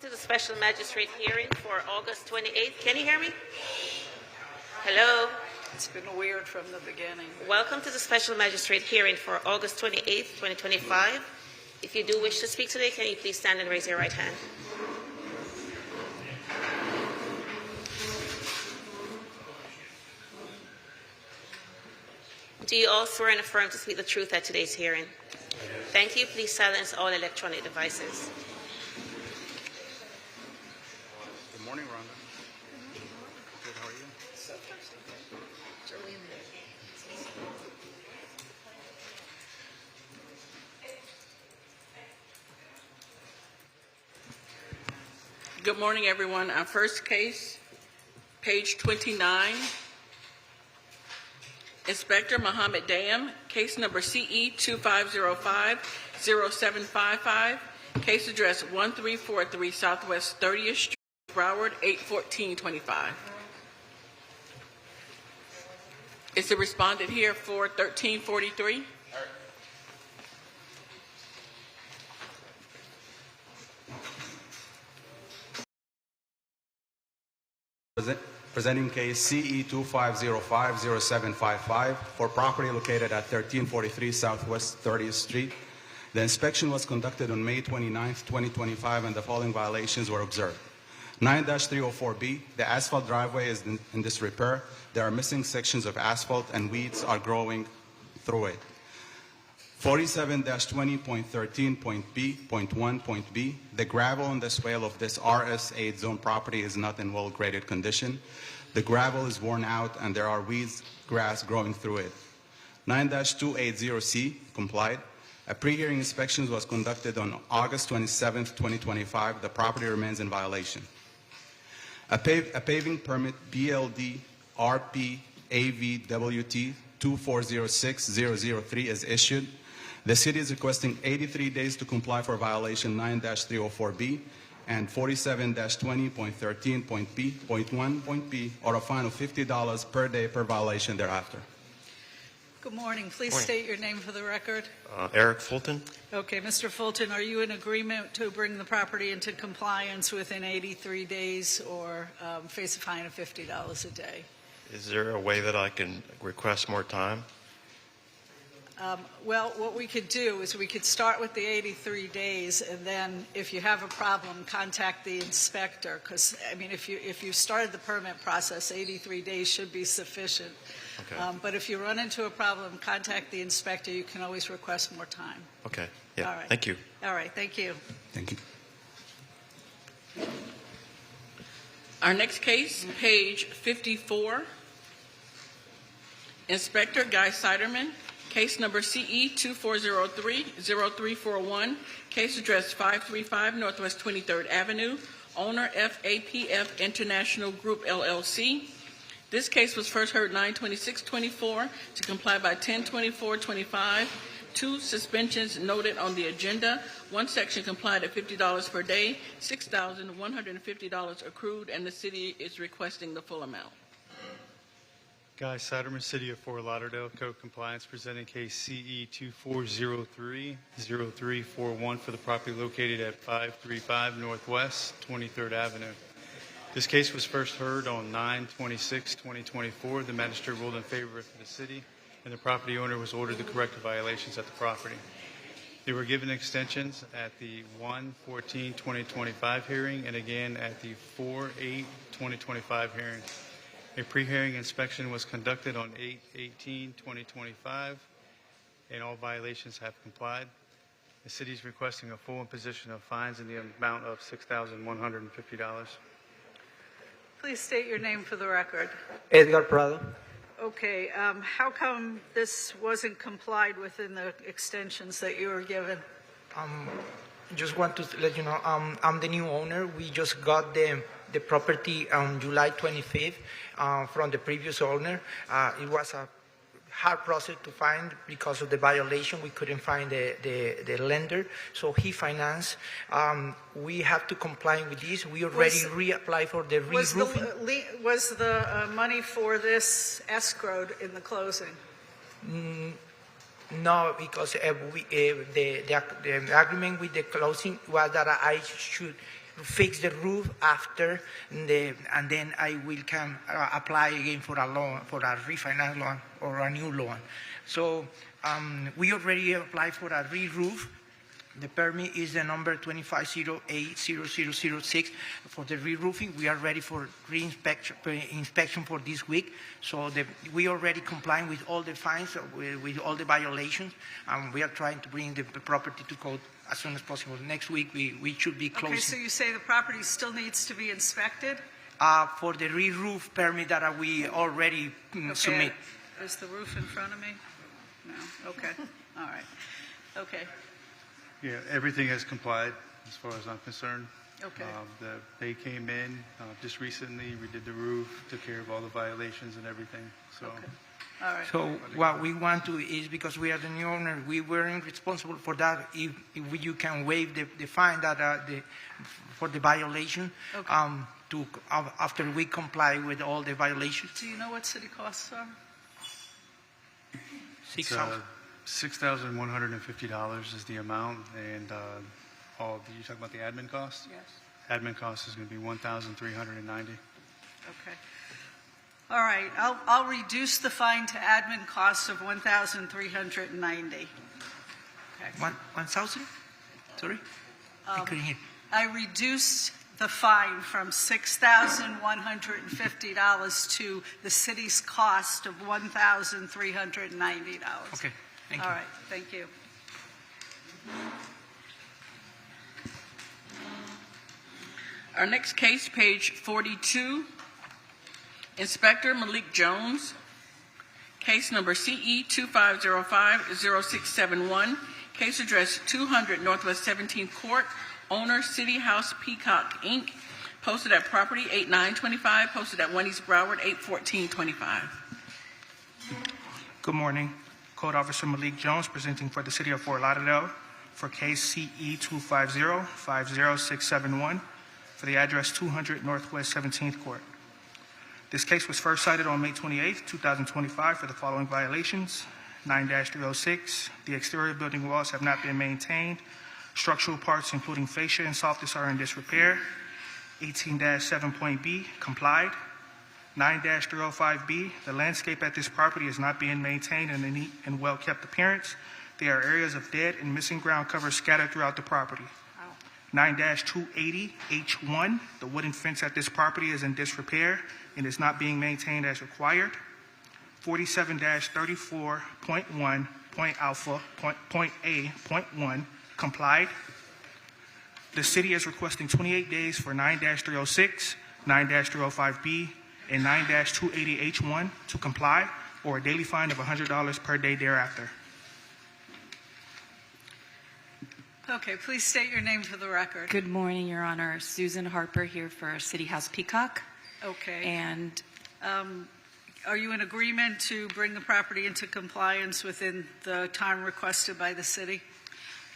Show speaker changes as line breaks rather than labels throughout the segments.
To the special magistrate hearing for August 28th. Can you hear me? Hello.
It's been weird from the beginning.
Welcome to the special magistrate hearing for August 28th, 2025. If you do wish to speak today, can you please stand and raise your right hand? Do you all swear and affirm to speak the truth at today's hearing? Thank you. Please silence all electronic devices.
Good morning, Rhonda. Good, how are you?
Good morning, everyone. Our first case, page 29. Inspector Mohammed Dayam, case number CE 2505-0755, case address 1343 Southwest 30th Street, Broward, 81425. Is the respondent here for 1343?
Presenting case CE 2505-0755 for property located at 1343 Southwest 30th Street. The inspection was conducted on May 29, 2025, and the following violations were observed. 9-304B, the asphalt driveway is in disrepair. There are missing sections of asphalt and weeds are growing through it. 47-20.13.B.1.B, the gravel on the swale of this RS8 zone property is not in well-graded condition. The gravel is worn out and there are weeds, grass growing through it. 9-280C, complied. A pre-hearing inspection was conducted on August 27, 2025. The property remains in violation. A paving permit BLD RP AVWT 2406003 is issued. The city is requesting 83 days to comply for violation 9-304B and 47-20.13.B.1.B or a fine of $50 per day per violation thereafter.
Good morning. Please state your name for the record.
Eric Fulton.
Okay, Mr. Fulton, are you in agreement to bring the property into compliance within 83 days or face a fine of $50 a day?
Is there a way that I can request more time?
Well, what we could do is we could start with the 83 days, and then if you have a problem, contact the inspector. Because I mean, if you started the permit process, 83 days should be sufficient.
Okay.
But if you run into a problem, contact the inspector. You can always request more time.
Okay. Yeah.
All right.
Thank you.
All right. Thank you.
Thank you.
Our next case, page 54. Inspector Guy Siderman, case number CE 2403-0341, case address 535 Northwest 23rd Avenue, owner FAPF International Group LLC. This case was first heard 9/26/24 to comply by 10/24/25. 2 suspensions noted on the agenda. 1 section complied at $50 per day, $6,150 accrued, and the city is requesting the full amount.
Guy Siderman, City of Fort Lauderdale, Code Compliance, presenting case CE 2403-0341 for the property located at 535 Northwest 23rd Avenue. This case was first heard on 9/26/2024. The magistrate ruled in favor of the city, and the property owner was ordered to correct the violations at the property. They were given extensions at the 1/14/2025 hearing and again at the 4/8/2025 hearing. A pre-hearing inspection was conducted on 8/18/2025, and all violations have complied. The city is requesting a full imposition of fines in the amount of $6,150.
Please state your name for the record.
Edgar Prado.
Okay, how come this wasn't complied with in the extensions that you were given?
Just want to let you know, I'm the new owner. We just got the property on July 25th from the previous owner. It was a hard process to find because of the violation. We couldn't find the lender, so he financed. We have to comply with this. We already reapplied for the re-roofing.
Was the money for this escrowed in the closing?
No, because the agreement with the closing was that I should fix the roof after, and then I will come apply again for a loan, for a refinance loan or a new loan. So we already applied for a re-roof. The permit is the number 25080006 for the re-roofing. We are ready for inspection for this week. So we already complying with all the fines, with all the violations, and we are trying to bring the property to code as soon as possible. Next week we should be closing.
Okay, so you say the property still needs to be inspected?
For the re-roof permit that we already submit.
Is the roof in front of me? No. Okay. All right. Okay.
Yeah, everything has complied as far as I'm concerned.
Okay.
They came in just recently, we did the roof, took care of all the violations and everything, so.
Okay. All right.
So what we want to is, because we are the new owner, we weren't responsible for that. If you can waive the fine that for the violation,
Okay.
After we comply with all the violations.
Do you know what city costs are?
It's, $6,150 is the amount, and you talk about the admin costs?
Yes.
Admin cost is going to be $1,390.
Okay. All right. I'll reduce the fine to admin costs of $1,390. Okay.
1,000? Sorry? I couldn't hear.
I reduced the fine from $6,150 to the city's cost of $1,390.
Okay, thank you.
All right, thank you.
Our next case, page 42, Inspector Malik Jones, case number CE 2505-0671, case address 200 Northwest 17th Court, owner City House Peacock, Inc., posted at property 8925, posted at 1 East Broward 81425.
Good morning. Code Officer Malik Jones presenting for the City of Fort Lauderdale for case CE 250-50671 for the address 200 Northwest 17th Court. This case was first cited on May 28, 2025 for the following violations. 9-306, the exterior building walls have not been maintained. Structural parts, including fascia and soffits, are in disrepair. 18-7.B, complied. 9-305B, the landscape at this property is not being maintained in a neat and well-kept appearance. There are areas of dead and missing ground cover scattered throughout the property. 9-280H1, the wooden fence at this property is in disrepair and is not being maintained as required. 47-34.1, point alpha, point A, point 1, complied. The city is requesting 28 days for 9-306, 9-305B, and 9-280H1 to comply, or a daily fine of $100 per day thereafter.
Okay, please state your name for the record.
Good morning, Your Honor. Susan Harper here for City House Peacock.
Okay.
And
are you in agreement to bring the property into compliance within the time requested by the city?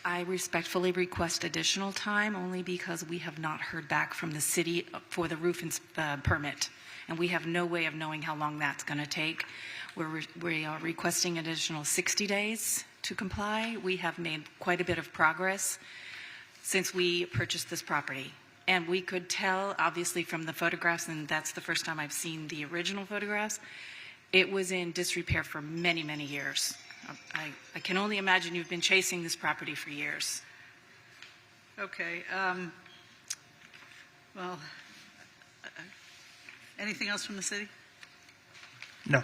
I respectfully request additional time only because we have not heard back from the city for the roof permit, and we have no way of knowing how long that's going to take. We are requesting an additional 60 days to comply. We have made quite a bit of progress since we purchased this property. And we could tell, obviously, from the photographs, and that's the first time I've seen the original photographs, it was in disrepair for many, many years. I can only imagine you've been chasing this property for years.
Okay. Well, anything else from the city?
No.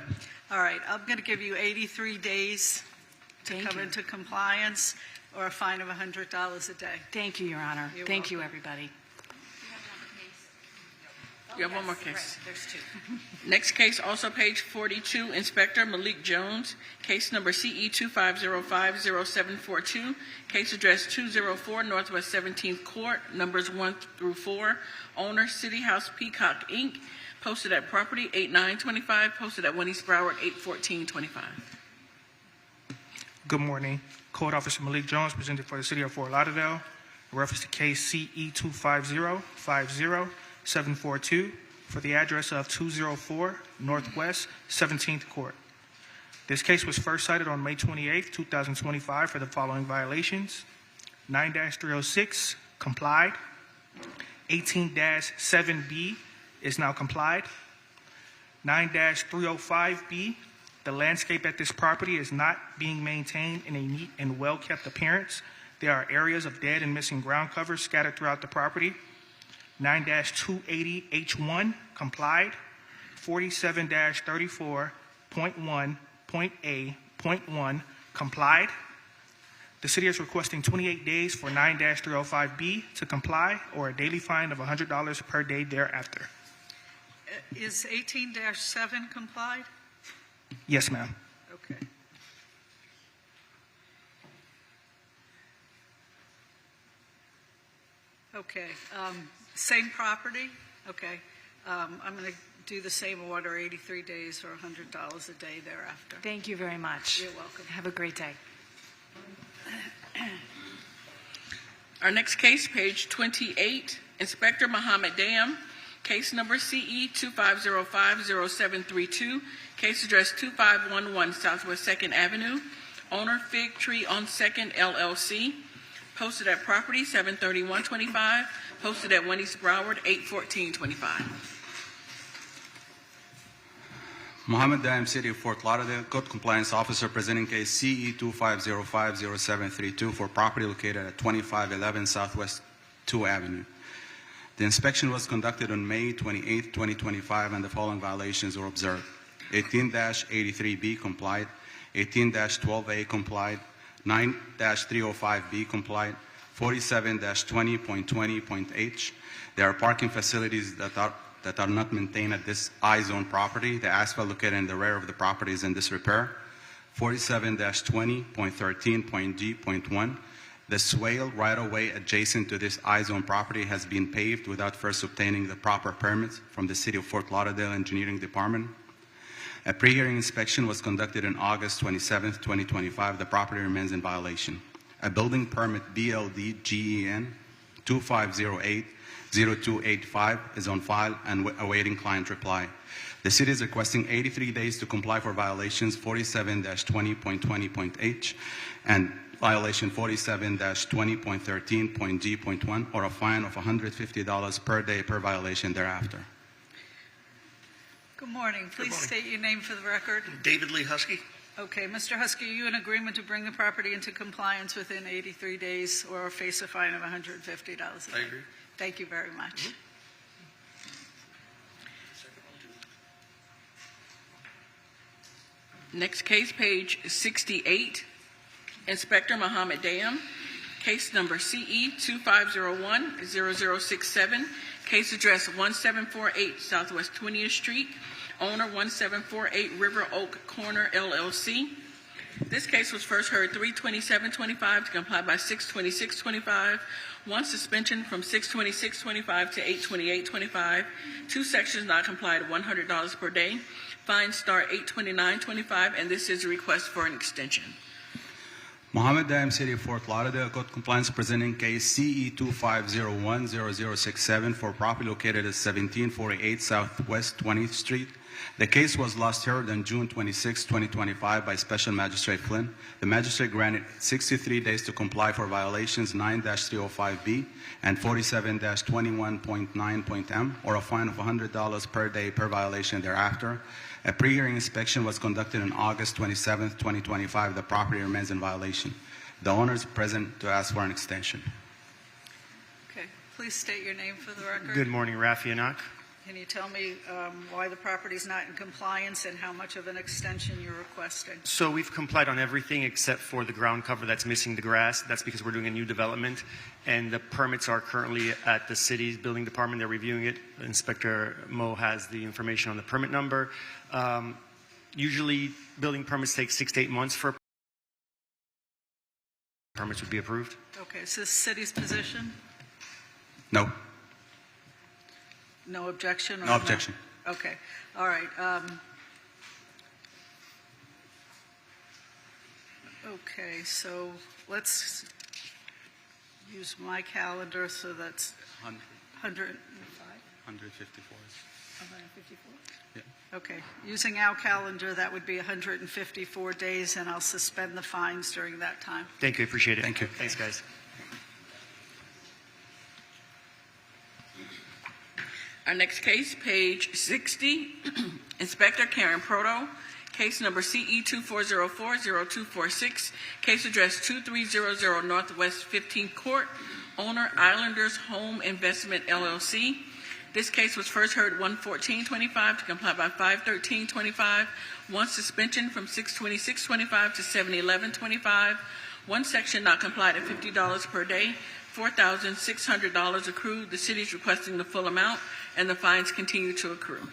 All right. I'm going to give you 83 days to come into compliance, or a fine of $100 a day.
Thank you, Your Honor.
You're
Thank you,
welcome.
everybody.
You have one more case.
There's two.
Next case, also page 42, Inspector Malik Jones, case number CE 2505-0742, case address 204 Northwest 17th Court, numbers 1 through 4, owner City House Peacock, Inc., posted at property 8925, posted at 1 East Broward 81425.
Good morning. Code Officer Malik Jones presented for the City of Fort Lauderdale in reference to case CE 250-50742 for the address of 204 Northwest 17th Court. This case was first cited on May 28, 2025 for the following violations. 9-306, complied. 18-7B is now complied. 9-305B, the landscape at this property is not being maintained in a neat and well-kept appearance. There are areas of dead and missing ground cover scattered throughout the property. 9-280H1 complied. 47-34.1.A.1 complied. The city is requesting 28 days for 9-305B to comply, or a daily fine of $100 per day thereafter.
Is 18-7 complied?
Yes, ma'am.
Okay. Okay, same property? Okay. I'm going to do the same order, 83 days or $100 a day thereafter.
Thank you very much.
You're welcome.
Have a great day.
Our next case, page 28, Inspector Mohammed Dam, case number CE 25050732, case address 2511 Southwest 2nd Avenue, owner Fig Tree on 2nd LLC, posted at property 73125, posted at 1 East Broward 81425.
Mohammed Dam, City of Fort Lauderdale, Code Compliance Officer presenting case CE 25050732 for property located at 2511 Southwest 2 Avenue. The inspection was conducted on May 28, 2025, and the following violations were observed. 18-83B complied, 18-12A complied, 9-305B complied, 47-20.20.H. There are parking facilities that are not maintained at this I-zone property. The asphalt located in the rear of the property is in disrepair. 47-20.13.G.1. The swale right-of-way adjacent to this I-zone property has been paved without first obtaining the proper permits from the City of Fort Lauderdale Engineering Department. A pre-hearing inspection was conducted on August 27, 2025. The property remains in violation. A building permit BLD GEN 2508-0285 is on file and awaiting client reply. The city is requesting 83 days to comply for violations 47-20.20.H and violation 47-20.13.G.1, or a fine of $150 per day per violation thereafter.
Good morning. Please state your name for the record.
David Lee Husky.
Okay, Mr. Husky, are you in agreement to bring the property into compliance within 83 days or face a fine of $150 a day?
I agree.
Thank you very much.
Next case, page 68, Inspector Mohammed Dam, case number CE 2501-0067, case address 1748 Southwest 20th Street, owner 1748 River Oak Corner LLC. This case was first heard 3/27/25 to comply by 6/26/25. One suspension from 6/26/25 to 8/28/25. Two sections not complied, $100 per day. Fines start 8/29/25, and this is a request for an extension.
Mohammed Dam, City of Fort Lauderdale, Code Compliance presenting case CE 2501-0067 for property located at 1748 Southwest 20th Street. The case was last heard on June 26, 2025 by Special Magistrate Flynn. The magistrate granted 63 days to comply for violations 9-305B and 47-21.9.M, or a fine of $100 per day per violation thereafter. A pre-hearing inspection was conducted on August 27, 2025. The property remains in violation. The owner is present to ask for an extension.
Okay, please state your name for the record.
Good morning, Rafi Anak.
Can you tell me why the property is not in compliance and how much of an extension you're requesting?
So we've complied on everything except for the ground cover that's missing the grass. That's because we're doing a new development, and the permits are currently at the city's building department. They're reviewing it. Inspector Mo has the information on the permit number. Usually, building permits take 6 to 8 months for permits would be approved.
Okay, is this city's position?
No.
No objection? Or
No objection.
Okay, all right. Okay, so let's use my calendar, so that's 105?
154.
154?
Yeah.
Okay, using our calendar, that would be 154 days, and I'll suspend the fines during that time.
Thank you. Appreciate it.
Thank you.
Thanks, guys.
Our next case, page 60, Inspector Karen Proto, case number CE 2404-0246, case address 2300 Northwest 15th Court, owner Islanders Home Investment LLC. This case was first heard 1/14/25 to comply by 5/13/25, one suspension from 6/26/25 to 7/11/25, one section not complied at $50 per day, $4,600 accrued. The city is requesting the full amount, and the fines continue to accrue.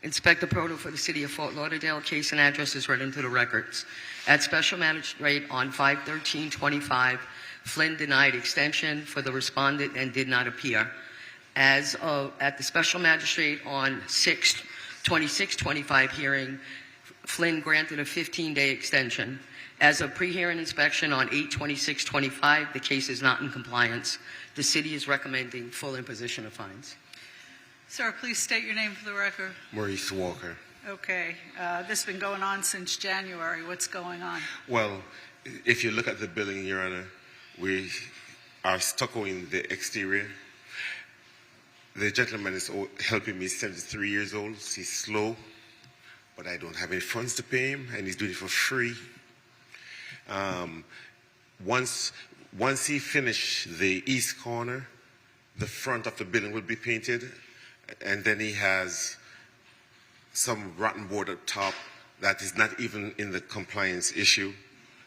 Inspector Proto for the City of Fort Lauderdale. Case and address is read into the records. At Special Magistrate on 5/13/25, Flynn denied extension for the respondent and did not appear. At the Special Magistrate on 6/26/25 hearing, Flynn granted a 15-day extension. As of pre-hearing inspection on 8/26/25, the case is not in compliance. The city is recommending full imposition of fines.
Sir, please state your name for the record.
Maurice Walker.
Okay. This has been going on since January. What's going on?
Well, if you look at the building, Your Honor, we are stuccoing the exterior. The gentleman is helping me, 73 years old. He's slow, but I don't have any funds to pay him, and he's doing it for free. Once he finishes the east corner, the front of the building will be painted, and then he has some rotten board up top that is not even in the compliance issue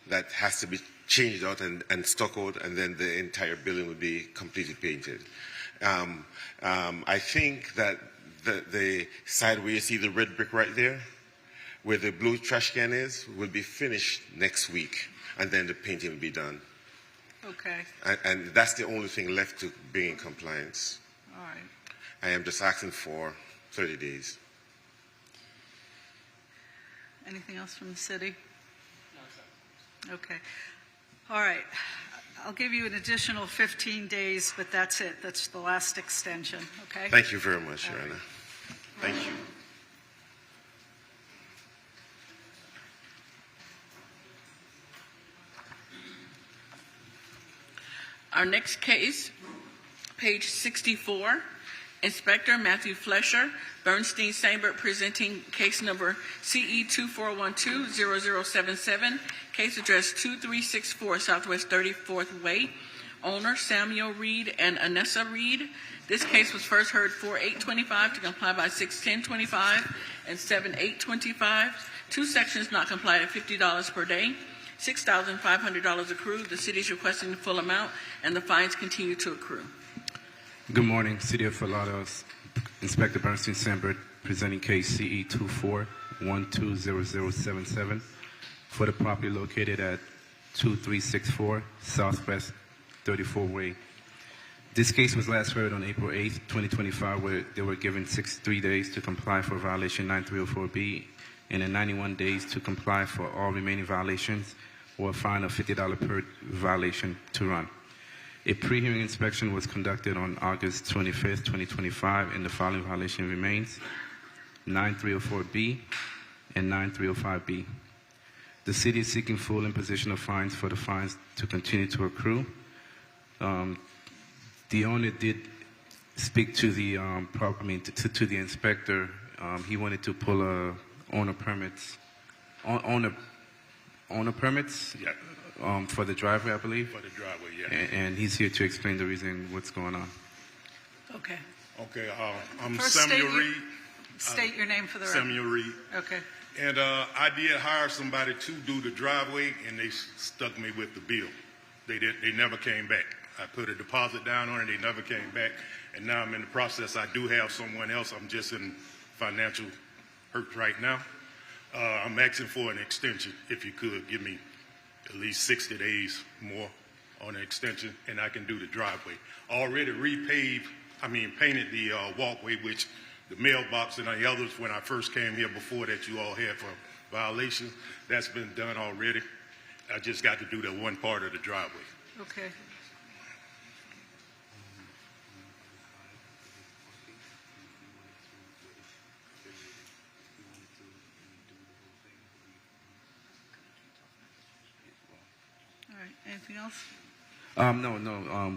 that has to be changed out and stuccoed, and then the entire building will be completely painted. I think that the side where you see the red brick right there, where the blue trash can is, will be finished next week, and then the painting will be done.
Okay.
And that's the only thing left to bring in compliance.
All right.
I am just asking for 30 days.
Anything else from the city? No, sir. Okay. All right. I'll give you an additional 15 days, but that's it. That's the last extension, okay?
Thank you very much, Your Honor. Thank you.
Our next case, page 64, Inspector Matthew Flesher, Bernstein Seinberg, presenting case number CE 2412-0077, case address 2364 Southwest 34th Way, owner Samuel Reed and Anessa Reed. This case was first heard 4/8/25 to comply by 6/10/25 and 7/8/25. Two sections not complied at $50 per day. $6,500 accrued. The city is requesting the full amount, and the fines continue to accrue.
Good morning, City of Fort Lauderdale. Inspector Bernstein Sandberg, presenting case CE 24120077 for the property located at 2364 Southwest 34th Way. This case was last heard on April 8th, 2025, where they were given 63 days to comply for violation 9304B and then 91 days to comply for all remaining violations, or a fine of $50 per violation to run. A pre-hearing inspection was conducted on August 25th, 2025, and the following violation remains: 9304B and 9305B. The city is seeking full imposition of fines for the fines to continue to accrue. The owner did speak to the to the inspector. He wanted to pull owner permits. Owner permits?
Yeah.
For the driveway, I believe.
For the driveway, yeah.
And he's here to explain the reason what's going on.
Okay.
Okay, I'm
First,
Samuel Reed.
State your name for the record.
Samuel Reed.
Okay.
And I did hire somebody to do the driveway, and they stuck me with the bill. They never came back. I put a deposit down on it, they never came back. And now I'm in the process. I do have someone else. I'm just in financial hurt right now. I'm asking for an extension. If you could give me at least 60 days more on an extension, and I can do the driveway. Already painted the walkway, which the mailbox and the others when I first came here before that you all had for violations. That's been done already. I just got to do that one part of the driveway.
Okay. All right, anything else?
No,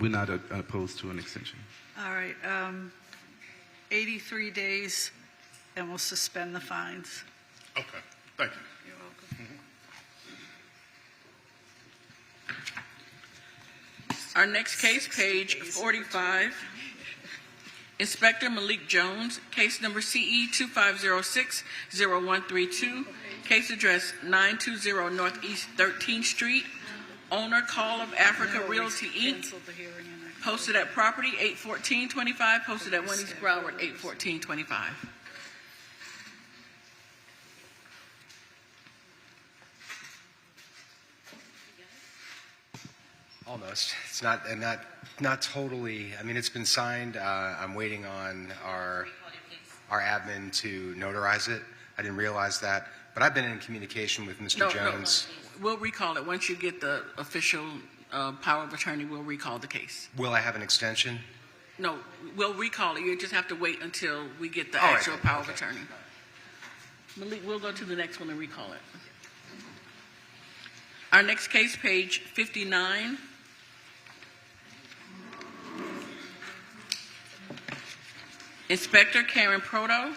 we're not opposed to an extension.
All right, 83 days, and we'll suspend the fines.
Okay, thank you.
You're welcome.
Our next case, page 45. Inspector Malik Jones, case number CE 2506-0132, case address 920 Northeast 13th Street, owner Call of Africa Realty Inc.,
Canceled the hearing, and I-
posted at property 81425, posted at Wendy's Broward 81425.
Almost. It's not, and not totally. I mean, it's been signed. I'm waiting on our admin to notarize it. I didn't realize that, but I've been in communication with Mr. Jones.
No, we'll recall it. Once you get the official power of attorney, we'll recall the case.
Will I have an extension?
No, we'll recall it. You just have to wait until we get the
All right,
actual power of
okay.
attorney. Malik, we'll go to the next one and recall it. Our next case, page 59. Inspector Karen Proto,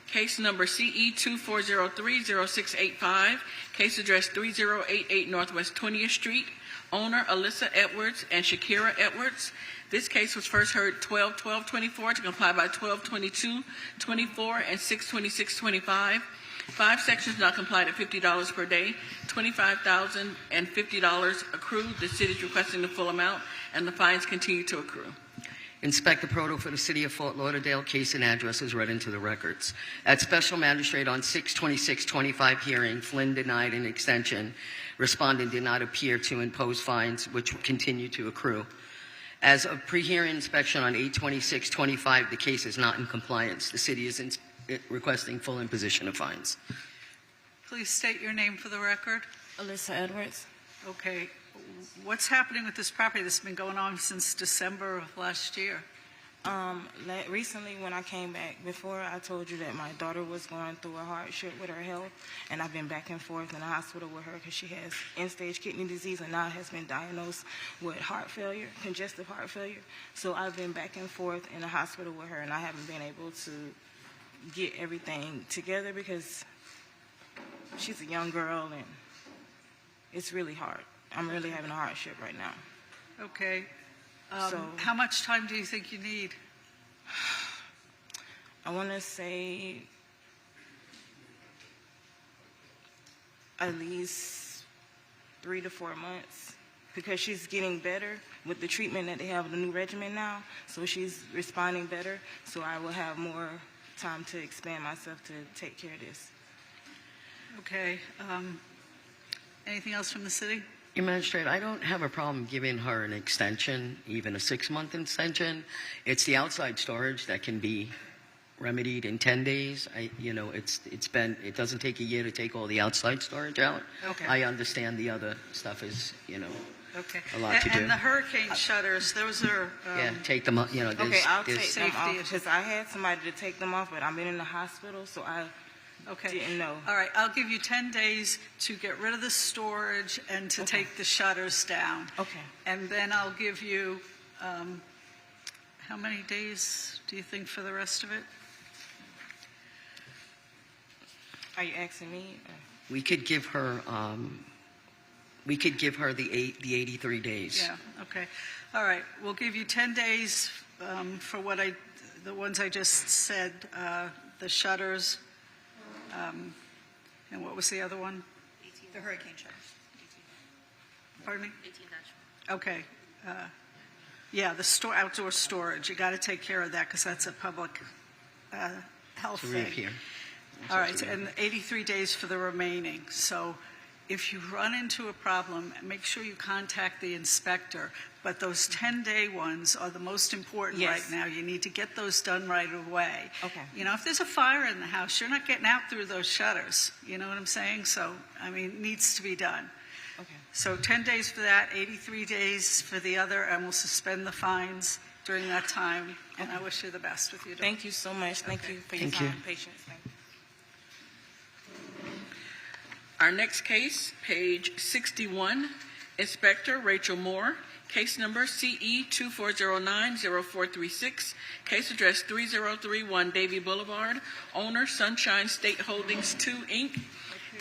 case number CE 2403-0685, case address 3088 Northwest 20th Street, owner Alyssa Edwards and Shakira Edwards. This case was first heard 12/12/24 to comply by 12/22/24 and 6/26/25. 5 sections not complied at $50 per day, $25,050 accrued. The city is requesting the full amount, and the fines continue to accrue.
Inspector Proto for the City of Fort Lauderdale, case and address is read into the records. At Special Magistrate on 6/26/25 hearing, Flynn denied an extension. Respondent did not appear to impose fines, which continue to accrue. As of pre-hearing inspection on 8/26/25, the case is not in compliance. The city is requesting full imposition of fines.
Please state your name for the record.
Alyssa Edwards.
Okay. What's happening with this property that's been going on since December of last year?
Recently when I came back, before I told you that my daughter was going through a hardship with her health, and I've been back and forth in the hospital with her because she has end-stage kidney disease and now has been diagnosed with heart failure, congestive heart failure. So I've been back and forth in the hospital with her, and I haven't been able to get everything together because she's a young girl, and it's really hard. I'm really having a hardship right now.
Okay.
So-
How much time do you think you need?
I want to say at least 3 to 4 months because she's getting better with the treatment that they have, the new regimen now. So she's responding better. So I will have more time to expand myself to take care of this.
Okay. Anything else from the city?
Your Magistrate, I don't have a problem giving her an extension, even a 6-month extension. It's the outside storage that can be remedied in 10 days. It doesn't take a year to take all the outside storage out.
Okay.
I understand the other stuff is,
Okay.
a lot to do.
And the hurricane shutters, those are...
Yeah, take them up,
Okay, I'll take them
safety
off
issues.
because I had somebody to take them off, but I've been in the hospital, so I didn't know.
All right, I'll give you 10 days to get rid of the storage and to take the shutters down.
Okay.
And then I'll give you, how many days do you think for the rest of it?
Are you asking me?
We could give her the 83 days.
Yeah, okay. All right, we'll give you 10 days for the ones I just said, the shutters, and what was the other one?
The hurricane shutters.
Pardon me? Okay. Yeah, the outdoor storage. You got to take care of that because that's a public health
To
thing.
reappear.
All right, and 83 days for the remaining. So if you run into a problem, make sure you contact the inspector. But those 10-day ones are the most important
Yes.
right now. You need to get those done right away.
Okay.
You know, if there's a fire in the house, you're not getting out through those shutters. You know what I'm saying? So, I mean, it needs to be done.
Okay.
So 10 days for that, 83 days for the other, and we'll suspend the fines during that time. And I wish you the best with your daughter.
Thank you so much. Thank you for your
Thank you.
time and patience. Thank you.
Our next case, page 61, Inspector Rachel Moore, case number CE 2409-0436, case address 3031 Davie Boulevard, owner Sunshine State Holdings II, Inc.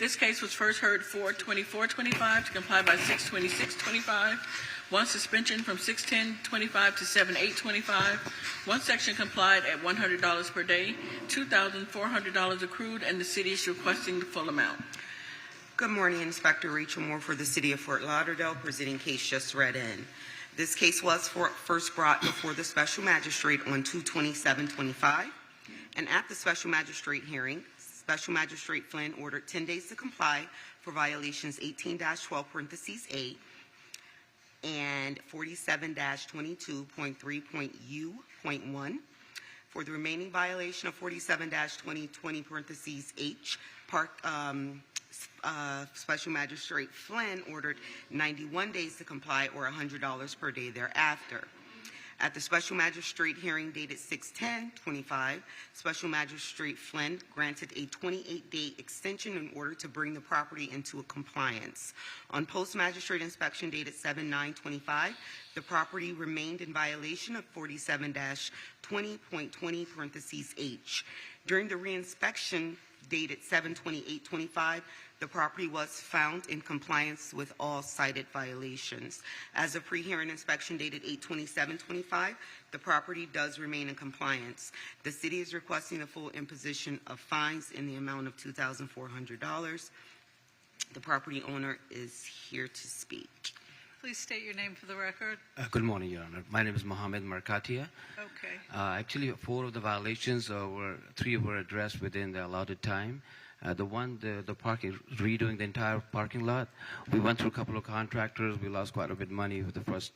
This case was first heard 4/24/25 to comply by 6/26/25. One suspension from 6/10/25 to 7/8/25. One section complied at $100 per day. $2,400 accrued, and the city is requesting the full amount.
Good morning, Inspector Rachel Moore for the City of Fort Lauderdale, presenting case just read in. This case was first brought before the Special Magistrate on 2/27/25, and at the Special Magistrate hearing, Special Magistrate Flynn ordered 10 days to comply for violations 18-12(a) and 47-22.3.u.1. For the remaining violation of 47-2020(h), Special Magistrate Flynn ordered 91 days to comply or $100 per day thereafter. At the Special Magistrate hearing dated 6/10/25, Special Magistrate Flynn granted a 28-day extension in order to bring the property into compliance. On post-magistrate inspection dated 7/9/25, the property remained in violation of 47-20.20(h). During the reinspection dated 7/28/25, the property was found in compliance with all cited violations. As of pre-hearing inspection dated 8/27/25, the property does remain in compliance. The city is requesting a full imposition of fines in the amount of $2,400. The property owner is here to speak.
Please state your name for the record.
Good morning, Your Honor. My name is Mohammed Markatia.
Okay.
Actually, 4 of the violations three were addressed within the allotted time. The parking, redoing the entire parking lot, we went through a couple of contractors. We lost quite a bit of money with the first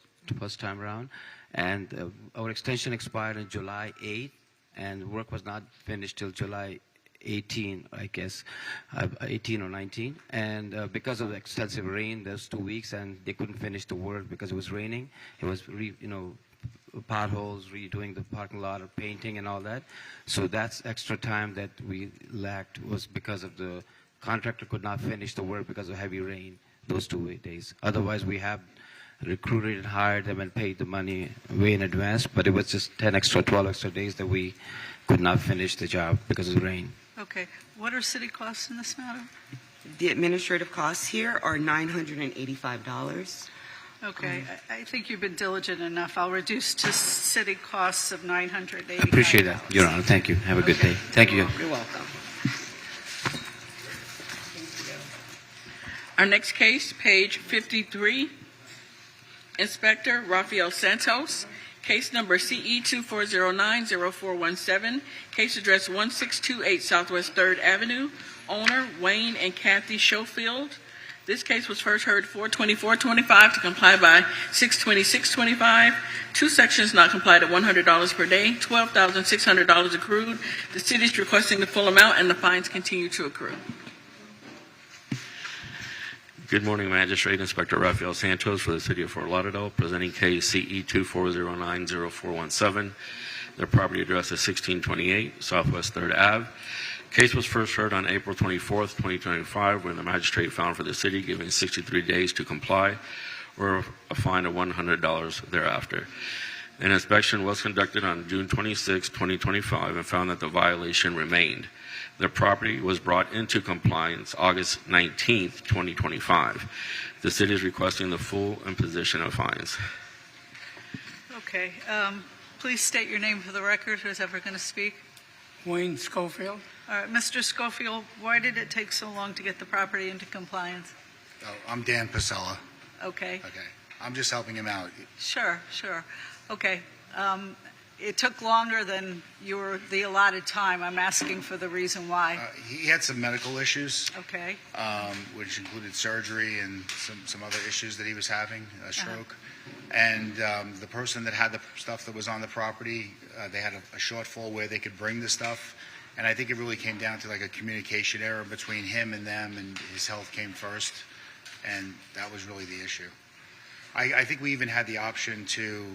time around. And our extension expired on July 8th, and work was not finished till July 18, I guess, 18 or 19. And because of the extensive rain, there's 2 weeks, and they couldn't finish the work because it was raining. It was, potholes, redoing the parking lot, or painting and all that. So that's extra time that we lacked was because of the contractor could not finish the work because of heavy rain those 2 days. Otherwise, we have recruited and hired them and paid the money way in advance, but it was just 12 extra days that we could not finish the job because of the rain.
Okay. What are city costs in this matter?
The administrative costs here are $985.
Okay. I think you've been diligent enough. I'll reduce to city costs of $985.
I appreciate that, Your Honor. Thank you. Have a good day. Thank you.
You're welcome.
Our next case, page 53, Inspector Rafael Santos, case number CE 2409-0417, case address 1628 Southwest 3rd Avenue, owner Wayne and Kathy Schofield. This case was first heard 4/24/25 to comply by 6/26/25. 2 sections not complied at $100 per day, $12,600 accrued. The city is requesting the full amount, and the fines continue to accrue.
Good morning, Magistrate. Inspector Rafael Santos for the City of Fort Lauderdale, presenting case CE 2409-0417. Their property address is 1628 Southwest 3rd Ave. Case was first heard on April 24th, 2025, when the magistrate found for the city, giving 63 days to comply, or a fine of $100 thereafter. An inspection was conducted on June 26, 2025, and found that the violation remained. The property was brought into compliance August 19th, 2025. The city is requesting the full imposition of fines.
Okay. Please state your name for the record. Who's ever going to speak?
Wayne Schofield.
All right, Mr. Schofield, why did it take so long to get the property into compliance?
Oh, I'm Dan Pasella.
Okay.
Okay. I'm just helping him out.
Sure. Okay. it took longer than the allotted time. I'm asking for the reason why.
He had some medical issues,
Okay.
which included surgery and some other issues that he was having, a stroke. And the person that had the stuff that was on the property, they had a shortfall where they could bring the stuff. And I think it really came down to like a communication error between him and them, and his health came first. And that was really the issue. I think we even had the option to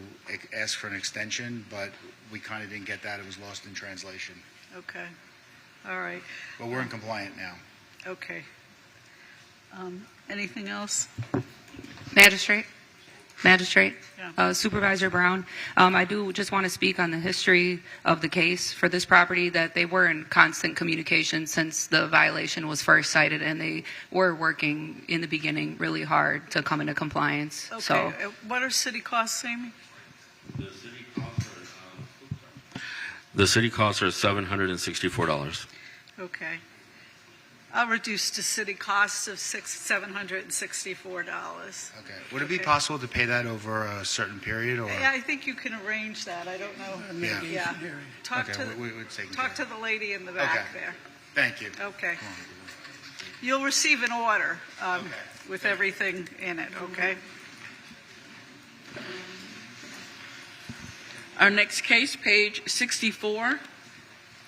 ask for an extension, but we kind of didn't get that. It was lost in translation.
Okay. All right.
But we're in compliant now.
Okay. Anything else?
Magistrate?
Yeah.
Supervisor Brown, I do just want to speak on the history of the case for this property, that they were in constant communication since the violation was first cited, and they were working in the beginning really hard to come into compliance.
Okay.
So,
What are city costs, Amy?
The city costs are $764.
Okay. I'll reduce to city costs of $764.
Okay. Would it be possible to pay that over a certain period, or?
Yeah, I think you can arrange that. I don't know.
Yeah.
Yeah. Talk
Okay,
to
we'll take
talk to the lady in the back
Okay.
there.
Thank you.
Okay. You'll receive an order with everything in it, okay?
Our next case, page 64,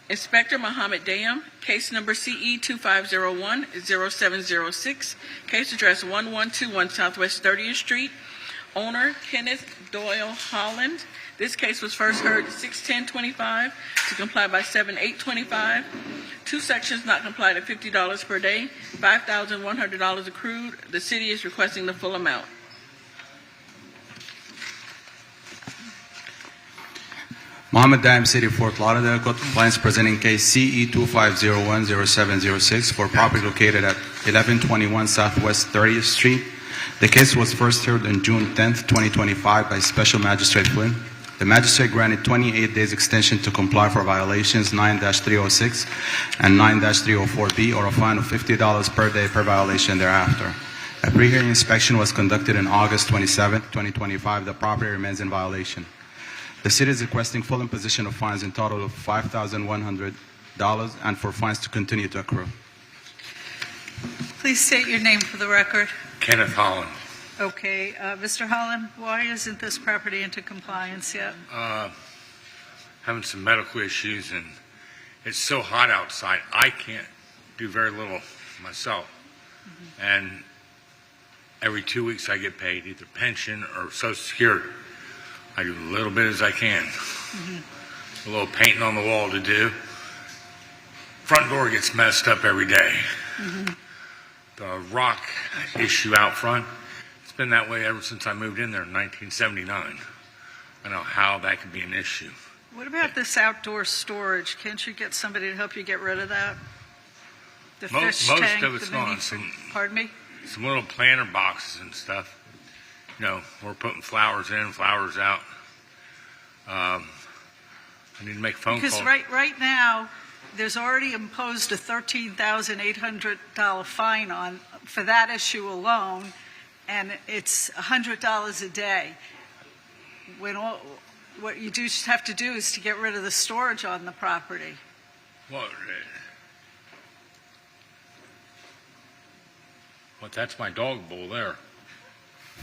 Inspector Mohammed Dayam, case number CE 2501-0706, case address 1121 Southwest 30th Street, owner Kenneth Doyle Holland. This case was first heard 6/10/25 to comply by 7/8/25. Two sections not complied at $50 per day, $5,100 accrued. The city is requesting the full amount.
Mohammed Dayam, City of Fort Lauderdale, court compliance presenting case CE 2501-0706 for property located at 1121 Southwest 30th Street. The case was first heard on June 10th, 2025 by Special Magistrate Flynn. The magistrate granted 28 days extension to comply for violations 9-306 and 9-304B, or a fine of $50 per day per violation thereafter. A pre-hearing inspection was conducted on August 27, 2025. The property remains in violation. The city is requesting full imposition of fines in total of $5,100 and for fines to continue to accrue.
Please state your name for the record.
Kenneth Holland.
Okay. Mr. Holland, why isn't this property into compliance yet?
Having some medical issues, and it's so hot outside, I can't do very little myself. And every 2 weeks I get paid either pension or Social Security. I do a little bit as I can. A little painting on the wall to do. Front door gets messed up every day. The rock issue out front, it's been that way ever since I moved in there in 1979. I don't know how that could be an issue.
What about this outdoor storage? Can't you get somebody to help you get rid of that? The fish
Most
tank,
of it's
the mini-
gone.
Pardon me?
Some little planter boxes and stuff. You know, we're putting flowers in, flowers out. I need to make a phone
Because
call.
right now, there's already imposed a $13,800 fine for that issue alone, and it's $100 a day. What you just have to do is to get rid of the storage on the property.
Well, that's my dog bowl there.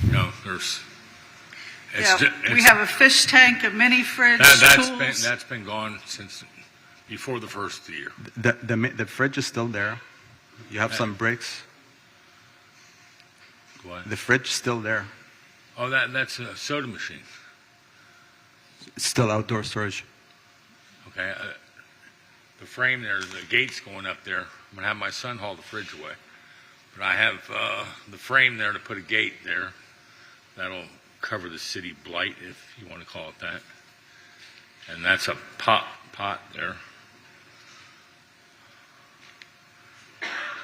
You know, there's.
We have a fish tank, a mini fridge, tools.
That's been gone since before the first of the year.
The fridge is still there. You have some bricks.
What?
The fridge is still there.
Oh, that's a soda machine.
It's still outdoor storage.
Okay. The frame there, the gate's going up there. I'm going to have my son haul the fridge away. But I have the frame there to put a gate there. That'll cover the city blight, if you want to call it that. And that's a pot there.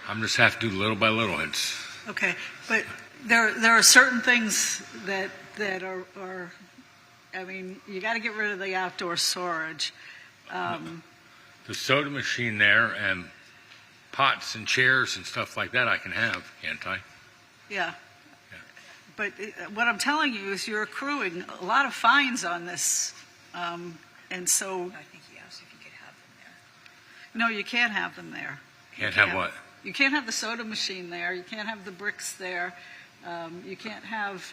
I'm just have to do little by little.
Okay, but there are certain things that are I mean, you got to get rid of the outdoor storage.
The soda machine there and pots and chairs and stuff like that I can have, can't I?
Yeah. But what I'm telling you is you're accruing a lot of fines on this And so,
I think he asked if you could have them there.
no, you can't have them there.
Can't have what?
You can't have the soda machine there. You can't have the bricks there. You can't have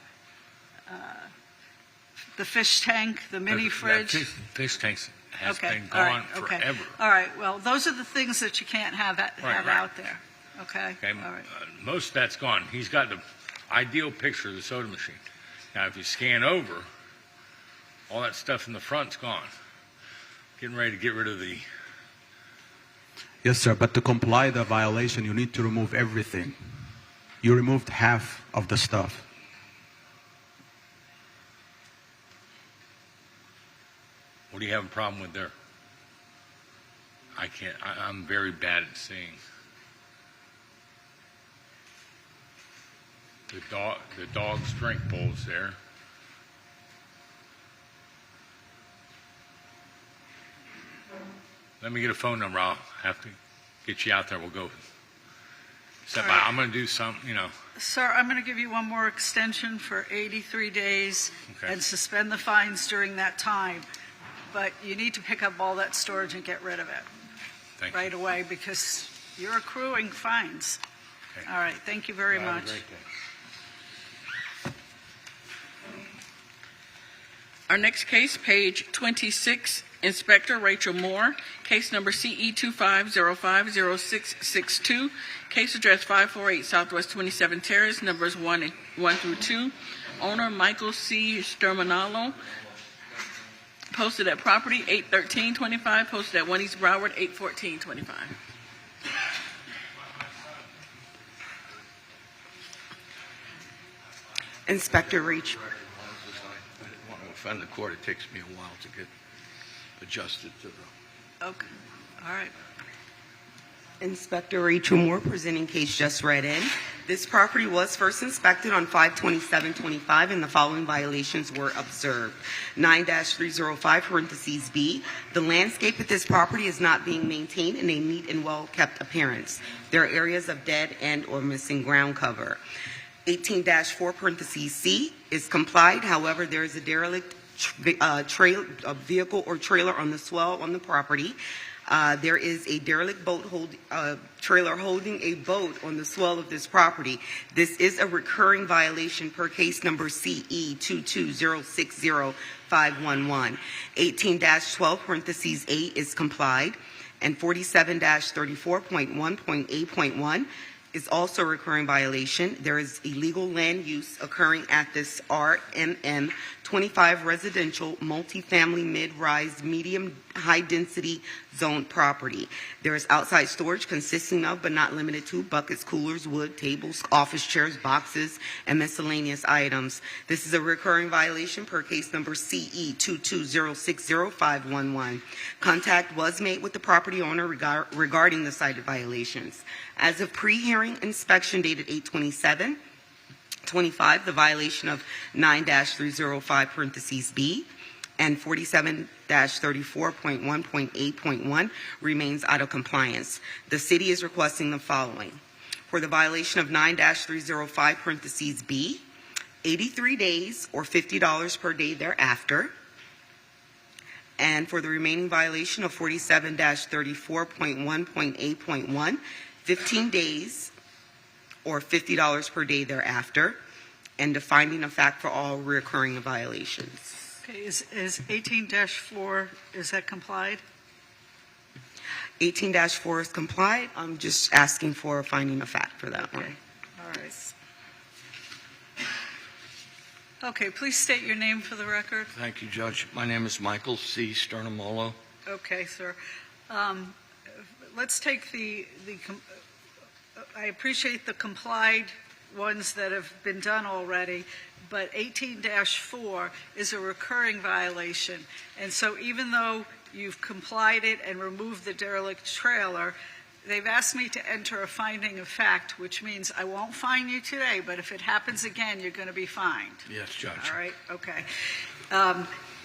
the fish tank, the mini fridge.
That fish tanks has
Okay,
been
all right,
gone
okay.
forever.
All right, well, those are the things that you can't have
Right.
out there, okay?
Okay,
All right.
most of that's gone. He's got the ideal picture of the soda machine. Now, if you scan over, all that stuff in the front's gone. Getting ready to get rid of the.
Yes, sir, but to comply the violation, you need to remove everything. You removed half of the stuff.
What do you have a problem with there? I can't. I'm very bad at seeing. The dog's drink bowl's there. Let me get a phone number. I'll have to get you out there. We'll go. Step by. I'm going to do some,
Sir, I'm going to give you one more extension for 83 days
Okay.
and suspend the fines during that time. But you need to pick up all that storage and get rid of it
Thank you.
right away because you're accruing fines.
Okay.
All right, thank you very
Have a
much.
great day.
Our next case, page 26, Inspector Rachel Moore, case number CE 25050662, case address 548 Southwest 27 Terrace, numbers 1 through 2. Owner Michael C. Stermanalo, posted at property 81325, posted at 1 East Broward 81425.
Inspector Reach.
I want to offend the court. It takes me a while to get adjusted to the.
Okay, all right.
Inspector Rachel Moore presenting case just read in. This property was first inspected on 5/27/25 and the following violations were observed. 9-305(b). The landscape at this property is not being maintained in a neat and well-kept appearance. There are areas of dead and or missing ground cover. 18-4(c) is complied. However, there is a derelict vehicle or trailer on the swell on the property. There is a derelict trailer holding a boat on the swell of this property. This is a recurring violation per case number CE 22060-511. 18-12(a) is complied, and 47-34.1.8.1 is also a recurring violation. There is illegal land use occurring at this RMM 25 residential multifamily mid-rise medium high density zone property. There is outside storage consisting of but not limited to buckets, coolers, wood, tables, office chairs, boxes, and miscellaneous items. This is a recurring violation per case number CE 22060-511. Contact was made with the property owner regarding the cited violations. As of pre-hearing inspection dated 8/27/25, the violation of 9-305(b) and 47-34.1.8.1 remains out of compliance. The city is requesting the following. For the violation of 9-305(b), 83 days or $50 per day thereafter. And for the remaining violation of 47-34.1.8.1, 15 days or $50 per day thereafter, and the finding of fact for all recurring violations.
Okay, is 18-4, is that complied?
18-4 is complied. I'm just asking for a finding of fact for that one.
All right. Okay, please state your name for the record.
Thank you, Judge. My name is Michael C. Sternamolo.
Okay, sir. Let's take I appreciate the complied ones that have been done already, but 18-4 is a recurring violation. And so even though you've complied it and removed the derelict trailer, they've asked me to enter a finding of fact, which means I won't fine you today, but if it happens again, you're going to be fined.
Yes, Judge.
All right, okay.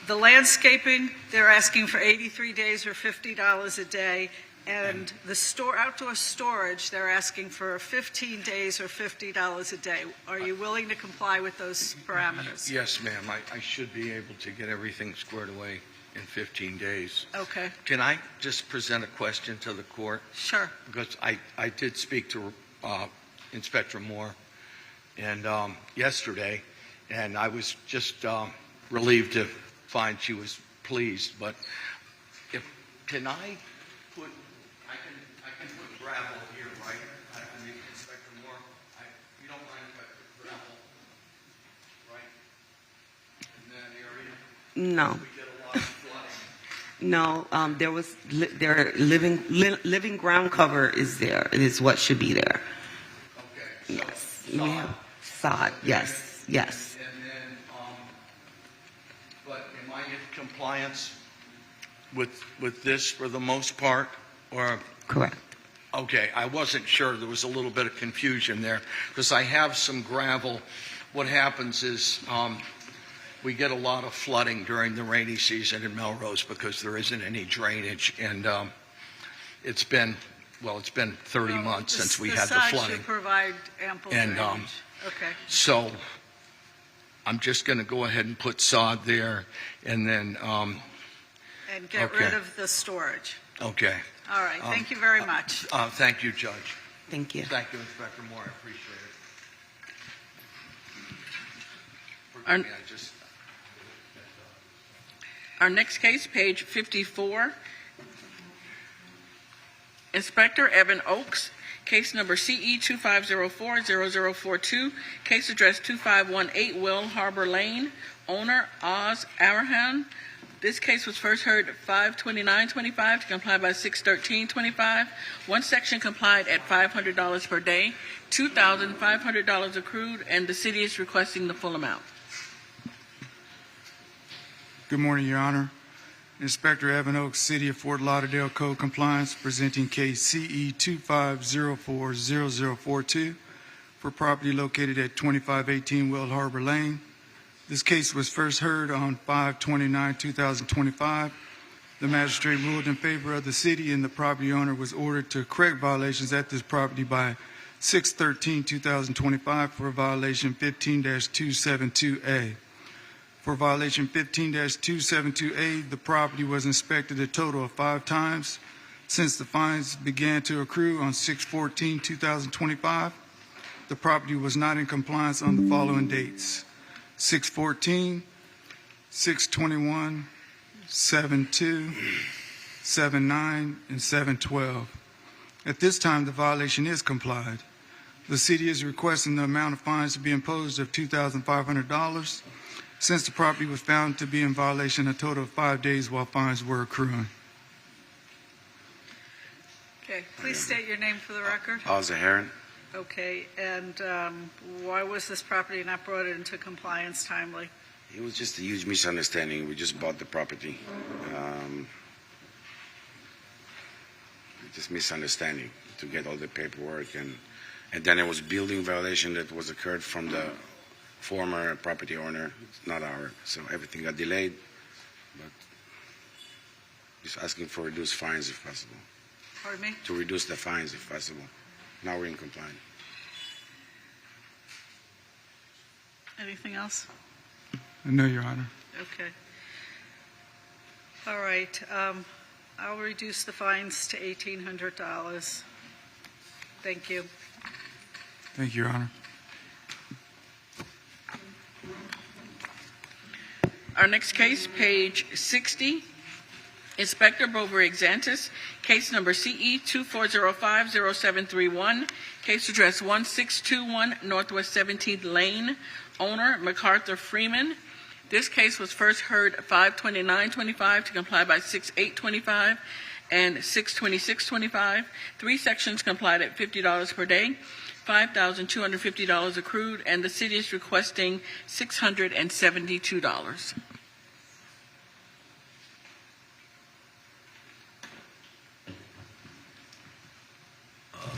The landscaping, they're asking for 83 days or $50 a day. And the outdoor storage, they're asking for 15 days or $50 a day. Are you willing to comply with those parameters?
Yes, ma'am. I should be able to get everything squared away in 15 days.
Okay,
Can I just present a question to the court?
sure.
Because I did speak to Inspector Moore and yesterday, and I was just relieved to find she was pleased. But can I put gravel here, right? I mean, Inspector Moore, you don't mind if I put gravel, right, in that area?
No.
We get a lot of flooding.
No, living ground cover is there. It is what should be there.
Okay.
Yes. We have sod. Yes. Yes.
And then, but am I in compliance with this for the most part, or?
Correct.
Okay, I wasn't sure. There was a little bit of confusion there because I have some gravel. What happens is we get a lot of flooding during the rainy season in Melrose because there isn't any drainage, and it's been 30 months since we had the
sod
flooding.
should provide ample
And
drainage. Okay.
so I'm just going to go ahead and put sod there, and then
And get
okay.
rid of the storage.
okay.
All right, thank you very much.
Thank you, Judge.
Thank you.
Thank you, Inspector Moore. I appreciate it.
Our-
Forgive me, I just.
Our next case, page 54. Inspector Evan Oakes, case number CE 2504-0042, case address 2518 Will Harbor Lane, owner Oz Arahan. This case was first heard at 5/29/25 to comply by 6/13/25. One section complied at $500 per day, $2,500 accrued, and the city is requesting the full amount.
Good morning, Your Honor. Inspector Evan Oakes, City of Fort Lauderdale Code Compliance, presenting case CE 2504-0042 for property located at 2518 Will Harbor Lane. This case was first heard on 5/29/2025. The magistrate ruled in favor of the city, and the property owner was ordered to correct violations at this property by 6/13/2025 for violation 15-272A. For violation 15-272A, the property was inspected a total of 5 times since the fines began to accrue on 6/14/2025. The property was not in compliance on the following dates: 6/14, 6/21, 7/2, 7/9, and 7/12. At this time, the violation is complied. The city is requesting the amount of fines to be imposed of $2,500 since the property was found to be in violation a total of 5 days while fines were accruing.
Okay, please state your name for the record.
Oz Heron.
Okay, and why was this property not brought into compliance timely?
It was just a huge misunderstanding. We just bought the property. Just misunderstanding to get all the paperwork, and then it was building violation that was occurred from the former property owner. It's not our, so everything got delayed. But just asking for reduced fines if possible.
Pardon me?
To reduce the fines if possible. Now we're in compliance.
Anything else?
No, Your Honor.
Okay. All right, I'll reduce the fines to $1,800. Thank you.
Thank you, Your Honor.
Our next case, page 60. Inspector Bovary Xantis, case number CE 2405-0731, case address 1621 Northwest 17th Lane, owner MacArthur Freeman. This case was first heard 5/29/25 to comply by 6/8/25 and 6/26/25. 3 sections complied at $50 per day, $5,250 accrued, and the city is requesting $672.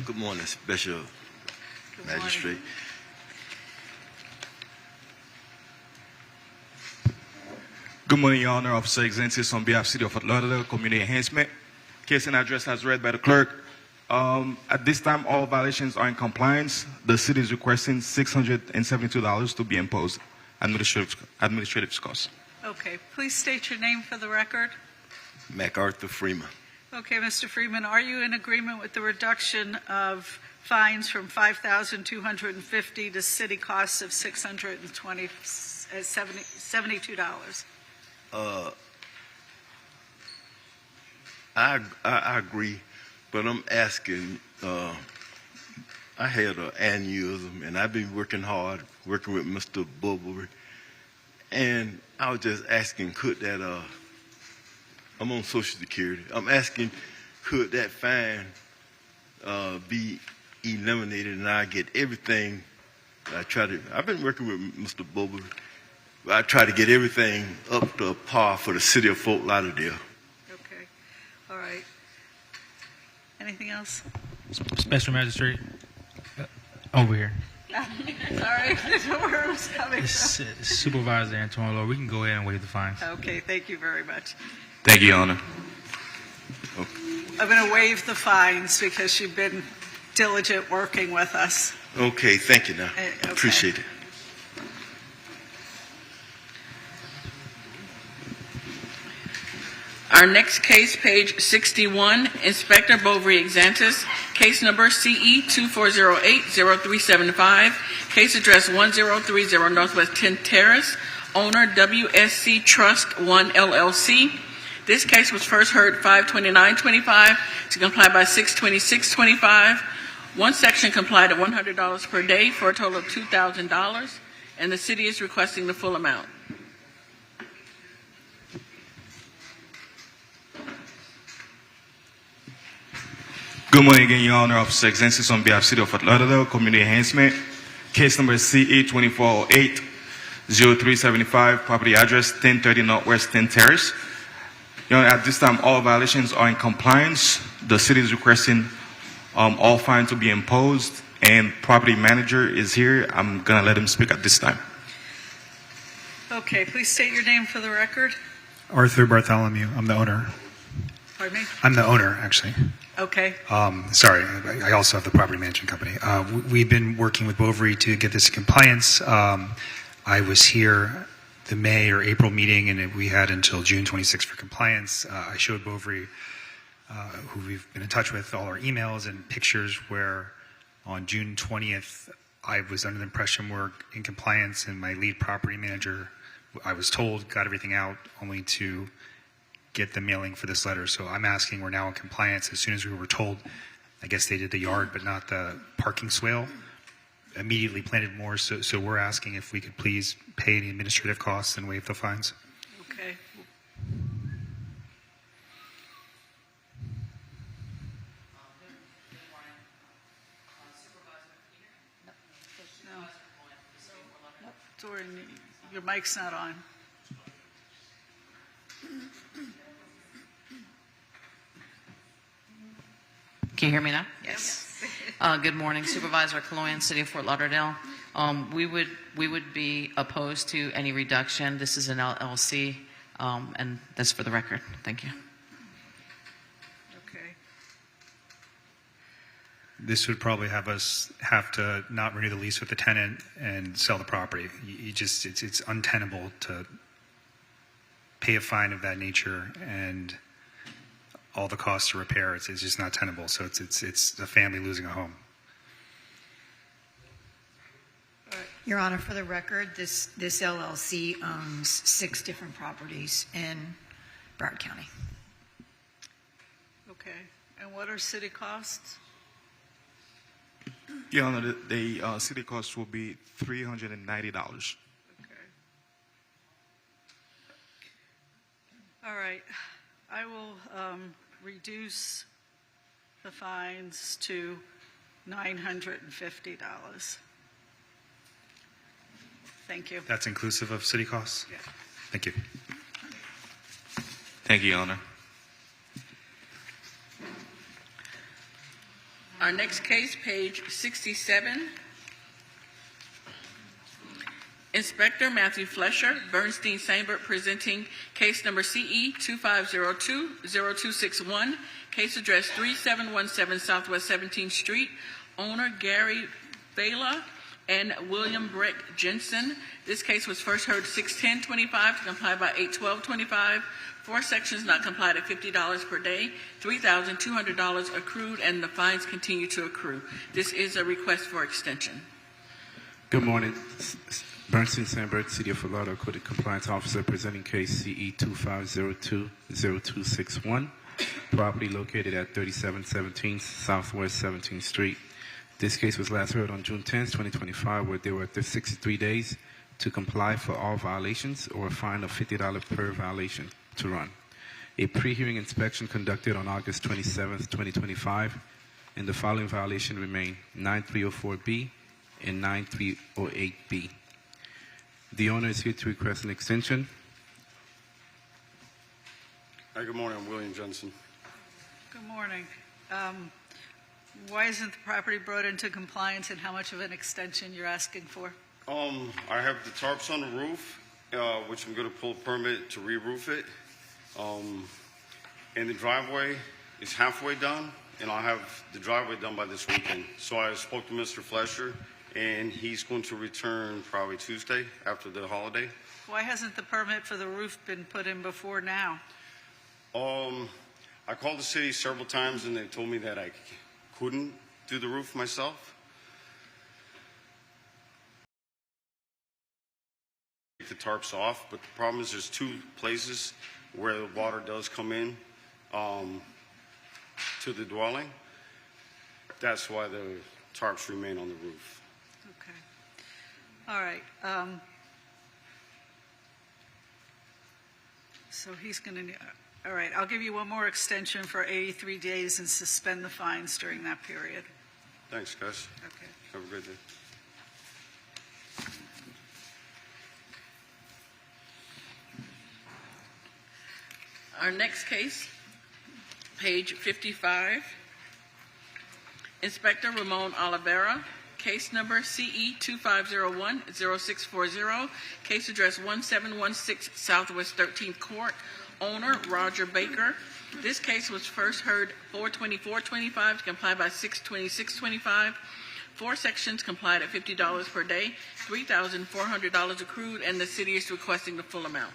Good morning, Special Magistrate.
Good morning, Your Honor. Officer Xantis on behalf of City of Fort Lauderdale Community Enhancement. Case and address as read by the clerk. At this time, all violations are in compliance. The city is requesting $672 to be imposed administrative costs.
Okay, please state your name for the record.
MacArthur Freeman.
Okay, Mr. Freeman, are you in agreement with the reduction of fines from $5,250 to city costs of $672?
I agree, but I'm asking, I had an aneurysm, and I've been working hard, working with Mr. Bulbury, and I was just asking, could that, I'm on Social Security, I'm asking, could that fine be eliminated and I get everything? I've been working with Mr. Bulbury, I try to get everything up to par for the city of Fort Lauderdale.
Okay, all right. Anything else?
Special Magistrate, over here.
Sorry, where it was coming from.
Supervisor Antonio, we can go ahead and waive the fines.
Okay, thank you very much.
Thank you, Your Honor.
I'm going to waive the fines because you've been diligent working with us.
Okay, thank you now.
Okay.
Appreciate it.
Our next case, page 61, Inspector Bovary Exantis, case number CE 2408-0375, case address 1030 Northwest 10th Terrace, owner WSC Trust 1 LLC. This case was first heard 5/29/25 to comply by 6/26/25. One section complied at $100 per day for a total of $2,000, and the city is requesting the full amount.
Good morning again, Your Honor. Officer Exensis on behalf of City of Fort Lauderdale, Community Enhancement. Case number CE 2408-0375, property address 1030 Northwest 10th Terrace. Your Honor, at this time, all violations are in compliance. The city is requesting all fines to be imposed, and property manager is here. I'm going to let him speak at this time.
Okay, please state your name for the record.
Arthur Bartholomew. I'm the owner.
Pardon me?
I'm the owner, actually.
Okay.
Sorry, I also have the property management company. We've been working with Bovary to get this in compliance. I was here the May or April meeting, and we had until June 26th for compliance. I showed Bovary, who we've been in touch with, all our emails and pictures where on June 20th, I was under the impression we're in compliance, and my lead property manager, I was told, got everything out only to get the mailing for this letter. So I'm asking, we're now in compliance. As soon as we were told, I guess they did the yard but not the parking swale, immediately planted more. So we're asking if we could please pay the administrative costs and waive the fines.
Okay. No. Dorian, your mic's not on.
Can you hear me now?
Yes.
Good morning, Supervisor Kaloyan, City of Fort Lauderdale. We would be opposed to any reduction. This is an LLC, and that's for the record. Thank you.
Okay.
This would probably have us have to not renew the lease with the tenant and sell the property. It's untenable to pay a fine of that nature and all the costs to repair. It's just not tenable. So it's a family losing a home.
Your Honor, for the record, this LLC owns 6 different properties in Broward County.
Okay. And what are city costs?
Your Honor, the city cost will be $390.
All right. I will reduce the fines to $950. Thank you.
That's inclusive of city costs?
Yeah.
Thank you.
Thank you, Your Honor.
Our next case, page 67. Inspector Matthew Flesher, Bernstein Seinberg, presenting case number CE 2502-0261, case address 3717 Southwest 17th Street, owner Gary Vela, and William Breck Jensen. This case was first heard 6/10/25 to comply by 8/12/25. 4 sections not complied at $50 per day, $3,200 accrued, and the fines continue to accrue. This is a request for extension.
Good morning. Bernstein Sandberg, City of Fort Lauderdale, Code Compliance Officer, presenting case CE 2502-0261, property located at 3717 Southwest 17th Street. This case was last heard on June 10, 2025, where there were 63 days to comply for all violations or a fine of $50 per violation to run. A pre-hearing inspection conducted on August 27, 2025, and the following violation remain 9304B and 9308B. The owner is here to request an extension.
Hi, good morning. I'm William Jensen.
Good morning. Why isn't the property brought into compliance, and how much of an extension you're asking for?
I have the tarps on the roof, which I'm going to pull a permit to re-roof it. And the driveway is halfway done, and I'll have the driveway done by this weekend. So I spoke to Mr. Flesher, and he's going to return probably Tuesday after the holiday.
Why hasn't the permit for the roof been put in before now?
I called the city several times, and they told me that I couldn't do the roof myself. Take the tarps off, but the problem is there's 2 places where the water does come in to the dwelling. That's why the tarps remain on the roof.
Okay. All right. So he's going to. All right. I'll give you one more extension for 83 days and suspend the fines during that period.
Thanks, guys.
Okay.
Have a great day.
Our next case, page 55. Inspector Ramon Oliveira, case number CE 2501-0640, case address 1716 Southwest 13th Court, owner Roger Baker. This case was first heard 4/24/25 to comply by 6/26/25. 4 sections complied at $50 per day, $3,400 accrued, and the city is requesting the full amount.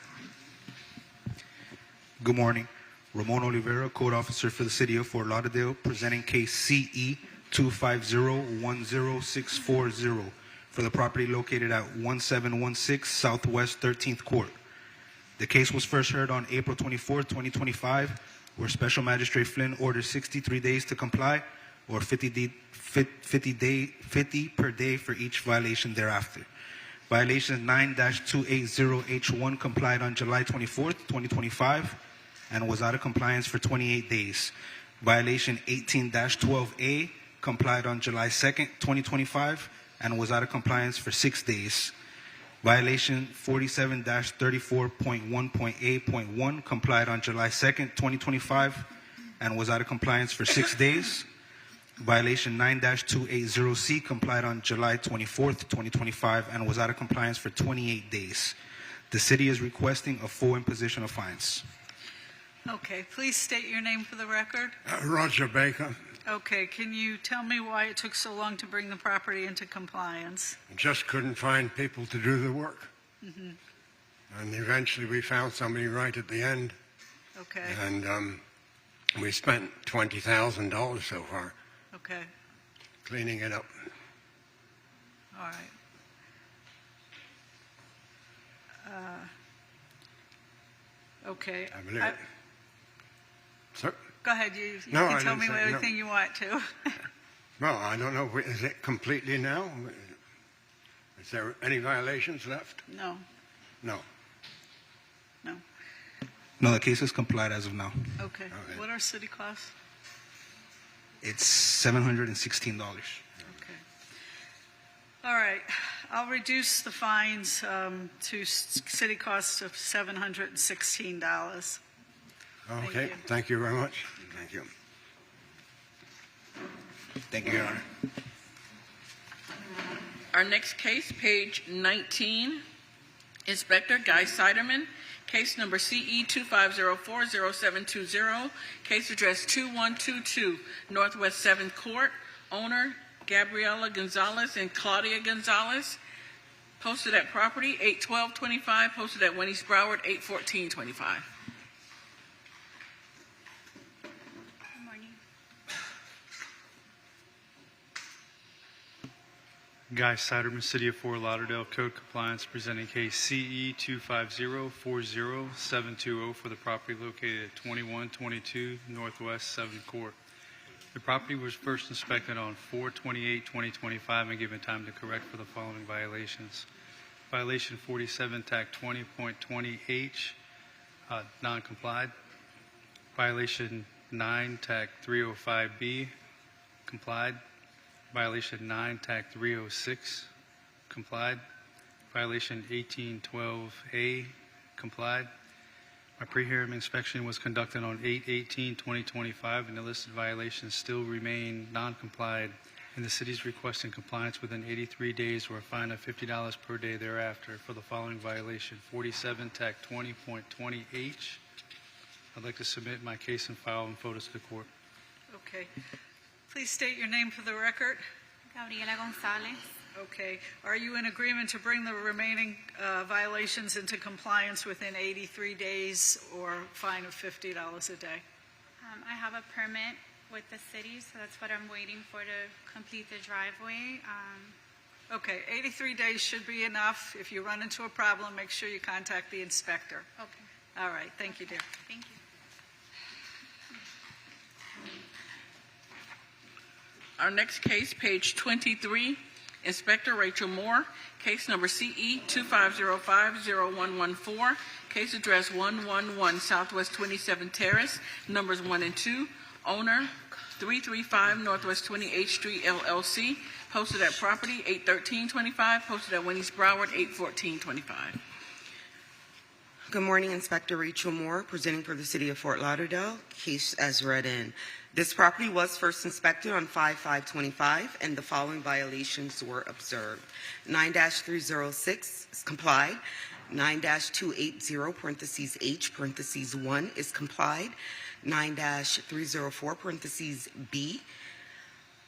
Good morning. Ramon Oliveira, Code Officer for the City of Fort Lauderdale, presenting case CE 250-10640 for the property located at 1716 Southwest 13th Court. The case was first heard on April 24, 2025, where Special Magistrate Flynn ordered 63 days to comply, or 50 per day for each violation thereafter. Violation 9-280H1 complied on July 24, 2025, and was out of compliance for 28 days. Violation 18-12A complied on July 2nd, 2025, and was out of compliance for 6 days. Violation 47-34.1.A.1 complied on July 2nd, 2025, and was out of compliance for 6 days. Violation 9-280C complied on July 24th, 2025, and was out of compliance for 28 days. The city is requesting a full imposition of fines.
Okay. Please state your name for the record.
Roger Baker.
Okay. Can you tell me why it took so long to bring the property into compliance?
Just couldn't find people to do the work.
Mm-hmm.
And eventually we found somebody right at the end.
Okay.
And we spent $20,000 so far
Okay.
cleaning it up.
All right. Okay.
I believe it. Sir?
Go ahead. You
No,
can
I
tell me
didn't say-
everything
no.
you want to.
Well, I don't know. Is it completely now? Is there any violations left?
No.
No.
No.
No, the case is complied as of now.
Okay. What are city costs?
It's $716.
All right. I'll reduce the fines to city costs of $716.
Okay. Thank you very much. Thank you.
Thank you, Your Honor.
Our next case, page 19, Inspector Guy Siderman, case number CE 2504-0720, case address 2122 Northwest 7th Court, owner Gabriela Gonzalez and Claudia Gonzalez, posted at property 8/12/25, posted at Winnie's Broward 8/14/25.
Good morning.
Guy Siderman, City of Fort Lauderdale, Code Compliance, presenting case CE 250-40720 for the property located at 2122 Northwest 7th Court. The property was first inspected on 4/28/2025 and given time to correct for the following violations. Violation 47, TAC 20.20H, non-complied. Violation 9, TAC 305B, complied. Violation 9, TAC 306, complied. Violation 1812A, complied. My pre-hearing inspection was conducted on 8/18/2025, and the listed violations still remain non-complied, and the city is requesting compliance within 83 days or a fine of $50 per day thereafter for the following violation: 47, TAC 20.20H. I'd like to submit my case and file and photos to the court.
Okay. Please state your name for the record.
Gabriela Gonzalez.
Okay. Are you in agreement to bring the remaining violations into compliance within 83 days or fine of $50 a day?
I have a permit with the city, so that's what I'm waiting for to complete the driveway.
Okay, 83 days should be enough. If you run into a problem, make sure you contact the inspector.
Okay.
All right, thank you, dear.
Thank you.
Our next case, page 23, Inspector Rachel Moore, case number CE 25050114, case address 111 Southwest 27 Terrace, numbers 1 and 2, owner 335 Northwest 28th Street LLC, posted at property 8/13/25, posted at Winnie's Broward 8/14/25.
Good morning, Inspector Rachel Moore, presenting for the City of Fort Lauderdale, case as read in. This property was first inspected on 5/5/25, and the following violations were observed. 9-306 is complied. 9-280 parentheses H parentheses 1 is complied. 9-304 parentheses B.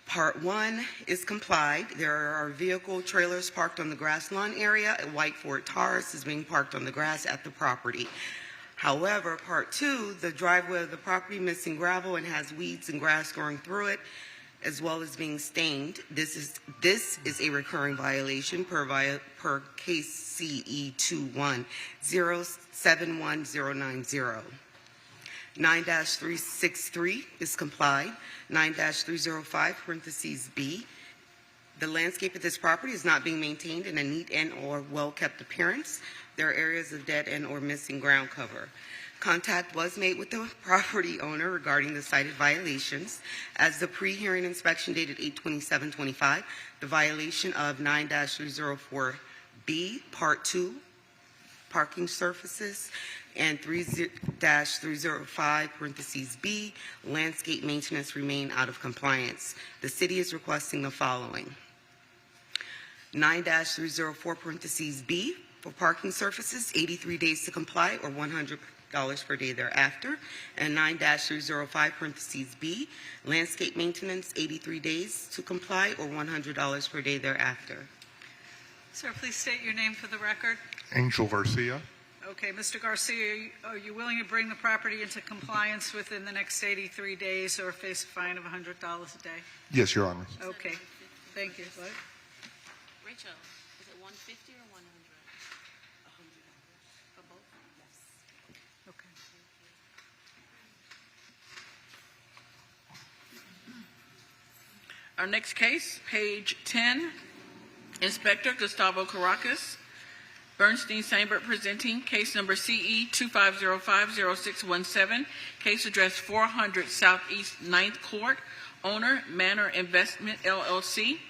Part 1 is complied. There are vehicle trailers parked on the grass lawn area. A white Ford Taurus is being parked on the grass at the property. However, Part 2, the driveway of the property missing gravel and has weeds and grass growing through it, as well as being stained. This is a recurring violation per case CE 21071090. 9-363 is complied. 9-305 parentheses B. The landscape of this property is not being maintained in a neat and or well-kept appearance. There are areas of dead and or missing ground cover. Contact was made with the property owner regarding the cited violations. As the pre-hearing inspection dated 8/27/25, the violation of 9-304B, Part 2, parking surfaces, and 3-305 parentheses B, landscape maintenance remain out of compliance. The city is requesting the following: 9-304 parentheses B for parking surfaces, 83 days to comply or $100 per day thereafter, and 9-305 parentheses B, landscape maintenance, 83 days to comply or $100 per day thereafter.
Sir, please state your name for the record.
Angel Garcia.
Okay, Mr. Garcia, are you willing to bring the property into compliance within the next 83 days or face a fine of $100 a day?
Yes, Your Honor.
Okay, thank you. What?
Rachel, is it 150 or 100? For both? Yes.
Okay.
Our next case, page 10, Inspector Gustavo Caracas, Bernstein Seinberg presenting case number CE 25050617, case address 400 Southeast 9th Court, owner Manor Investment LLC.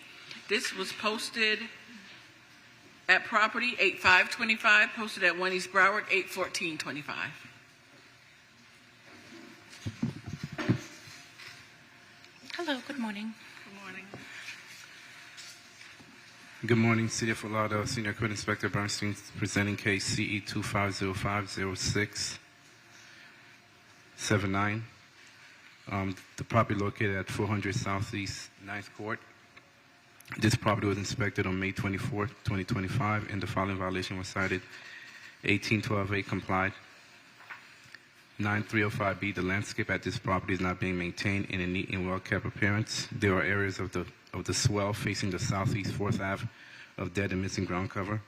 This was posted at property 8/5/25, posted at Winnie's Broward 8/14/25.
Hello, good morning.
Good morning.
Good morning, City of Fort Lauderdale, Senior Code Inspector Bernstein, presenting case CE 25050679. The property located at 400 Southeast 9th Court. This property was inspected on May 24, 2025, and the following violation was cited. 1812A complied. 9305B, the landscape at this property is not being maintained in a neat and well-kept appearance. There are areas of the swell facing the southeast 4th Ave of dead and missing ground cover.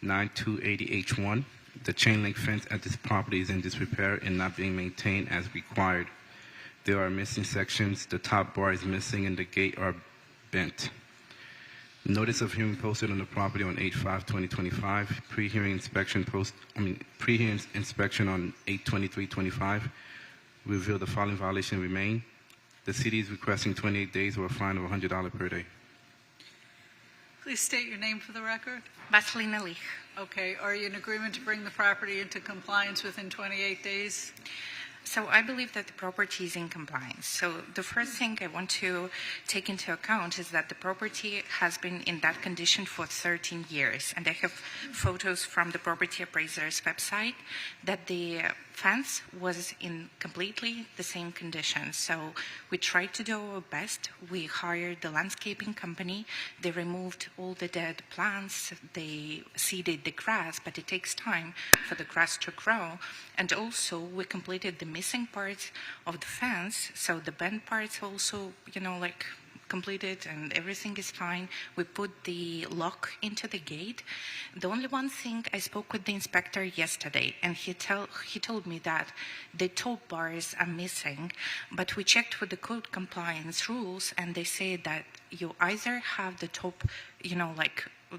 9280H1, the chain link fence at this property is in disrepair and not being maintained as required. There are missing sections, the top bar is missing, and the gate are bent. Notice of hearing posted on the property on 8/5/2025. Pre-hearing inspection on 8/23/25 revealed the following violation remain. The city is requesting 28 days or a fine of $100 per day.
Please state your name for the record.
Vaselina Lich.
Okay, are you in agreement to bring the property into compliance within 28 days?
So I believe that the property is in compliance. So the first thing I want to take into account is that the property has been in that condition for 13 years. And I have photos from the property appraiser's website that the fence was in completely the same condition. So we tried to do our best. We hired the landscaping company. They removed all the dead plants. They seeded the grass, but it takes time for the grass to grow. And also we completed the missing parts of the fence. So the bent parts also, completed and everything is fine. We put the lock into the gate. The only one thing, I spoke with the inspector yesterday, and he told me that the top bars are missing, but we checked with the code compliance rules, and they say that you either have the top,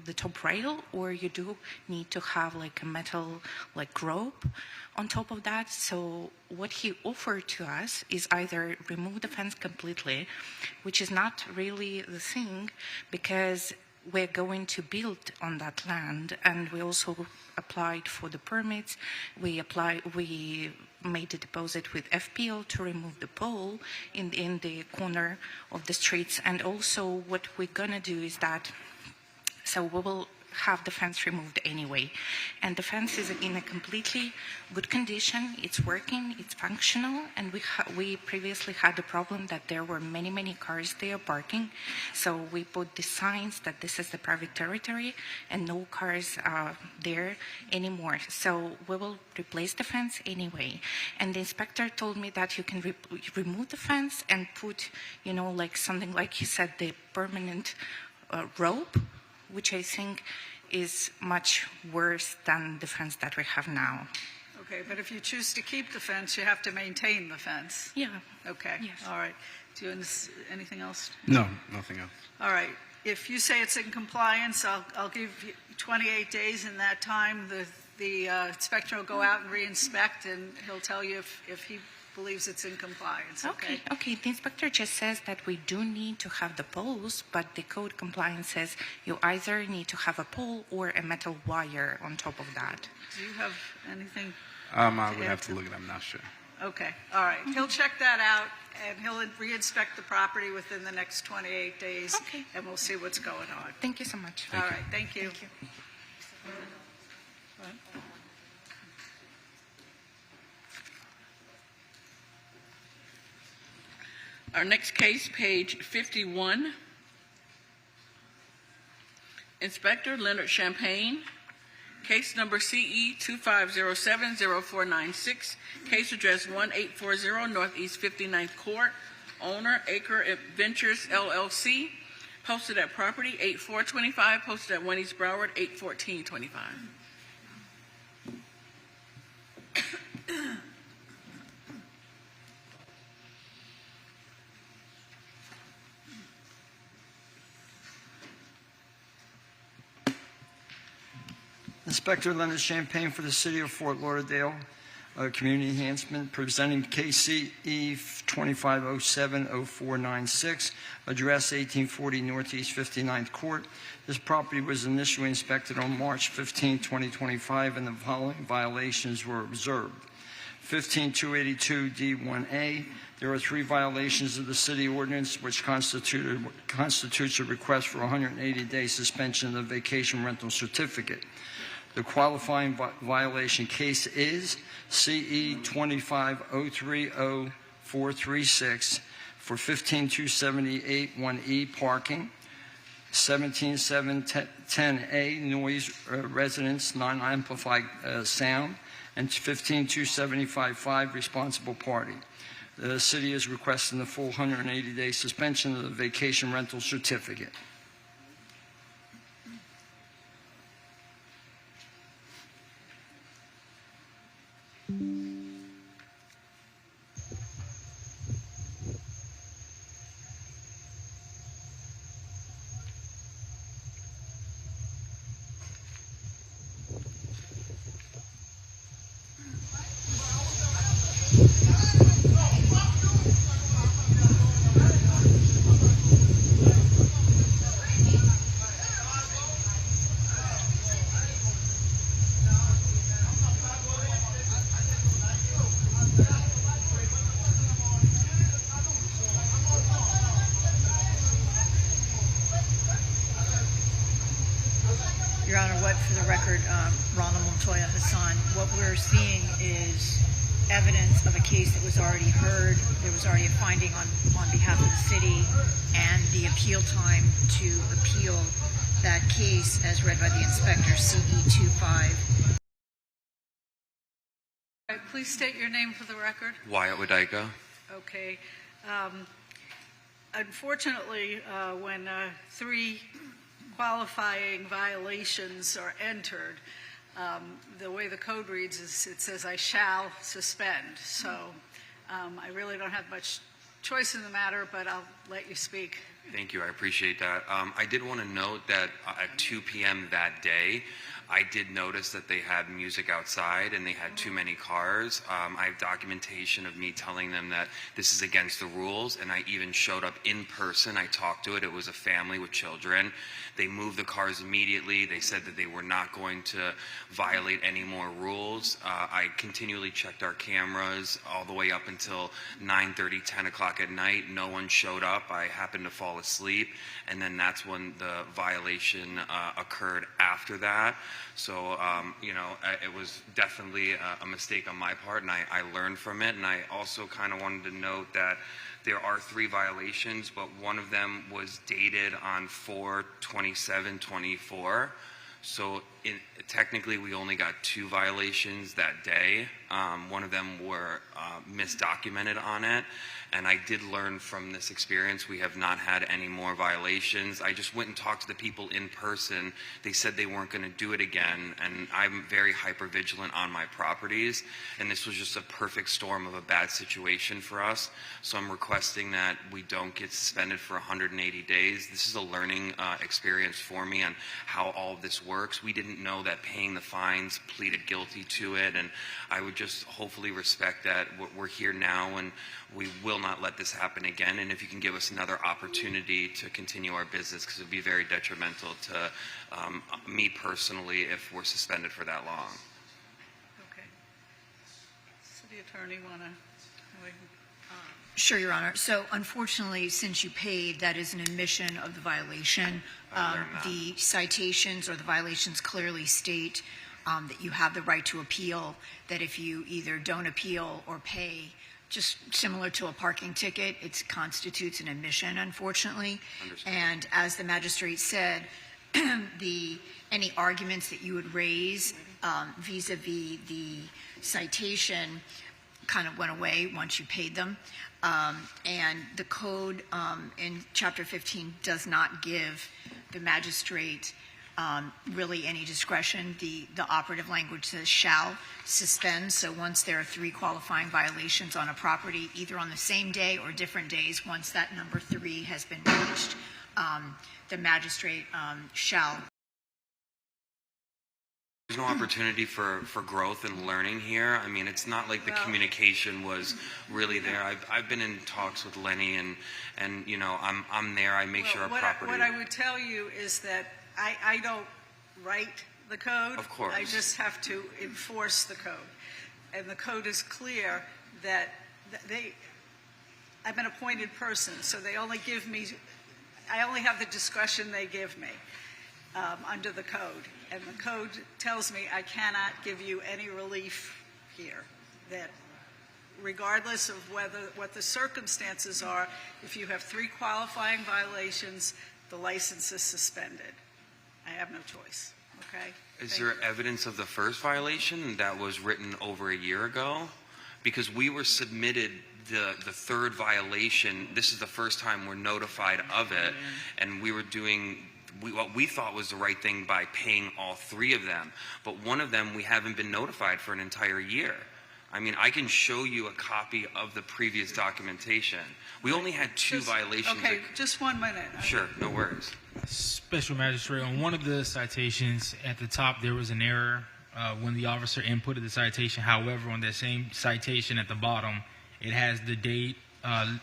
the top rail, or you do need to have a metal rope on top of that. So what he offered to us is either remove the fence completely, which is not really the thing, because we're going to build on that land, and we also applied for the permits. We made a deposit with FPL to remove the pole in the corner of the streets. And also what we're gonna do is that, so we will have the fence removed anyway. And the fence is in a completely good condition. It's working, it's functional, and we previously had the problem that there were many cars there parking. So we put the signs that this is the private territory and no cars are there anymore. So we will replace the fence anyway. And the inspector told me that you can remove the fence and put, something like he said, the permanent rope, which I think is much worse than the fence that we have now.
Okay, but if you choose to keep the fence, you have to maintain the fence.
Yeah.
Okay.
Yes.
All right. Do you anything else?
No, nothing else.
All right. If you say it's in compliance, I'll give you 28 days. In that time, the inspector will go out and re-inspect, and he'll tell you if he believes it's in compliance. Okay.
Okay. The inspector just says that we do need to have the poles, but the code compliance says you either need to have a pole or a metal wire on top of that.
Do you have anything?
I would have to look at it. I'm not sure.
Okay. All right. He'll check that out, and he'll re-inspect the property within the next 28 days.
Okay.
And we'll see what's going on.
Thank you so much.
All right. Thank you.
Our next case, page 51. Inspector Leonard Champagne, case number CE 25070496, case address 1840 Northeast 59th Court, owner Acre Ventures LLC, posted at property 8425, posted at 1 East Broward 81425.
Inspector Leonard Champagne for the City of Fort Lauderdale, Community Enhancement, presenting KCE 25070496, address 1840 Northeast 59th Court. This property was initially inspected on March 15, 2025, and the following violations were observed. 15282D1A, there are 3 violations of the city ordinance which constitutes a request for a 180-day suspension of the vacation rental certificate. The qualifying violation case is CE 25030-436 for 15278 1E parking. 17710A, noise residence, non-amplified sound, and 15275.5, responsible party. The city is requesting the full 180-day suspension of the vacation rental certificate.
Your Honor, for the record, Ronald Montoya Hassan, what we're seeing is evidence of a case that was already heard. There was already a finding on behalf of the city, and the appeal time to appeal that case, as read by the inspector, CE25.
All right, please state your name for the record.
Wyatt Wadika.
Okay. Unfortunately, when three qualifying violations are entered, the way the code reads is it says I shall suspend. So I really don't have much choice in the matter, but I'll let you speak.
Thank you. I appreciate that. I did want to note that at 2 p.m. that day, I did notice that they had music outside and they had too many cars. I have documentation of me telling them that this is against the rules, and I even showed up in person. I talked to it. It was a family with children. They moved the cars immediately. They said that they were not going to violate any more rules. I continually checked our cameras all the way up until 9:30, 10 o'clock at night. No one showed up. I happened to fall asleep, and then that's when the violation occurred after that. So, it was definitely a mistake on my part, and I learned from it. And I also kind of wanted to note that there are 3 violations, but one of them was dated on 4/27/24. So technically, we only got 2 violations that day. One of them were misdocumented on it. And I did learn from this experience. We have not had any more violations. I just went and talked to the people in person. They said they weren't going to do it again. And I'm very hyper-vigilant on my properties. And this was just a perfect storm of a bad situation for us. So I'm requesting that we don't get suspended for 180 days. This is a learning experience for me on how all of this works. We didn't know that paying the fines, pleaded guilty to it. And I would just hopefully respect that we're here now and we will not let this happen again. And if you can give us another opportunity to continue our business, because it would be very detrimental to me personally if we're suspended for that long.
Okay. City Attorney, want to?
Sure, Your Honor. So unfortunately, since you paid, that is an admission of the violation. The citations or the violations clearly state that you have the right to appeal, that if you either don't appeal or pay, just similar to a parking ticket, it constitutes an admission, unfortunately.
Understood.
And as the magistrate said, any arguments that you would raise vis-a-vis the citation kind of went away once you paid them. And the code in Chapter 15 does not give the magistrate really any discretion. The operative language says shall suspend. So once there are 3 qualifying violations on a property, either on the same day or different days, once that number 3 has been reached, the magistrate shall.
There's no opportunity for growth and learning here. I mean, it's not like the communication was really there. I've been in talks with Lenny, and I'm there. I make sure our property.
What I would tell you is that I don't write the code.
Of course.
I just have to enforce the code, and the code is clear that I'm an appointed person, so they only give me. I only have the discretion they give me under the code. And the code tells me I cannot give you any relief here, that regardless of what the circumstances are, if you have 3 qualifying violations, the license is suspended. I have no choice, okay?
Is there evidence of the first violation that was written over a year ago? Because we were submitted the third violation. This is the first time we're notified of it, and we were doing what we thought was the right thing by paying all three of them. But one of them we haven't been notified for an entire year. I mean, I can show you a copy of the previous documentation. We only had two violations.
Okay, just 1 minute.
Sure, no worries.
Special Magistrate, on one of the citations at the top, there was an error when the officer inputted the citation. However, on that same citation at the bottom, it has the date.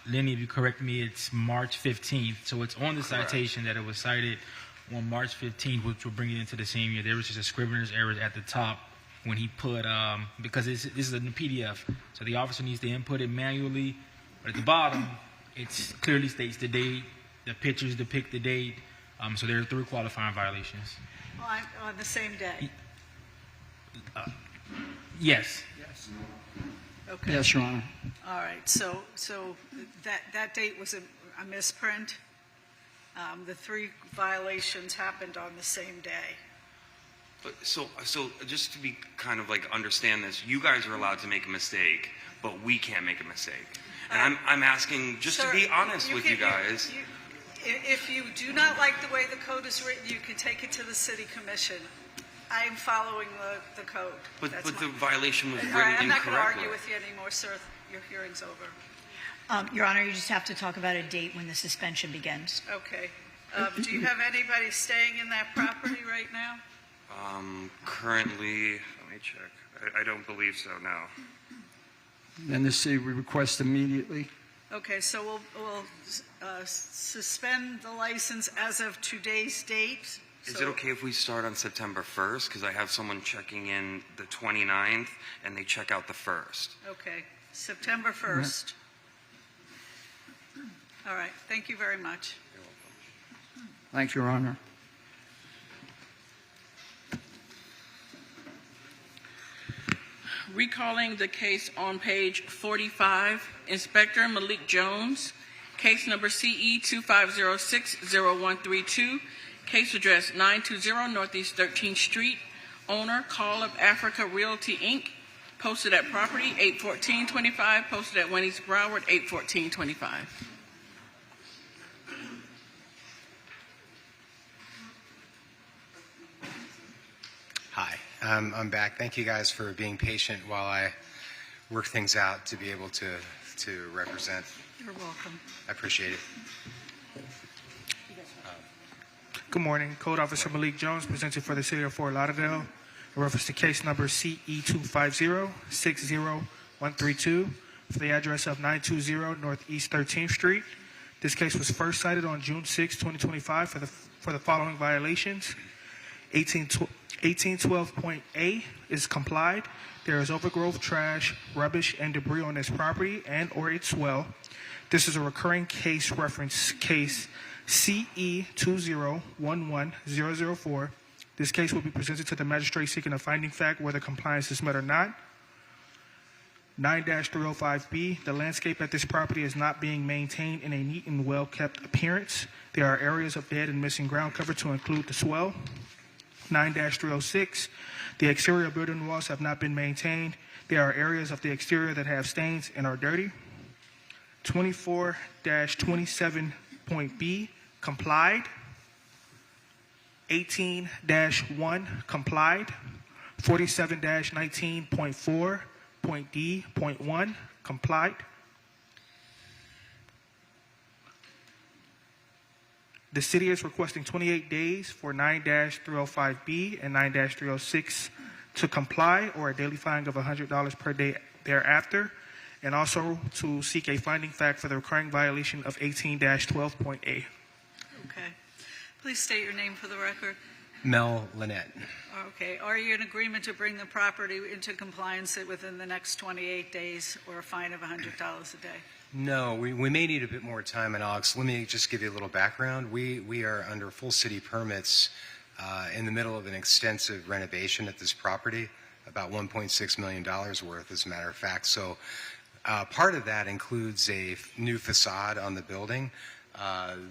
Lenny, if you correct me, it's March 15th. So it's on the citation that it was cited on March 15th, which will bring it into the same year. There was just a scrivener's error at the top when he put, because this is in the PDF, so the officer needs to input it manually. But at the bottom, it clearly states the date, the pictures depict the date, so there are 3 qualifying violations.
On the same day?
Yes.
Okay.
Yes, Your Honor.
All right, so that date was a misprint? The 3 violations happened on the same day?
But so just to be kind of like understand this, you guys are allowed to make a mistake, but we can't make a mistake. And I'm asking just
Sir,
to be honest with you guys.
If you do not like the way the code is written, you can take it to the city commission. I am following the code.
But the violation was
All
written
right, I'm not going to
incorrectly.
argue with you anymore, sir. Your hearing's over.
Your Honor, you just have to talk about a date when the suspension begins.
Okay. Do you have anybody staying in that property right now?
Currently, let me check. I don't believe so, no.
Then the city would request immediately.
Okay, so we'll suspend the license as of today's date.
Is it okay if we start on September 1st? Because I have someone checking in the 29th, and they check out the 1st.
Okay, September 1st. All right, thank you very much.
Thank you, Your Honor.
Recalling the case on page 45, Inspector Malik Jones, case number CE 2506-0132, case address 920 Northeast 13th Street, owner Call of Africa Realty, Inc., posted at property 81425, posted at Wendy's Broward 81425.
Hi, I'm back. Thank you guys for being patient while I work things out to be able to represent.
You're welcome.
I appreciate it.
Good morning. Code Officer Malik Jones, presented for the City of Fort Lauderdale, in reference to case number CE 250-60132 for the address of 920 Northeast 13th Street. This case was first cited on June 6, 2025 for the following violations. 1812.A is complied. There is overgrowth, trash, rubbish, and debris on this property and or its well. This is a recurring case reference case CE 2011004. This case will be presented to the magistrate seeking a finding fact whether compliance is met or not. 9-305B, the landscape at this property is not being maintained in a neat and well-kept appearance. There are areas of dead and missing ground cover to include the swell. 9-306, the exterior building walls have not been maintained. There are areas of the exterior that have stains and are dirty. 24-27.B, complied. 18-1, complied. 47-19.4.D.1, complied. The city is requesting 28 days for 9-305B and 9-306 to comply, or a daily fine of $100 per day thereafter, and also to seek a finding fact for the recurring violation of 18-12.A.
Okay. Please state your name for the record.
Mel Lynette.
Okay. Are you in agreement to bring the property into compliance within the next 28 days or a fine of $100 a day?
No, we may need a bit more time, and Alex, let me just give you a little background. We are under full city permits in the middle of an extensive renovation at this property, about $1.6 million worth, as a matter of fact. So part of that includes a new facade on the building.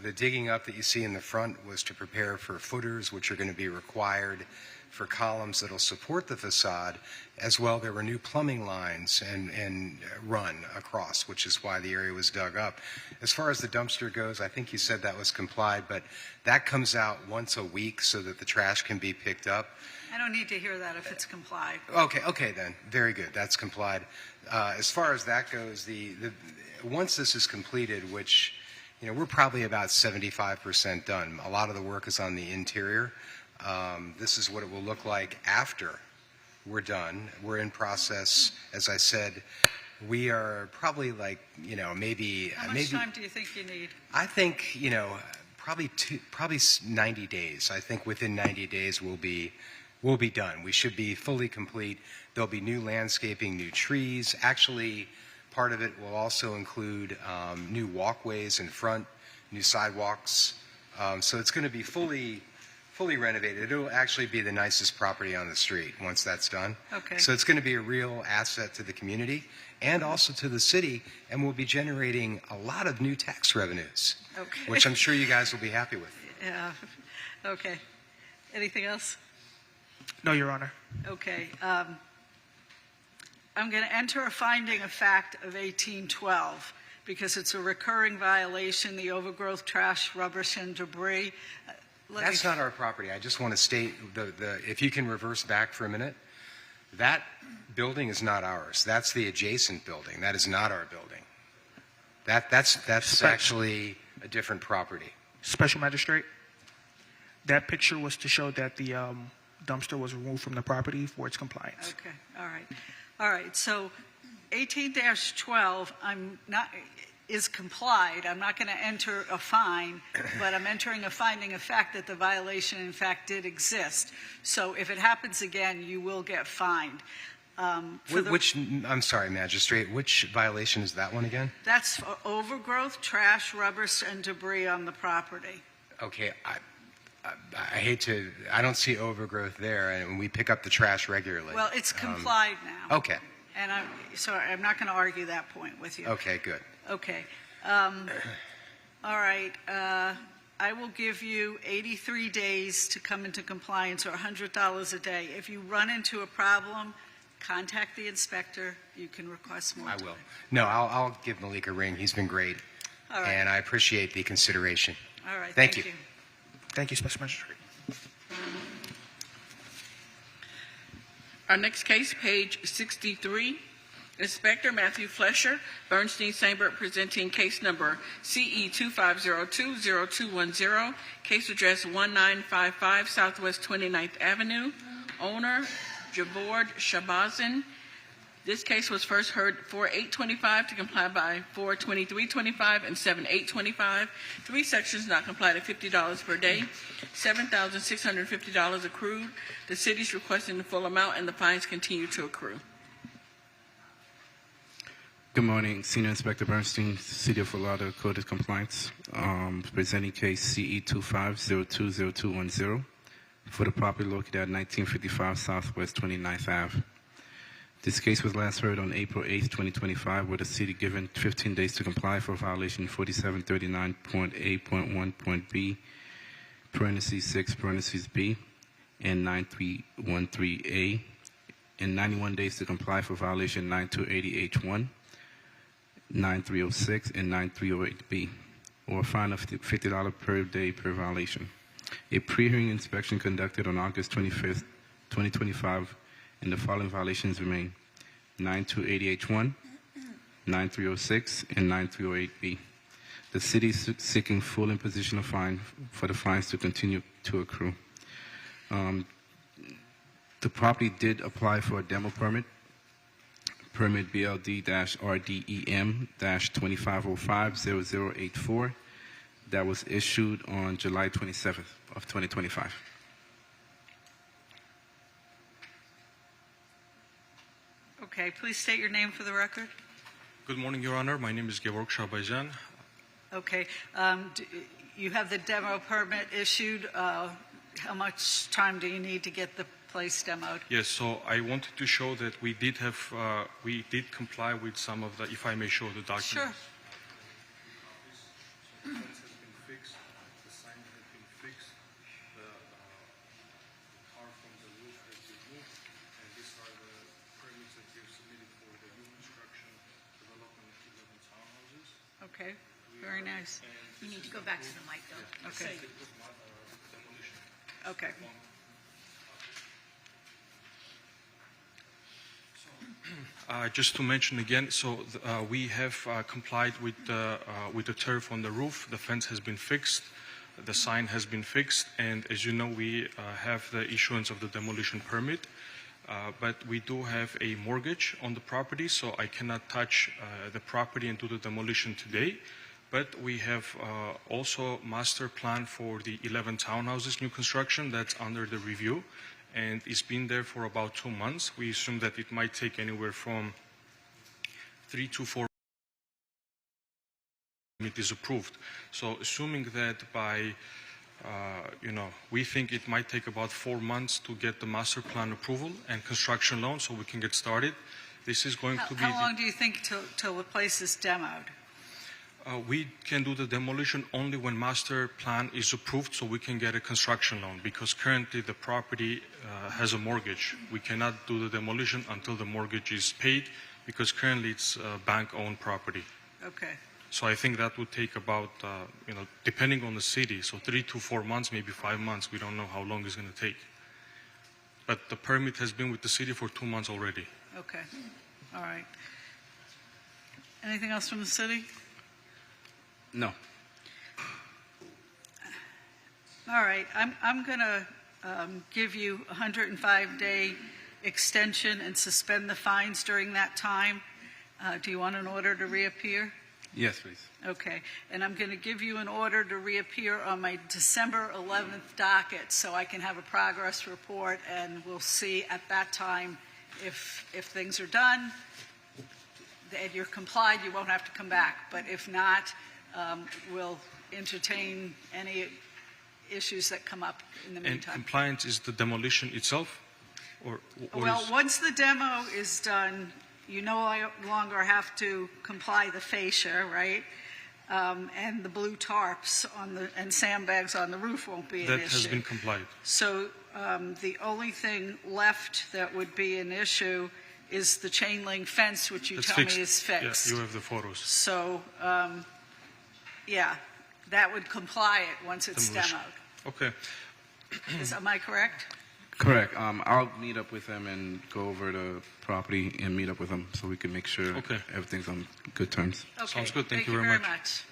The digging up that you see in the front was to prepare for footers, which are going to be required for columns that will support the facade. As well, there were new plumbing lines and run across, which is why the area was dug up. As far as the dumpster goes, I think you said that was complied, but that comes out once a week so that the trash can be picked up.
I don't need to hear that if it's complied.
Okay then. Very good. That's complied. As far as that goes, once this is completed, which, we're probably about 75% done. A lot of the work is on the interior. This is what it will look like after we're done. We're in process, as I said. We are probably maybe...
How much time do you think you need?
I think, probably 90 days. I think within 90 days we'll be done. We should be fully complete. There'll be new landscaping, new trees. Actually, part of it will also include new walkways in front, new sidewalks. So it's going to be fully renovated. It'll actually be the nicest property on the street once that's done.
Okay.
So it's going to be a real asset to the community and also to the city, and we'll be generating a lot of new tax revenues,
Okay.
which I'm sure you guys will be happy with.
Yeah. Okay. Anything else?
No, Your Honor.
Okay. I'm going to enter a finding of fact of 1812 because it's a recurring violation, the overgrowth, trash, rubbish, and debris.
That's not our property. I just want to state, if you can reverse back for a minute, that building is not ours. That's the adjacent building. That is not our building. That's actually a different property.
Special Magistrate, that picture was to show that the dumpster was removed from the property for its compliance.
Okay. All right. So 18-12, is complied. I'm not going to enter a fine, but I'm entering a finding of fact that the violation, in fact, did exist. So if it happens again, you will get fined.
I'm sorry, Magistrate, which violation is that one again?
That's for overgrowth, trash, rubbish, and debris on the property.
Okay, I don't see overgrowth there, and we pick up the trash regularly.
Well, it's complied now.
Okay.
And I'm not going to argue that point with you.
Okay, good.
Okay. All right. I will give you 83 days to come into compliance, or $100 a day. If you run into a problem, contact the inspector. You can request more time.
I will. No, I'll give Malik a ring. He's been great.
All right.
And I appreciate the consideration.
All right.
Thank you.
Thank you, Special Magistrate.
Our next case, page 63. Inspector Matthew Flesher, Bernstein Sainberg, presenting case number CE 25020210, case address 1955 Southwest 29th Avenue. Owner, Javord Shabazin. This case was first heard 4/8/25 to comply by 4/23/25 and 7/8/25. 3 sections not complied at $50 per day. $7,650 accrued. The city is requesting the full amount, and the fines continue to accrue.
Good morning, Senior Inspector Bernstein, City of Fort Lauderdale Code of Compliance, presenting case CE 25020210 for the property located at 1955 Southwest 29th Ave. This case was last heard on April 8, 2025, with the city given 15 days to comply for violation 4739.8.1.b, parentheses 6, parentheses b, and 9313A, and 91 days to comply for violation 9280H1, 9306, and 9308B, or a fine of $50 per day per violation. A pre-hearing inspection conducted on August 25th, 2025, and the following violations remain: 9280H1, 9306, and 9308B. The city is seeking full imposition of fine for the fines to continue to accrue. The property did apply for a demo permit, permit BLD-RDEM-2505-0084, that was issued on July 27th of 2025.
Okay, please state your name for the record.
Good morning, Your Honor. My name is Gevorg Shabajan.
Okay, you have the demo permit issued. How much time do you need to get the place demoed?
Yes, so I wanted to show that we did comply with some of the, if I may show the documents.
Sure. very nice.
You need to go back to the mic, though.
Okay. Okay.
Just to mention again, so we have complied with the turf on the roof. The fence has been fixed. The sign has been fixed. And as you know, we have the issuance of the demolition permit. But we do have a mortgage on the property, so I cannot touch the property and do the demolition today. But we have also master plan for the 11 townhouses new construction that's under the review. And it's been there for about 2 months. We assume that it might take anywhere from 3 to 4 it is approved. So assuming that by, we think it might take about 4 months to get the master plan approval and construction loan so we can get started. This is going to be...
How long do you think till the place is demoed?
We can do the demolition only when master plan is approved so we can get a construction loan because currently the property has a mortgage. We cannot do the demolition until the mortgage is paid because currently it's bank-owned property.
Okay.
So I think that would take about, depending on the city, so 3 to 4 months, maybe 5 months. We don't know how long it's going to take. But the permit has been with the city for 2 months already.
Okay. All right. Anything else from the city?
No.
All right. I'm going to give you a 105-day extension and suspend the fines during that time. Do you want an order to reappear?
Yes, please.
Okay. And I'm going to give you an order to reappear on my December 11th docket so I can have a progress report, and we'll see at that time if things are done and you're complied, you won't have to come back. But if not, we'll entertain any issues that come up in the
And
meantime.
compliance is the demolition itself? Or
Well,
is...
once the demo is done, you no longer have to comply the fascia, right? And the blue tarps and sandbags on the roof won't be an issue.
That has been complied.
So the only thing left that would be an issue is the chain link fence, which you
That's
tell
fixed.
me is fixed.
Yeah, you have the photos.
So, yeah, that would comply it once it's
Demolition.
demoed.
Okay.
Am I correct?
Correct. I'll meet up with them and go over the property and meet up with them so we can make sure everything's on good terms.
Okay.
Sounds good. Thank you
very
very
much.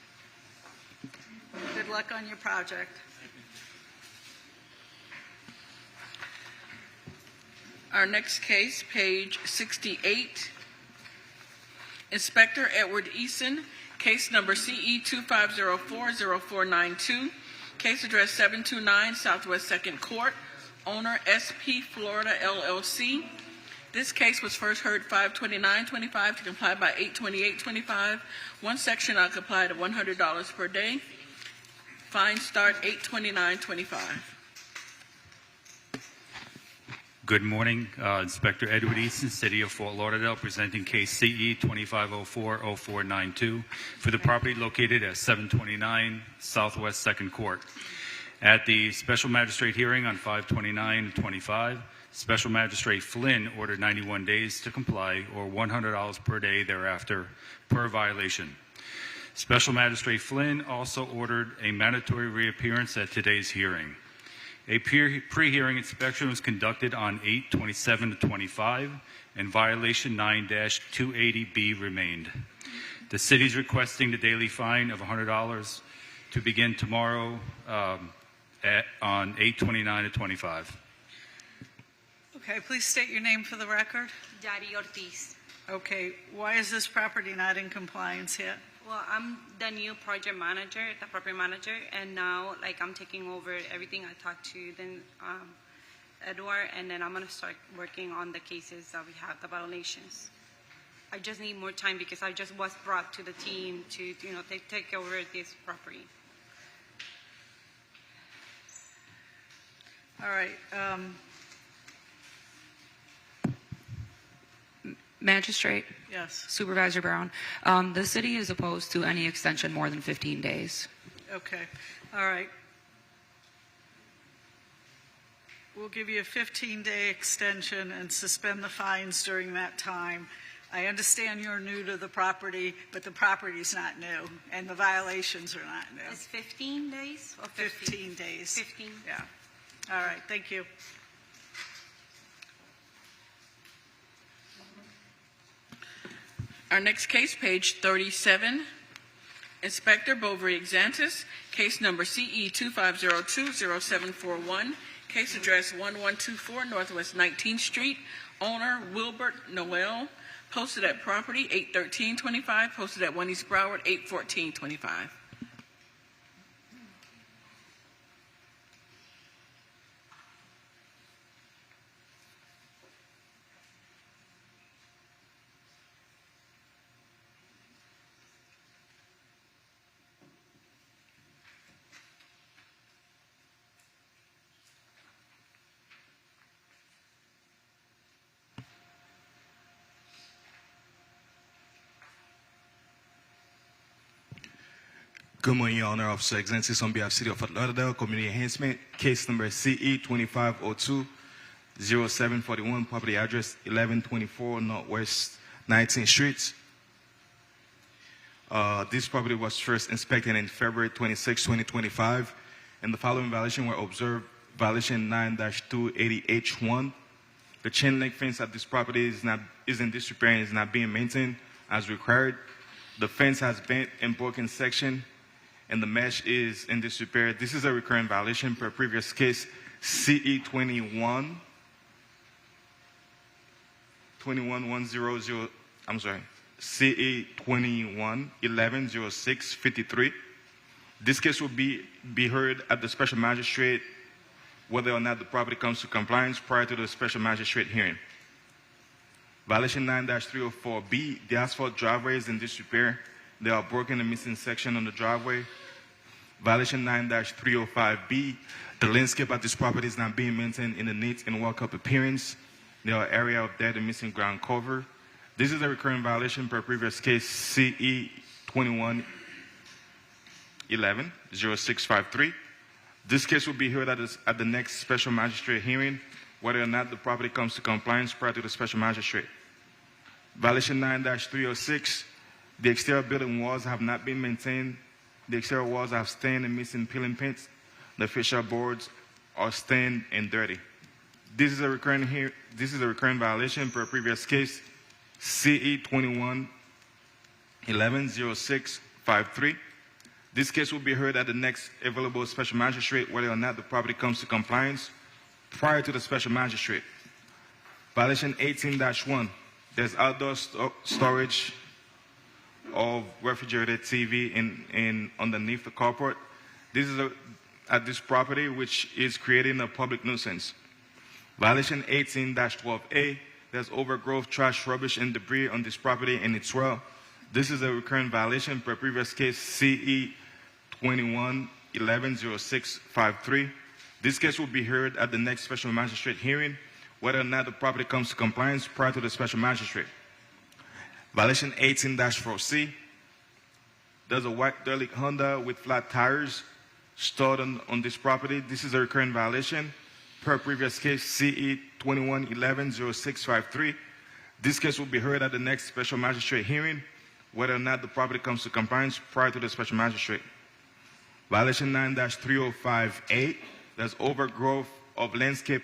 Good luck on your project.
Our next case, page 68. Inspector Edward Eason, case number CE 25040492, case address 729 Southwest 2nd Court, owner SP Florida LLC. This case was first heard 5/29/25 to comply by 8/28/25. One section not complied at $100 per day. Fine start 8/29/25.
Good morning, Inspector Edward Easton, City of Fort Lauderdale, presenting case CE 25040492 for the property located at 729 Southwest 2nd Court. At the Special Magistrate hearing on 5/29/25, Special Magistrate Flynn ordered 91 days to comply or $100 per day thereafter per violation. Special Magistrate Flynn also ordered a mandatory reappearance at today's hearing. A pre-hearing inspection was conducted on 8/27/25, and violation 9-280B remained. The city is requesting the daily fine of $100 to begin tomorrow on 8/29/25.
Okay, please state your name for the record.
Yari Ortiz.
Okay, why is this property not in compliance yet?
Well, I'm the new project manager, the property manager, and now I'm taking over everything. I talked to then Edward, and then I'm gonna start working on the cases that we have, the violations. I just need more time because I just was brought to the team to take over this property.
All right.
Magistrate.
Yes.
Supervisor Brown. The city is opposed to any extension more than 15 days.
Okay. All right. We'll give you a 15-day extension and suspend the fines during that time. I understand you're new to the property, but the property's not new, and the violations are not new.
It's 15 days or
15 days.
15.
Yeah. All right, thank you.
Our next case, page 37, Inspector Bovary Exantis, case number CE 25020741, case address 1124 Northwest 19th Street, owner Wilbert Noel, posted at property 81325, posted at 1 East Broward 81425.
Good morning, Your Honor. Officer Exantis on behalf of City of Fort Lauderdale, Community Enhancement, case number CE 2502-0741, property address 1124 Northwest 19th Street. This property was first inspected in February 26, 2025, and the following violations were observed. Violation 9-280H1. The chain link fence at this property is in disrepair and is not being maintained as required. The fence has bent and broken section, and the mesh is in disrepair. This is a recurrent violation per previous case, CE 21-100, CE 21-11-06-53. This case will be heard at the special magistrate whether or not the property comes to compliance prior to the special magistrate hearing. Violation 9-304B, the asphalt driveway is in disrepair. There are broken and missing sections on the driveway. Violation 9-305B, the landscape at this property is not being maintained in a neat and well-kept appearance. There are areas of dead and missing ground cover. This is a recurring violation per previous case, CE 21-11-0653. This case will be heard at the next special magistrate hearing, whether or not the property comes to compliance prior to the special magistrate. Violation 9-306, the exterior building walls have not been maintained. The exterior walls have stained and missing peeling paints. The fascia boards are stained and dirty. This is a recurring violation per previous case, CE 21-11-0653. This case will be heard at the next available special magistrate, whether or not the property comes to compliance prior to the special magistrate. Violation 18-1, there's outdoor storage of refrigerated TV in underneath the carport. This is at this property, which is creating a public nuisance. Violation 18-12A, there's overgrowth, trash, rubbish, and debris on this property and its well. This is a recurrent violation per previous case, CE 21-11-0653. This case will be heard at the next special magistrate hearing, whether or not the property comes to compliance prior to the special magistrate. Violation 18-4C, there's a white derelict Honda with flat tires stored on this property. This is a recurrent violation per previous case, CE 21-11-0653. This case will be heard at the next special magistrate hearing, whether or not the property comes to compliance prior to the special magistrate. Violation 9-305A, there's overgrowth of landscape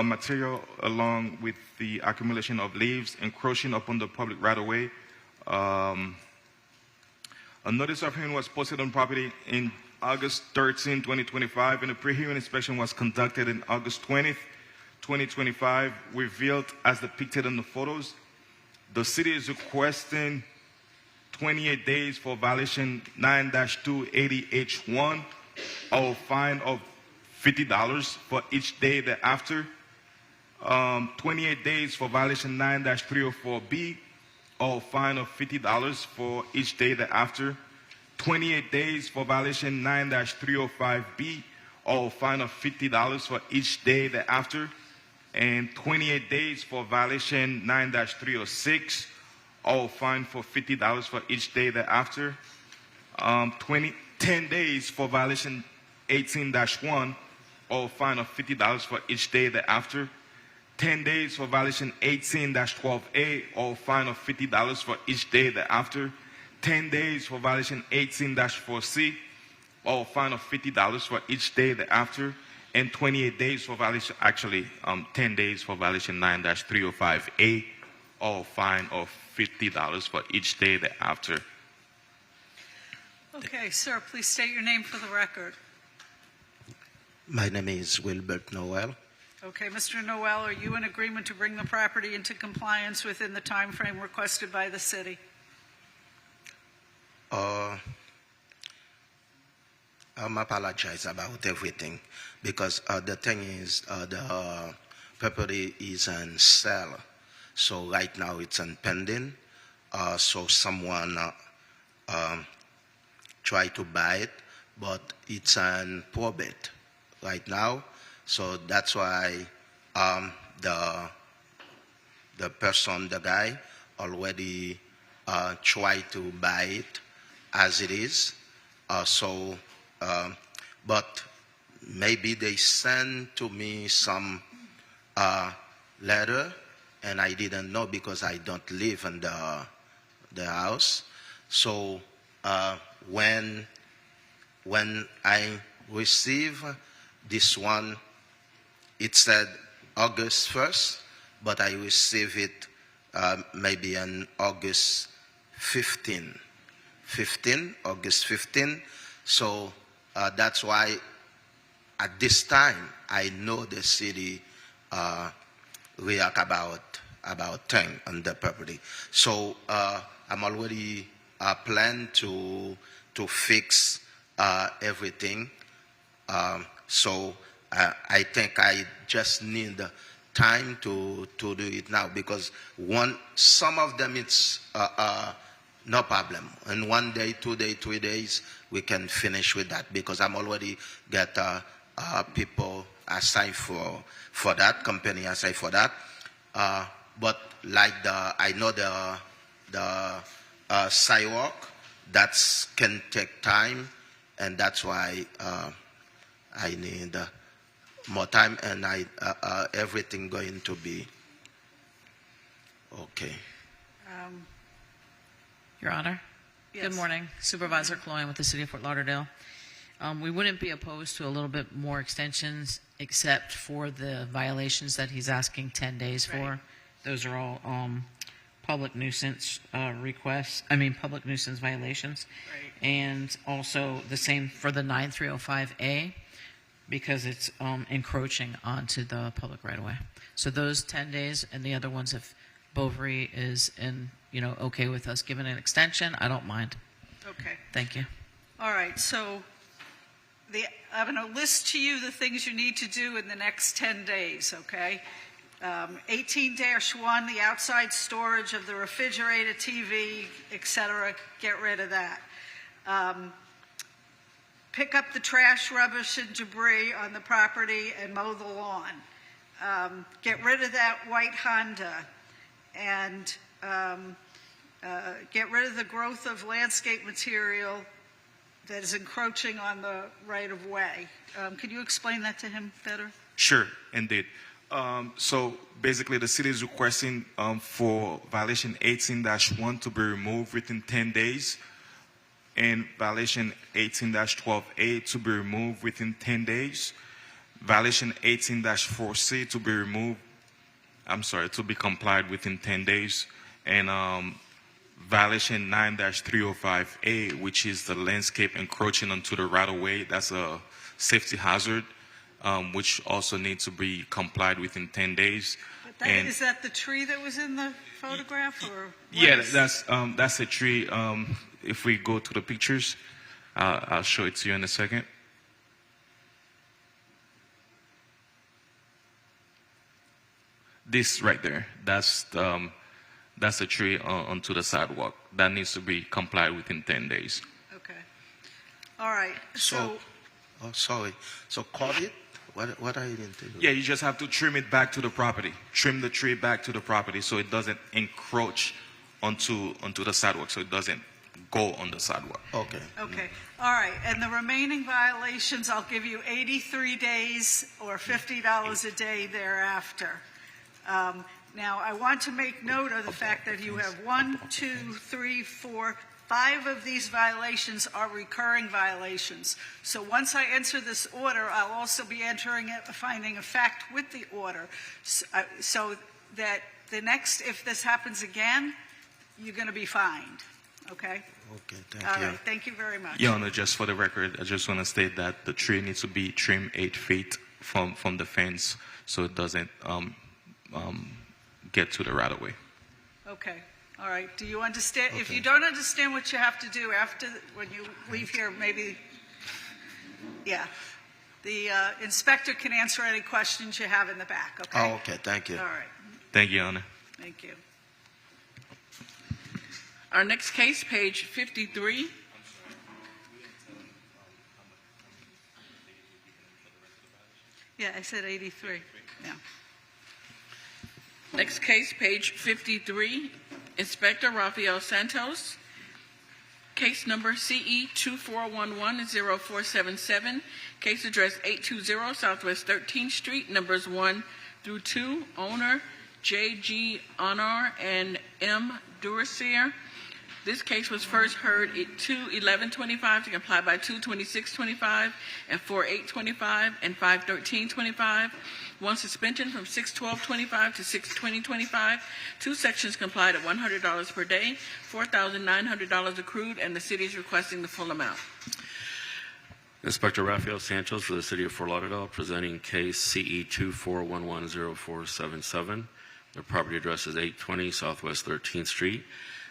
material along with the accumulation of leaves encroaching upon the public right-of-way. A notice of hearing was posted on property in August 13, 2025, and a pre-hearing inspection was conducted in August 20, 2025, revealed as depicted in the photos. The city is requesting 28 days for violation 9-280H1, or a fine of $50 for each day thereafter. 28 days for violation 9-304B, or a fine of $50 for each day thereafter. 28 days for violation 9-305B, or a fine of $50 for each day thereafter. And 28 days for violation 9-306, or a fine for $50 for each day thereafter. 10 days for violation 18-1, or a fine of $50 for each day thereafter. 10 days for violation 18-12A, or a fine of $50 for each day thereafter. 10 days for violation 18-4C, or a fine of $50 for each day thereafter. And 28 days for violation, 10 days for violation 9-305A, or a fine of $50 for each day thereafter.
Okay, sir, please state your name for the record.
My name is Wilbert Noel.
Okay, Mr. Noel, are you in agreement to bring the property into compliance within the time frame requested by the city?
I'm apologize about everything because the thing is the property is on sale. So right now it's on pending. So someone try to buy it, but it's on probate right now. So that's why the guy already tried to buy it as it is. But maybe they sent to me some letter, and I didn't know because I don't live in the house. So when I receive this one, it said August 1st, but I received it maybe on August 15. August 15. So that's why at this time I know the city react about thing on the property. So I'm already plan to fix everything. So I think I just need time to do it now because some of them it's no problem. In 1 day, 2 days, 3 days, we can finish with that because I'm already get people assigned for that, company assigned for that. But like I know the sidewalk, that can take time, and that's why I need more time, and everything going to be okay.
Your Honor.
Yes.
Good morning. Supervisor Cloyne with the City of Fort Lauderdale. We wouldn't be opposed to a little bit more extensions except for the violations that he's asking 10 days for.
Right.
Those are all public nuisance public nuisance violations.
Right.
And also the same for the 9305A because it's encroaching onto the public right-of-way. So those 10 days and the other ones, if Bovary is okay with us giving an extension, I don't mind.
Okay.
Thank you.
All right, so I'm going to list to you the things you need to do in the next 10 days, okay? 18-1, the outside storage of the refrigerator, TV, etc., get rid of that. Pick up the trash, rubbish, and debris on the property and mow the lawn. Get rid of that white Honda and get rid of the growth of landscape material that is encroaching on the right-of-way. Can you explain that to him better?
Sure, indeed. So basically, the city is requesting for violation 18-1 to be removed within 10 days, and violation 18-12A to be removed within 10 days, violation 18-4C to be removed, to be complied within 10 days, and violation 9-305A, which is the landscape encroaching onto the right-of-way. That's a safety hazard, which also needs to be complied within 10 days.
But is that the tree that was in the photograph? Or
yeah, that's a tree. If we go to the pictures, I'll show it to you in a second. This right there, that's a tree onto the sidewalk. That needs to be complied within 10 days.
Okay. All right. So
sorry. So cut it? What are you going to do?
Yeah, you just have to trim it back to the property. Trim the tree back to the property so it doesn't encroach onto the sidewalk, so it doesn't go on the sidewalk.
Okay.
Okay. All right. And the remaining violations, I'll give you 83 days or $50 a day thereafter. Now, I want to make note of the fact that you have 1, 2, 3, 4, 5 of these violations are recurring violations. So once I enter this order, I'll also be entering a finding of fact with the order, so that the next, if this happens again, you're going to be fined. Okay?
Okay, thank
All
you.
right, thank you very much.
Your Honor, just for the record, I just want to state that the tree needs to be trimmed 8 feet from the fence so it doesn't get to the right of way.
Okay, all right. Do you understand? If
Okay.
you don't understand what you have to do after, when you leave here, maybe, yeah. The inspector can answer any questions you have in the back, okay?
Oh, okay, thank you.
All right,
Thank you, Your Honor.
thank you.
Our next case, page 53.
Yeah, I said 83. Yeah.
Next case, page 53, Inspector Rafael Santos. Case number CE 24110477. Case address 820 Southwest 13th Street, numbers 1 through 2. Owner J.G. Honor and M. Durasier. This case was first heard at 2/11/25 to comply by 2/26/25 and 4/8/25 and 5/13/25. One suspension from 6/12/25 to 6/20/25. Two sections complied at $100 per day, $4,900 accrued, and the city is requesting the full amount.
Inspector Rafael Santos for the City of Fort Lauderdale, presenting case CE 24110477. The property address is 820 Southwest 13th Street.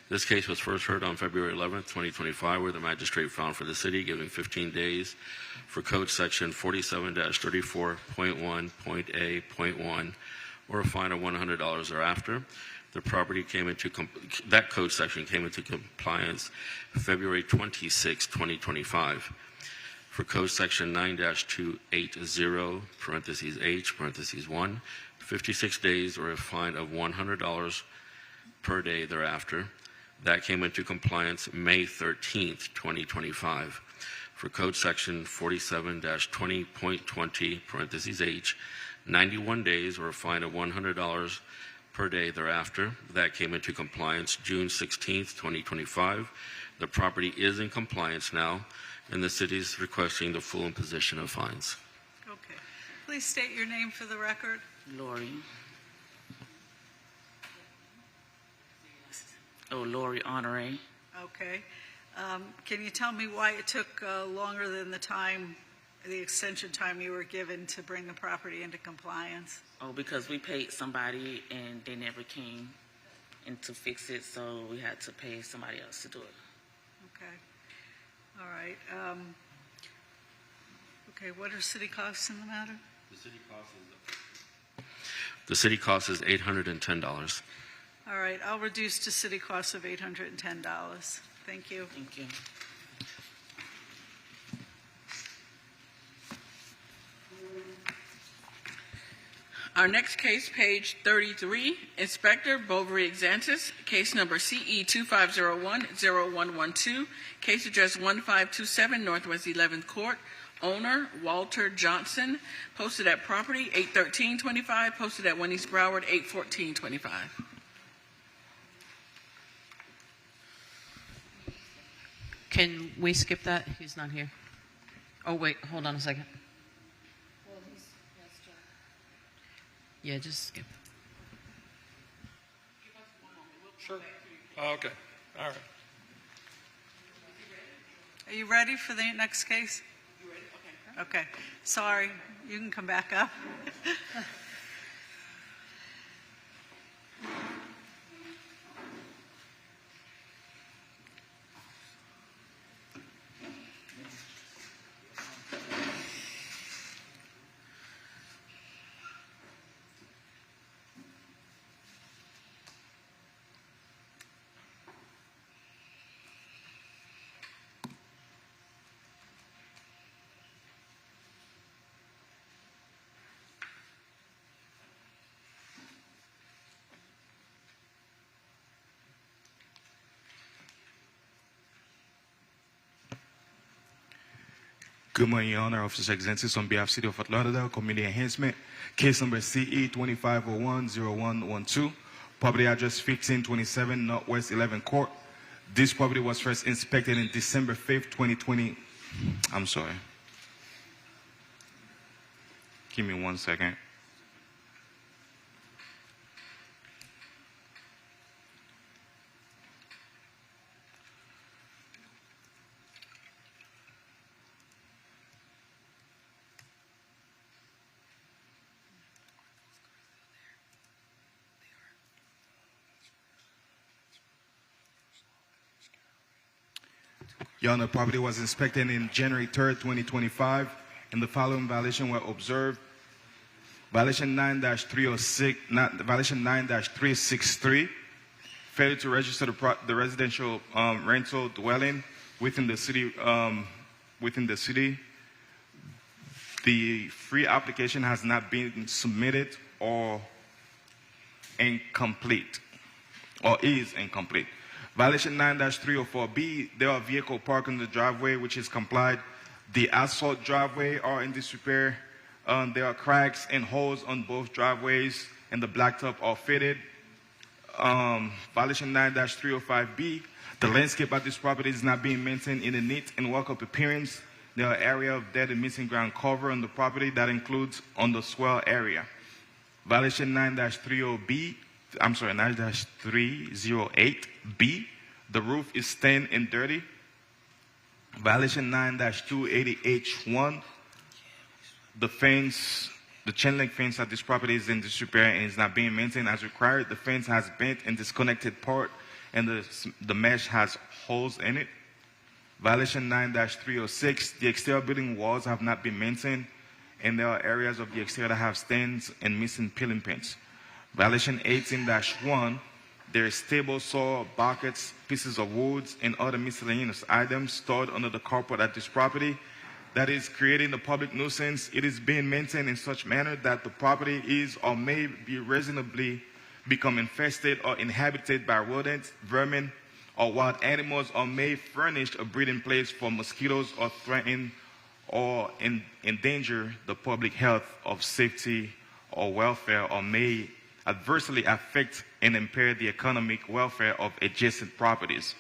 This case was first heard on February 11th, 2025, where the magistrate found for the city giving 15 days for Code Section 47-34.1.A.1 or a fine of $100 thereafter. The property came into that code section came into compliance February 26, 2025. For Code Section 9-280, parentheses H, parentheses 1, 56 days or a fine of $100 per day thereafter. That came into compliance May 13th, 2025. For Code Section 47-20.20, parentheses H, 91 days or a fine of $100 per day thereafter. That came into compliance June 16th, 2025. The property is in compliance now, and the city is requesting the full imposition of fines.
Okay. Please state your name for the record.
Lori. Lori Honore.
Okay. Can you tell me why it took longer than the extension time you were given to bring the property into compliance?
Because we paid somebody and they never came in to fix it, so we had to pay somebody else to do it.
Okay. All right. Okay, what are city costs in the matter?
The city cost is $810.
All right, I'll reduce to city costs of $810. Thank you.
Thank you.
Our next case, page 33, Inspector Bovary Exantis, case number CE 2501-0112, case address 1527 Northwest 11th Court. Owner Walter Johnson, posted at property 8/13/25, posted at 1 East Broward 8/14/25.
Can we skip that? He's not here. Oh, wait, hold on a second. Yeah, just skip.
Sure. Okay. All right.
Are you ready for the next case? You ready? Okay. Okay. Sorry, you can come back up.
Good morning, Your Honor. Officer Exensis on behalf of City of Fort Lauderdale, Community Enhancement. Case number CE 2501-0112. Property address 1527 Northwest 11 Court. This property was first inspected in December 5th, 2020. I'm sorry. Give me 1 second. Your Honor, property was inspected in January 3rd, 2025, and the following violations were observed. Violation 9-306, violation 9-363, failure to register the residential rental dwelling within the city. The free application has not been submitted or incomplete, or is incomplete. Violation 9-304B, there are vehicle parked in the driveway which is complied. The asphalt driveway are in disrepair. There are cracks and holes on both driveways, and the blacktop are fitted. Violation 9-305B, the landscape at this property is not being maintained in a neat and walk-up appearance. There are areas of dead and missing ground cover on the property that includes on the swell area. Violation 9-30B, I'm sorry, 9-308B, the roof is thin and dirty. Violation 9-280H1, the chain link fence at this property is in disrepair and is not being maintained as required. The fence has bent and disconnected part, and the mesh has holes in it. Violation 9-306, the exterior building walls have not been maintained, and there are areas of the exterior that have stains and missing peeling pins. Violation 18-1, there is table, saw, buckets, pieces of woods, and other miscellaneous items stored under the carport at this property that is creating a public nuisance. It is being maintained in such manner that the property is or may be reasonably become infested or inhabited by rodents, vermin, or wild animals, or may furnish a breeding place for mosquitoes or threaten or endanger the public health or safety or welfare, or may adversely affect and impair the economic welfare of adjacent properties.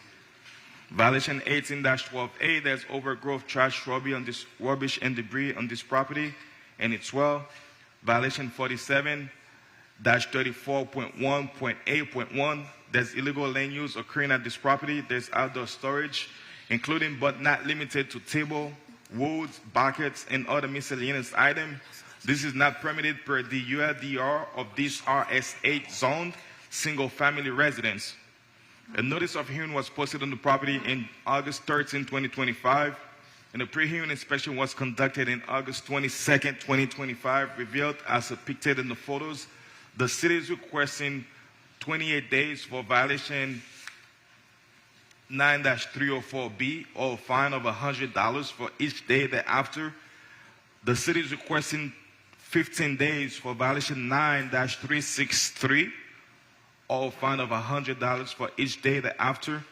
Violation 18-12A, there's overgrowth, trash, rubbish and debris on this property and its well. Violation 47-34.1.8.1, there's illegal land use occurring at this property. There's outdoor storage, including but not limited to table, woods, buckets, and other miscellaneous items. This is not permitted per the ULDR of this RS8 zoned single-family residence. A notice of hearing was posted on the property in August 13, 2025, and a pre-hearing inspection was conducted in August 22, 2025, revealed as depicted in the photos. The city is requesting 28 days for violation 9-304B, or a fine of $100 for each day thereafter. The city is requesting 15 days for violation 9-363, or a fine of $100 for each day thereafter.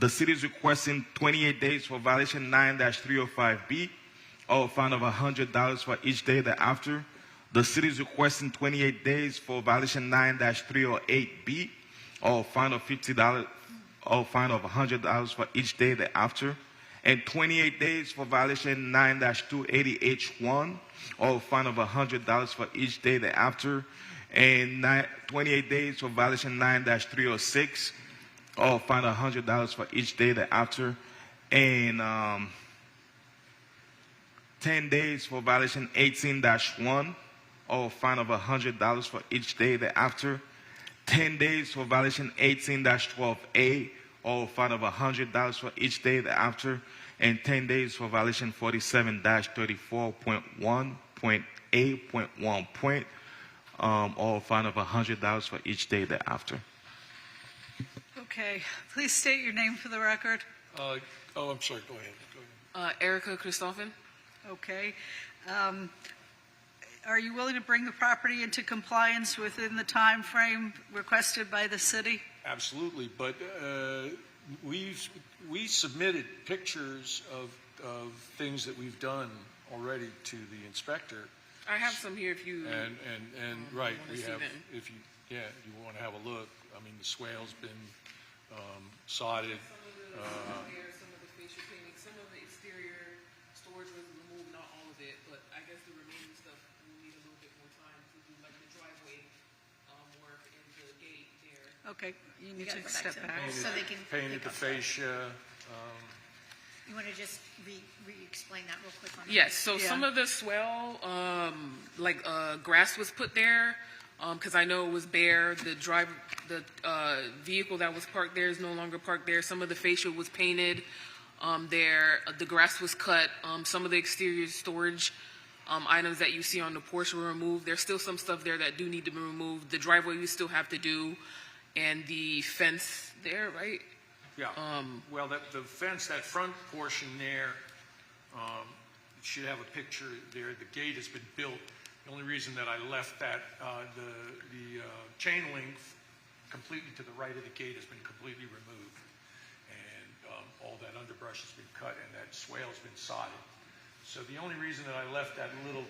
The city is requesting 28 days for violation 9-305B, or a fine of $100 for each day thereafter. The city is requesting 28 days for violation 9-308B, or a fine of $50, or a fine of $100 for each day thereafter, and 28 days for violation 9-280H1, or a fine of $100 for each day thereafter, and 28 days for violation 9-306, or a fine of $100 for each day thereafter, and 10 days for violation 18-1, or a fine of $100 for each day thereafter, 10 days for violation 18-12A, or a fine of $100 for each day thereafter, and 10 days for violation 47-34.1.8.1, or a fine of $100 for each day thereafter.
Okay, please state your name for the record.
I'm sorry, go ahead.
Erica Christoffen.
Okay. Are you willing to bring the property into compliance within the time frame requested by the city?
Absolutely, but we submitted pictures of of things that we've done already to the inspector.
I have some here if you.
And right,
wanna
we
see
have,
them.
if you want to have a look, I mean, the swale's been sodded.
Some of the facial painting, some of the exterior storage was removed, not all of it, but I guess the remaining stuff will need a little bit more time to do, like the driveway work and the gate there.
Okay, you need to
gotta go back
step
to-
back.
So they can
Painted the fascia.
You want to just re-explain that real quick? On
Yes, so some of the swell, grass was put there, because I know it was bare. The vehicle that was parked there is no longer parked there. Some of the fascia was painted there. The grass was cut. Some of the exterior storage items that you see on the porch were removed. There's still some stuff there that do need to be removed. The driveway we still have to do, and the fence there, right?
Yeah, well, the fence, that front portion there, it should have a picture there. The gate has been built. The only reason that I left that, the chain link completely to the right of the gate has been completely removed. And all that underbrush has been cut and that swale's been sodded. So the only reason that I left that little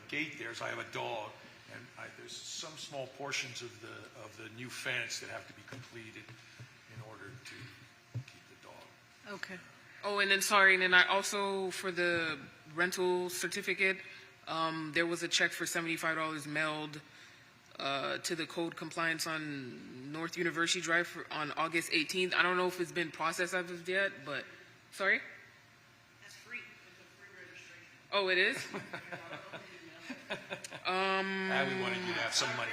gate there is I have a dog, and there's some small portions of the new fence that have to be completed in order to keep the dog.
Okay.
Oh, and then I also, for the rental certificate, there was a check for $75 mailed to the code compliance on North University Drive on August 18th. I don't know if it's been processed as of yet, but, sorry?
That's free. It's a free registration.
Oh, it is?
We wanted you to have some money.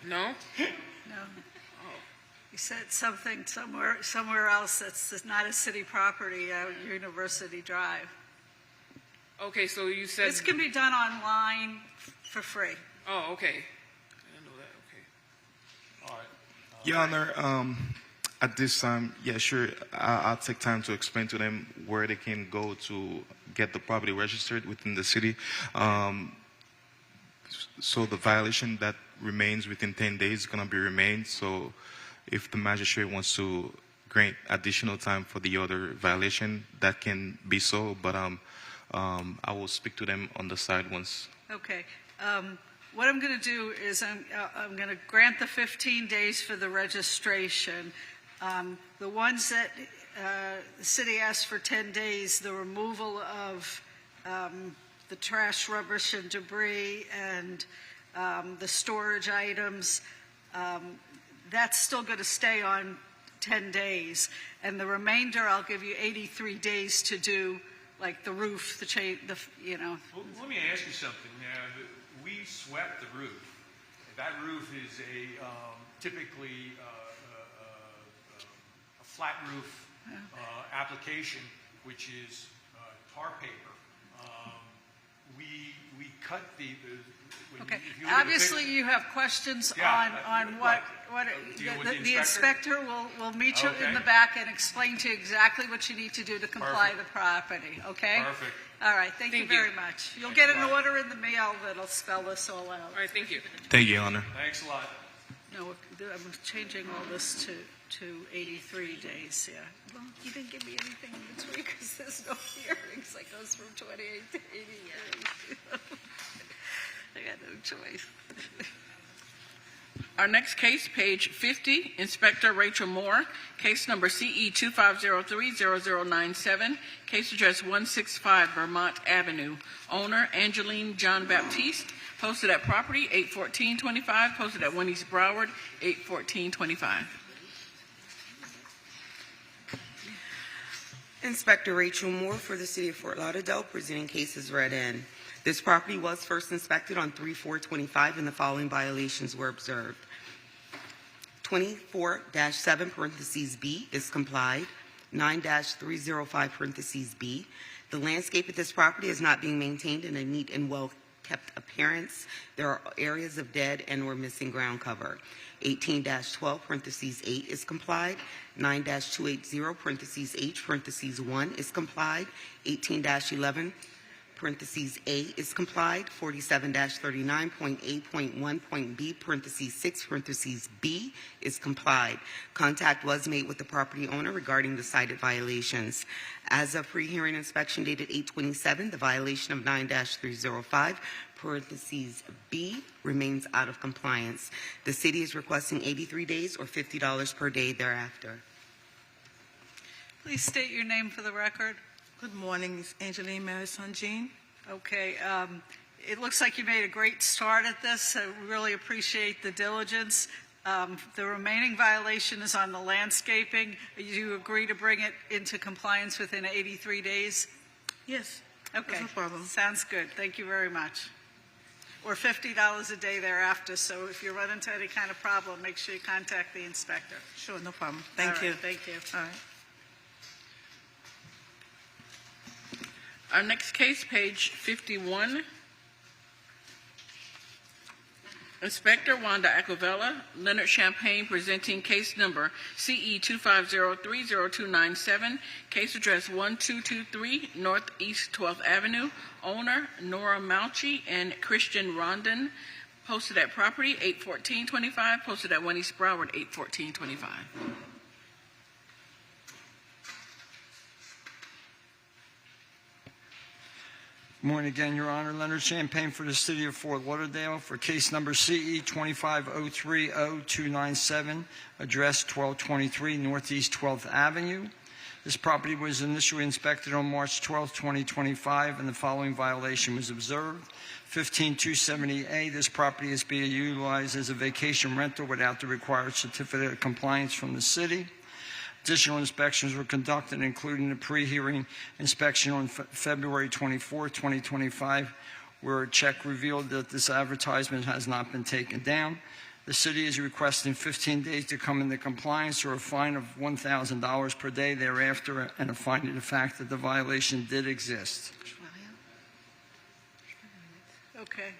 No?
No. You said something somewhere else that's not a city property, University Drive.
Okay, so you said...
This can be done online for free.
Oh, okay. I didn't know that. Okay.
All right.
Your Honor, at this time, yeah, sure, I'll take time to explain to them where they can go to get the property registered within the city. So the violation that remains within 10 days is going to be remained. So if the magistrate wants to grant additional time for the other violation, that can be so. But I will speak to them on the side once.
Okay. What I'm going to do is I'm going to grant the 15 days for the registration. The ones that the city asked for 10 days, the removal of the trash, rubbish, and debris, and the storage items, that's still going to stay on 10 days. And the remainder, I'll give you 83 days to do, like the roof, the chain,
Well, let me ask you something. Now, we swept the roof. That roof is typically a flat roof application, which is tar paper. We cut
Okay.
if you look at the
Obviously,
picture-
you have questions
Yeah,
on what
deal with
the
the
inspector will meet you in
Okay.
the back and explain to you exactly what you need to do to comply
Perfect.
the property, okay?
Perfect.
All right, thank you
Thank you.
very much. You'll
Thanks
get
a
an
lot.
order in the mail that'll spell this all out.
All right, thank you.
Thank you, Your Honor.
Thanks a lot.
No, I'm changing all this to 83 days, yeah. Well, you didn't give me anything in between because there's no hearings. It goes from 28 to 80 years. I got no choice.
Our next case, page 50, Inspector Rachel Moore, case number CE 2503-0097, case address 165 Vermont Avenue. Owner, Angeline John Baptiste, posted at property 81425, posted at 1 East Broward 81425.
Inspector Rachel Moore for the City of Fort Lauderdale, presenting cases read in. This property was first inspected on 3/4/25, and the following violations were observed. 24-7(B) is complied. 9-305(B). The landscape at this property is not being maintained in a neat and well-kept appearance. There are areas of dead and or missing ground cover. 18-12(8) is complied. 9-280(H)(1) is complied. 18-11 parentheses A is complied. 47-39.A.1.B, parentheses 6, parentheses B is complied. Contact was made with the property owner regarding the cited violations. As of pre-hearing inspection dated 8/27, the violation of 9-305, parentheses B, remains out of compliance. The city is requesting 83 days or $50 per day thereafter.
Please state your name for the record.
Good morning, Ms. Angeline Madison Jean.
Okay, it looks like you made a great start at this. I really appreciate the diligence. The remaining violation is on the landscaping. Do you agree to bring it into compliance within 83 days?
Yes.
Okay.
No problem.
Sounds good. Thank you very much. Or $50 a day thereafter. So if you run into any kind of problem, make sure you contact the inspector.
Sure, no problem. Thank you.
Thank you.
All right.
Our next case, page 51. Inspector Wanda Acovella, Leonard Champagne, presenting case number CE 250300297, case address 1223 Northeast 12th Avenue. Owner Nora Malchi and Christian Rondon. Posted at property 81425, posted at 1 East Broward 81425.
Morning again, Your Honor. Leonard Champagne for the City of Fort Lauderdale for case number CE 250300297, address 1223 Northeast 12th Avenue. This property was initially inspected on March 12, 2025, and the following violation was observed. 15270A, this property is being utilized as a vacation rental without the required certificate of compliance from the city. Additional inspections were conducted, including a pre-hearing inspection on February 24, 2025, where a check revealed that this advertisement has not been taken down. The city is requesting 15 days to come into compliance or a fine of $1,000 per day thereafter and a finding of fact that the violation did exist.
Okay.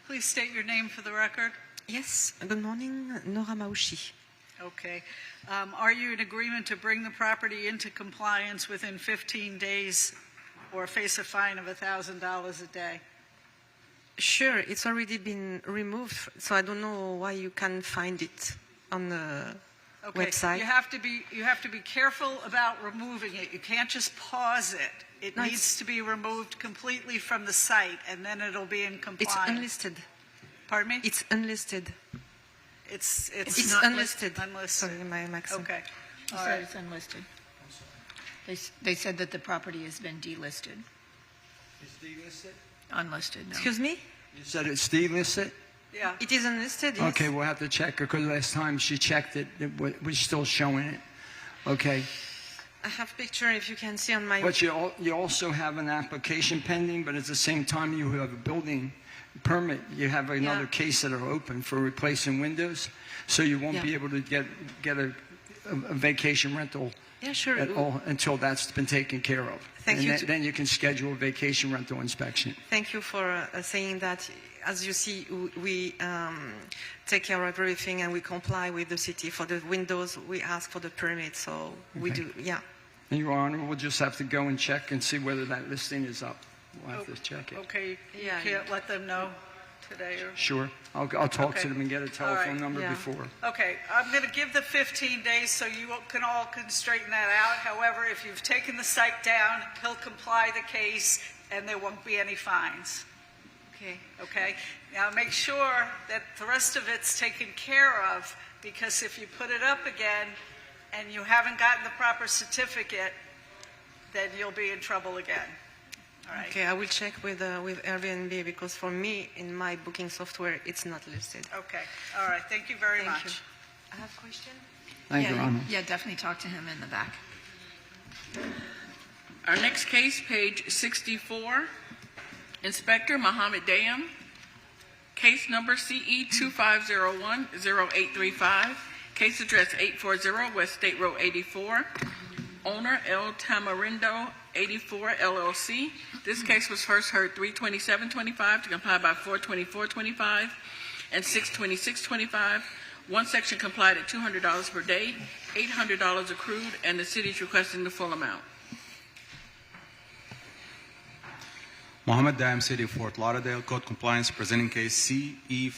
Please state your name for the record.
Yes, good morning, Nora Mauchi.
Okay. Are you in agreement to bring the property into compliance within 15 days or face a fine of $1,000 a day?
Sure, it's already been removed, so I don't know why you can't find it on the website.
You have to be careful about removing it. You can't just pause it. It needs to be removed completely from the site, and then it'll be in compliance.
It's unlisted.
Pardon me?
It's unlisted.
It's
not
unlisted.
Sorry, my accent.
Okay.
He
All
said
right.
it's unlisted. They said that the property has been delisted.
It's delisted?
Unlisted, no.
Excuse me?
You said it's delisted?
Yeah.
It is unlisted, yes.
Okay, we'll have to check it because last time she checked it, it was still showing it. Okay.
I have picture if you can see on my...
But you also have an application pending, but at the same time you have a building permit. You have another case that are open for replacing windows, so you won't be able to get a vacation rental at all until that's been taken care of.
Thank you.
Then you can schedule a vacation rental inspection.
Thank you for saying that. As you see, we take care of everything and we comply with the city. For the windows, we ask for the permit, so we do,
And Your Honor, we'll just have to go and check and see whether that listing is up. We'll have to check it.
Okay. You can't let them know today? Or?
Sure. I'll talk to them and get a telephone number before.
Okay. I'm going to give the 15 days so you can all straighten that out. However, if you've taken the site down, he'll comply the case and there won't be any fines. Okay? Now make sure that the rest of it's taken care of, because if you put it up again and you haven't gotten the proper certificate, then you'll be in trouble again. All right.
Okay, I will check with Airbnb, because for me, in my booking software, it's not listed.
Okay. All right. Thank you very much.
I have a question.
Thank you, Your Honor.
Yeah, definitely talk to him in the back.
Our next case, page 64. Inspector Mohammed Dayam, case number CE 25010835, case address 840 West State Road 84, owner El Tamarindo 84 LLC. This case was first heard 3/27/25 to comply by 4/24/25 and 6/26/25. One section complied at $200 per day, $800 accrued, and the city is requesting the full amount.
Mohammed Dam, City of Fort Lauderdale, Code Compliance, presenting case CE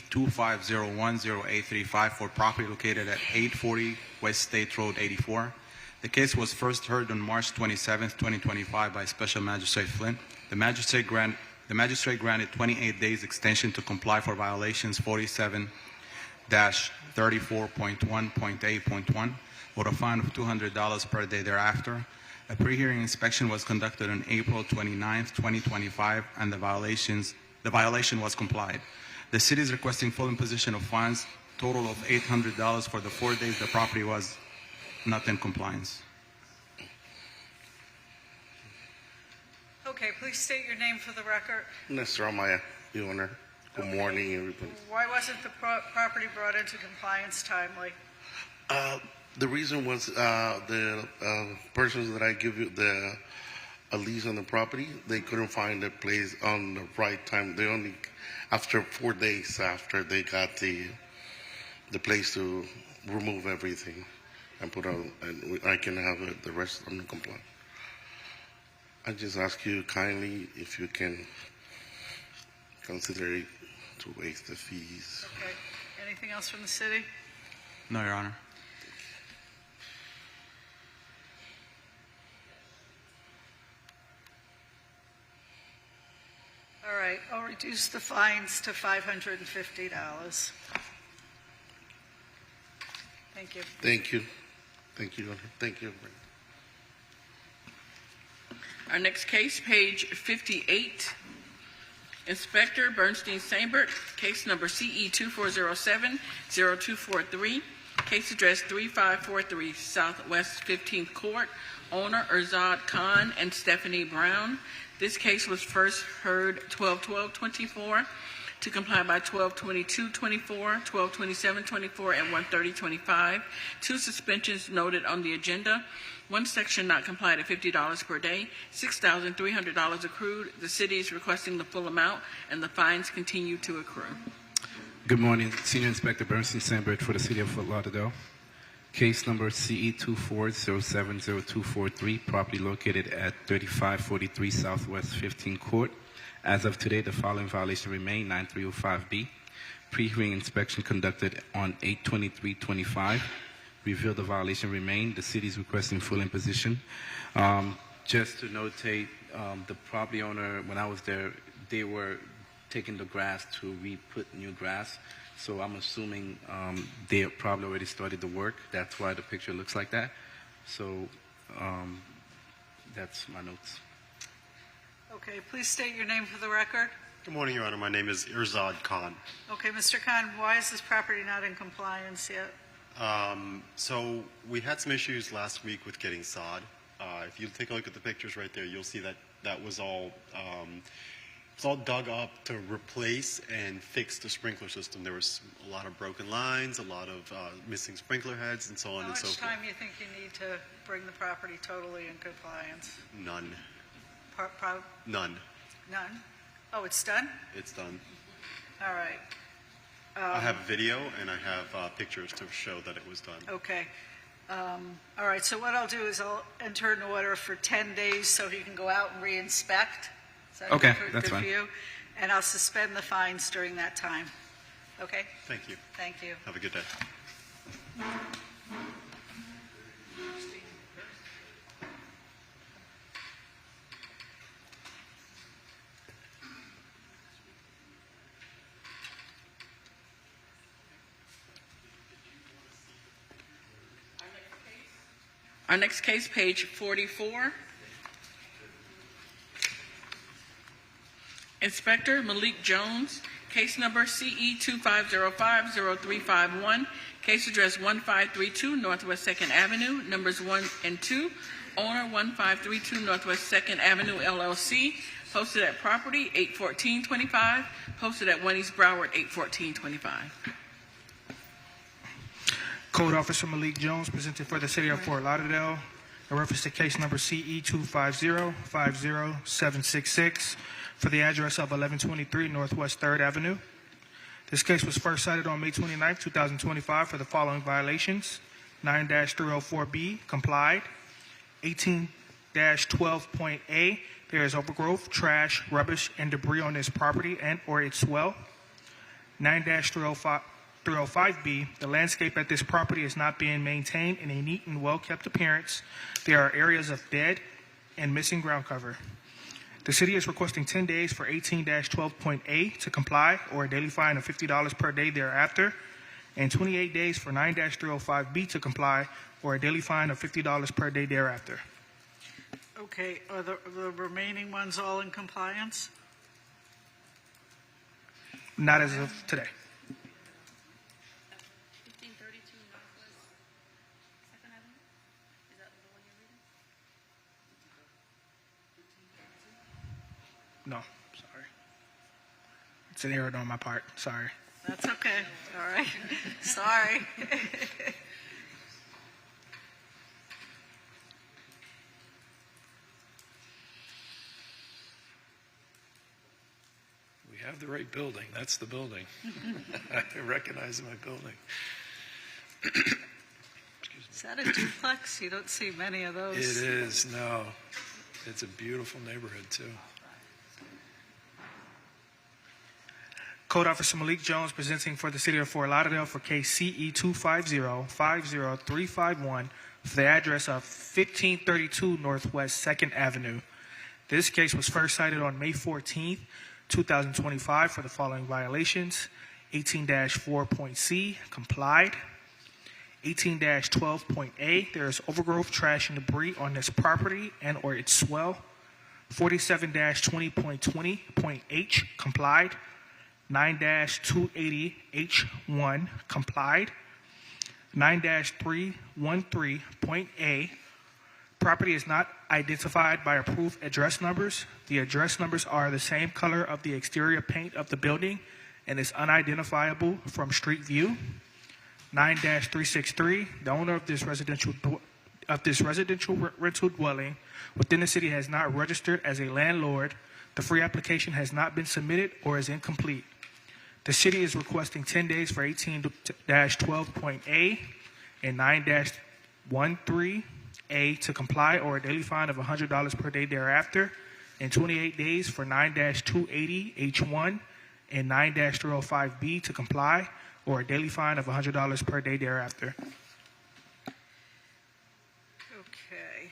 25010835 for property located at 840 West State Road 84. The case was first heard on March 27, 2025 by Special Magistrate Flynn. The magistrate granted 28 days extension to comply for violations 47-34.1.8.1 with a fine of $200 per day thereafter. A pre-hearing inspection was conducted on April 29, 2025, and the violation was complied. The city is requesting full imposition of fines, total of $800 for the 4 days the property was not in compliance.
Okay, please state your name for the record.
Mr. Amaya, the owner. Good morning, everybody.
Why wasn't the property brought into compliance timely?
The reason was the persons that I give you a lease on the property, they couldn't find a place on the right time. They only, after 4 days after they got the place to remove everything and put on, and I can have the rest on the compliance. I just ask you kindly if you can consider it to waive the fees.
Okay. Anything else from the city?
No, Your Honor.
All right, I'll reduce the fines to $550. Thank you.
Thank you. Thank you, Your Honor. Thank you.
Our next case, page 58. Inspector Bernstein Sambert, case number CE 2407-0243, case address 3543 Southwest 15th Court, owner Erzad Khan and Stephanie Brown. This case was first heard 12/12/24 to comply by 12/22/24, 12/27/24, and 1/30/25. 2 suspensions noted on the agenda. 1 section not complied at $50 per day, $6,300 accrued. The city is requesting the full amount, and the fines continue to accrue.
Good morning, Senior Inspector Bernstein Sambert for the City of Fort Lauderdale. Case number CE 24070243, property located at 3543 Southwest 15th Court. As of today, the following violation remain: 9305B. Pre-hearing inspection conducted on 8/23/25. Revealed the violation remained. The city is requesting full imposition. Just to notate, the property owner, when I was there, they were taking the grass to re-put new grass. So I'm assuming they probably already started the work. That's why the picture looks like that. So that's my notes.
Okay, please state your name for the record.
Good morning, Your Honor. My name is Erzad Khan.
Okay, Mr. Khan, why is this property not in compliance yet?
So we had some issues last week with getting sod. If you take a look at the pictures right there, you'll see that that was all it's all dug up to replace and fix the sprinkler system. There was a lot of broken lines, a lot of missing sprinkler heads, and so on and so forth.
How much time do you think you need to bring the property totally in compliance?
None.
None?
None.
Oh, it's done?
It's done.
All right.
I have video and I have pictures to show that it was done.
Okay. All right, so what I'll do is I'll enter an order for 10 days so he can go out and re-inspect. Is that
Okay,
good
that's
for
fine.
you? And I'll suspend the fines during that time. Okay?
Thank you.
Thank you.
Have a good day.
Our next case, page 44. Inspector Malik Jones, case number CE 25050351, case address 1532 Northwest 2nd Avenue, numbers 1 and 2, owner 1532 Northwest 2nd Avenue, LLC, posted at property 81425, posted at 1 East Broward 81425.
Code Officer Malik Jones, presented for the City of Fort Lauderdale, in reference to case number CE 250-50766 for the address of 1123 Northwest 3rd Avenue. This case was first cited on May 29, 2025 for the following violations: 9-304B, complied; 9-12.A, there is overgrowth, trash, rubbish, and debris on this property and or its well. 9-305B, the landscape at this property is not being maintained in a neat and well-kept appearance. There are areas of dead and missing ground cover. The city is requesting 10 days for 18-12.A to comply, or a daily fine of $50 per day thereafter, and 28 days for 9-305B to comply, or a daily fine of $50 per day thereafter.
Okay, are the remaining ones all in compliance?
Not as of today.
1532 Northwest 2nd Avenue? Is that the one you're reading?
No, sorry. It's an error on my part. Sorry.
That's okay. All right. Sorry.
We have the right building. That's the building. I recognize my building.
Is that a duplex? You don't see many of those.
It is, no. It's a beautiful neighborhood, too.
Code Officer Malik Jones presenting for the City of Fort Lauderdale for case CE 250-50351 for the address of 1532 Northwest 2nd Avenue. This case was first cited on May 14th, 2025 for the following violations: 18-4.C, complied. 18-12.A, there is overgrowth, trash, and debris on this property and or its swell. 47-20.20.H, complied. 9-280H1, complied. 9-313.A, property is not identified by approved address numbers. The address numbers are the same color of the exterior paint of the building and is unidentifiable from street view. 9-363, the owner of this residential rental dwelling within the city has not registered as a landlord. The free application has not been submitted or is incomplete. The city is requesting 10 days for 18-12.A and 9-13A to comply, or a daily fine of $100 per day thereafter, and 28 days for 9-280H1 and 9-305B to comply, or a daily fine of $100 per day thereafter.
Okay.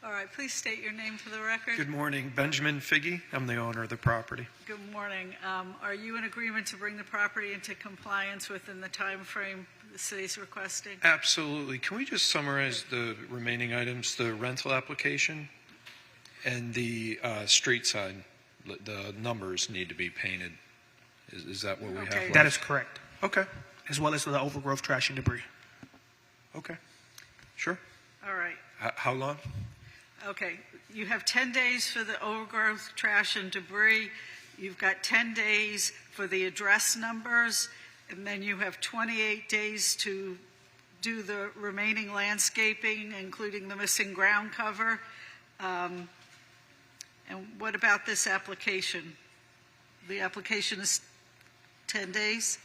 All right, please state your name for the record.
Good morning. Benjamin Figge. I'm the owner of the property.
Good morning. Are you in agreement to bring the property into compliance within the time frame the city's requesting?
Absolutely. Can we just summarize the remaining items? The rental application and the street side, the numbers need to be painted. Is that what we have left?
That is correct.
Okay.
As well as the overgrowth, trash, and debris.
Okay. Sure.
All right.
How long?
Okay. You have 10 days for the overgrowth, trash, and debris. You've got 10 days for the address numbers, and then you have 28 days to do the remaining landscaping, including the missing ground cover. And what about this application? The application is 10 days?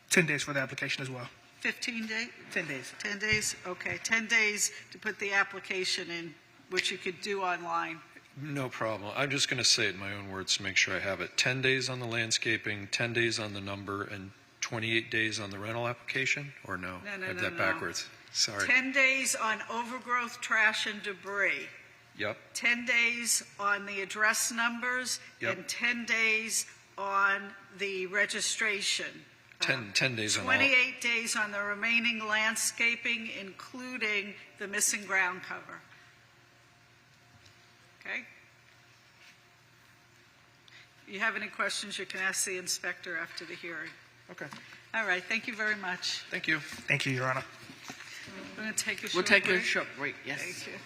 10 days for the application as well.
15 days?
10 days.
10 days? Okay, 10 days to put the application in, which you could do online.
No problem. I'm just going to say it in my own words to make sure I have it. 10 days on the landscaping, 10 days on the number, and 28 days on the rental application? Or no?
No,
I have that
no.
backwards. Sorry.
10 days on overgrowth, trash, and debris.
Yep.
10 days on the address numbers,
Yep.
and 10 days on the registration.
10 days on all.
28 days on the remaining landscaping, including the missing ground cover. Okay? If you have any questions, you can ask the inspector after the hearing.
Okay.
All right, thank you very much.
Thank you.
Thank you, Your Honor.
We're going to take a short
We'll take
break.
a short break, yes.
Thank you.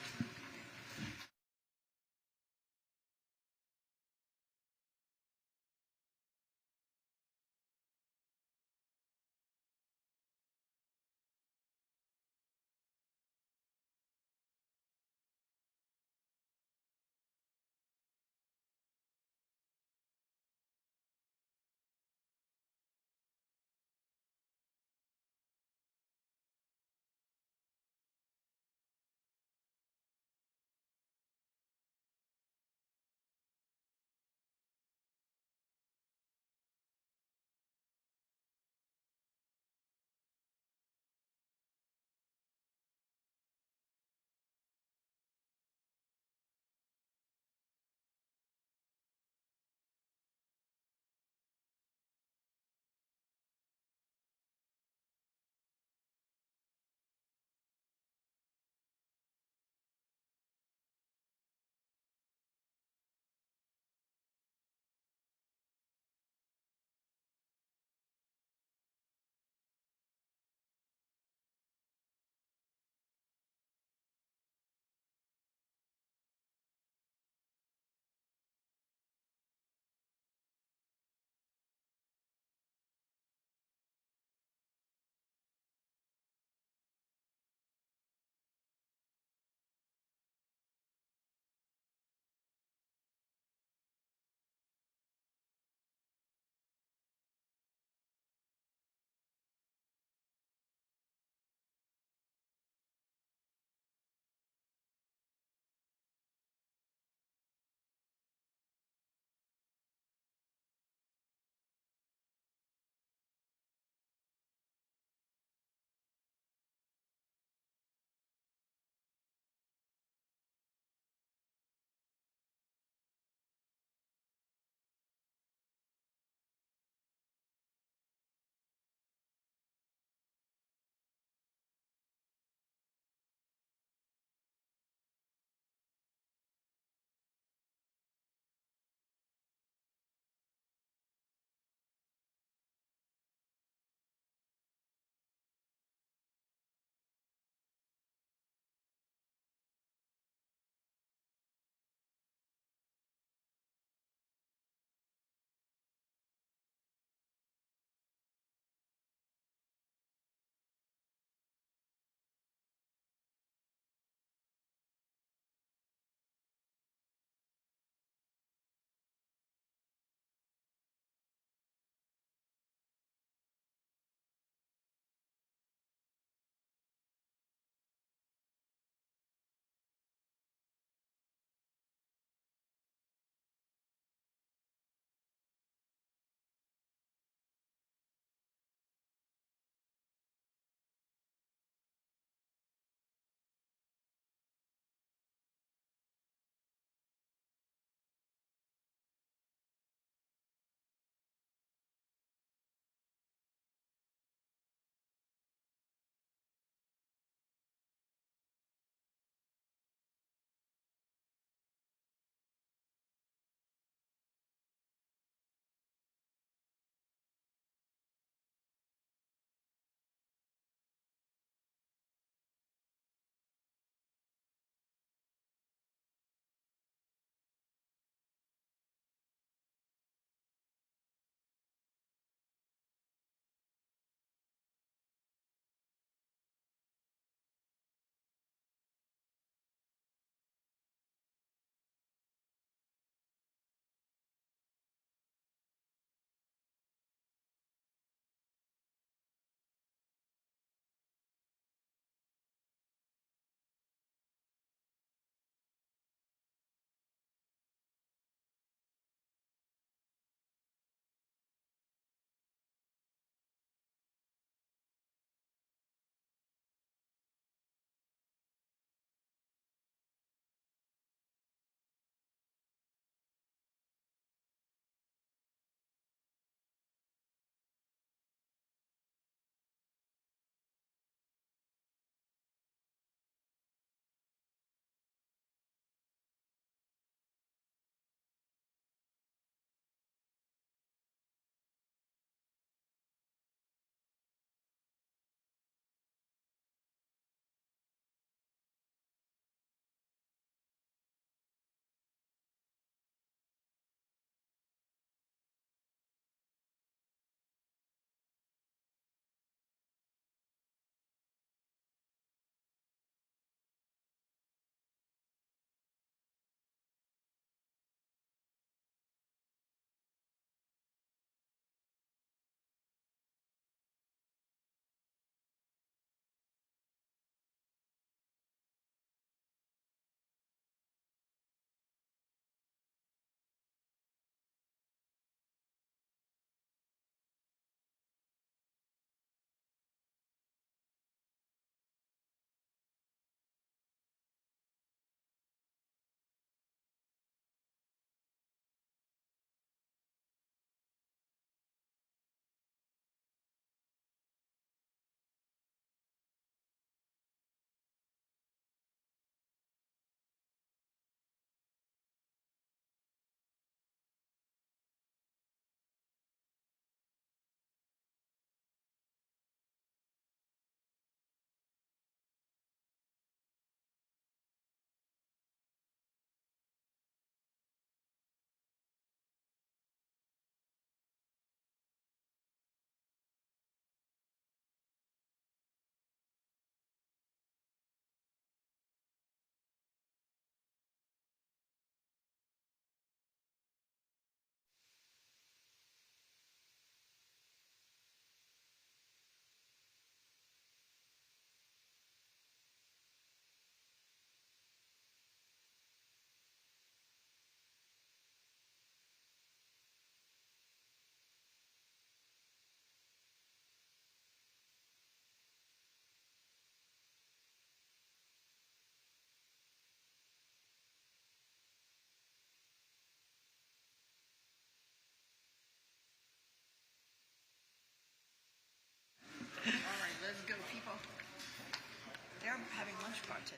lunch part today.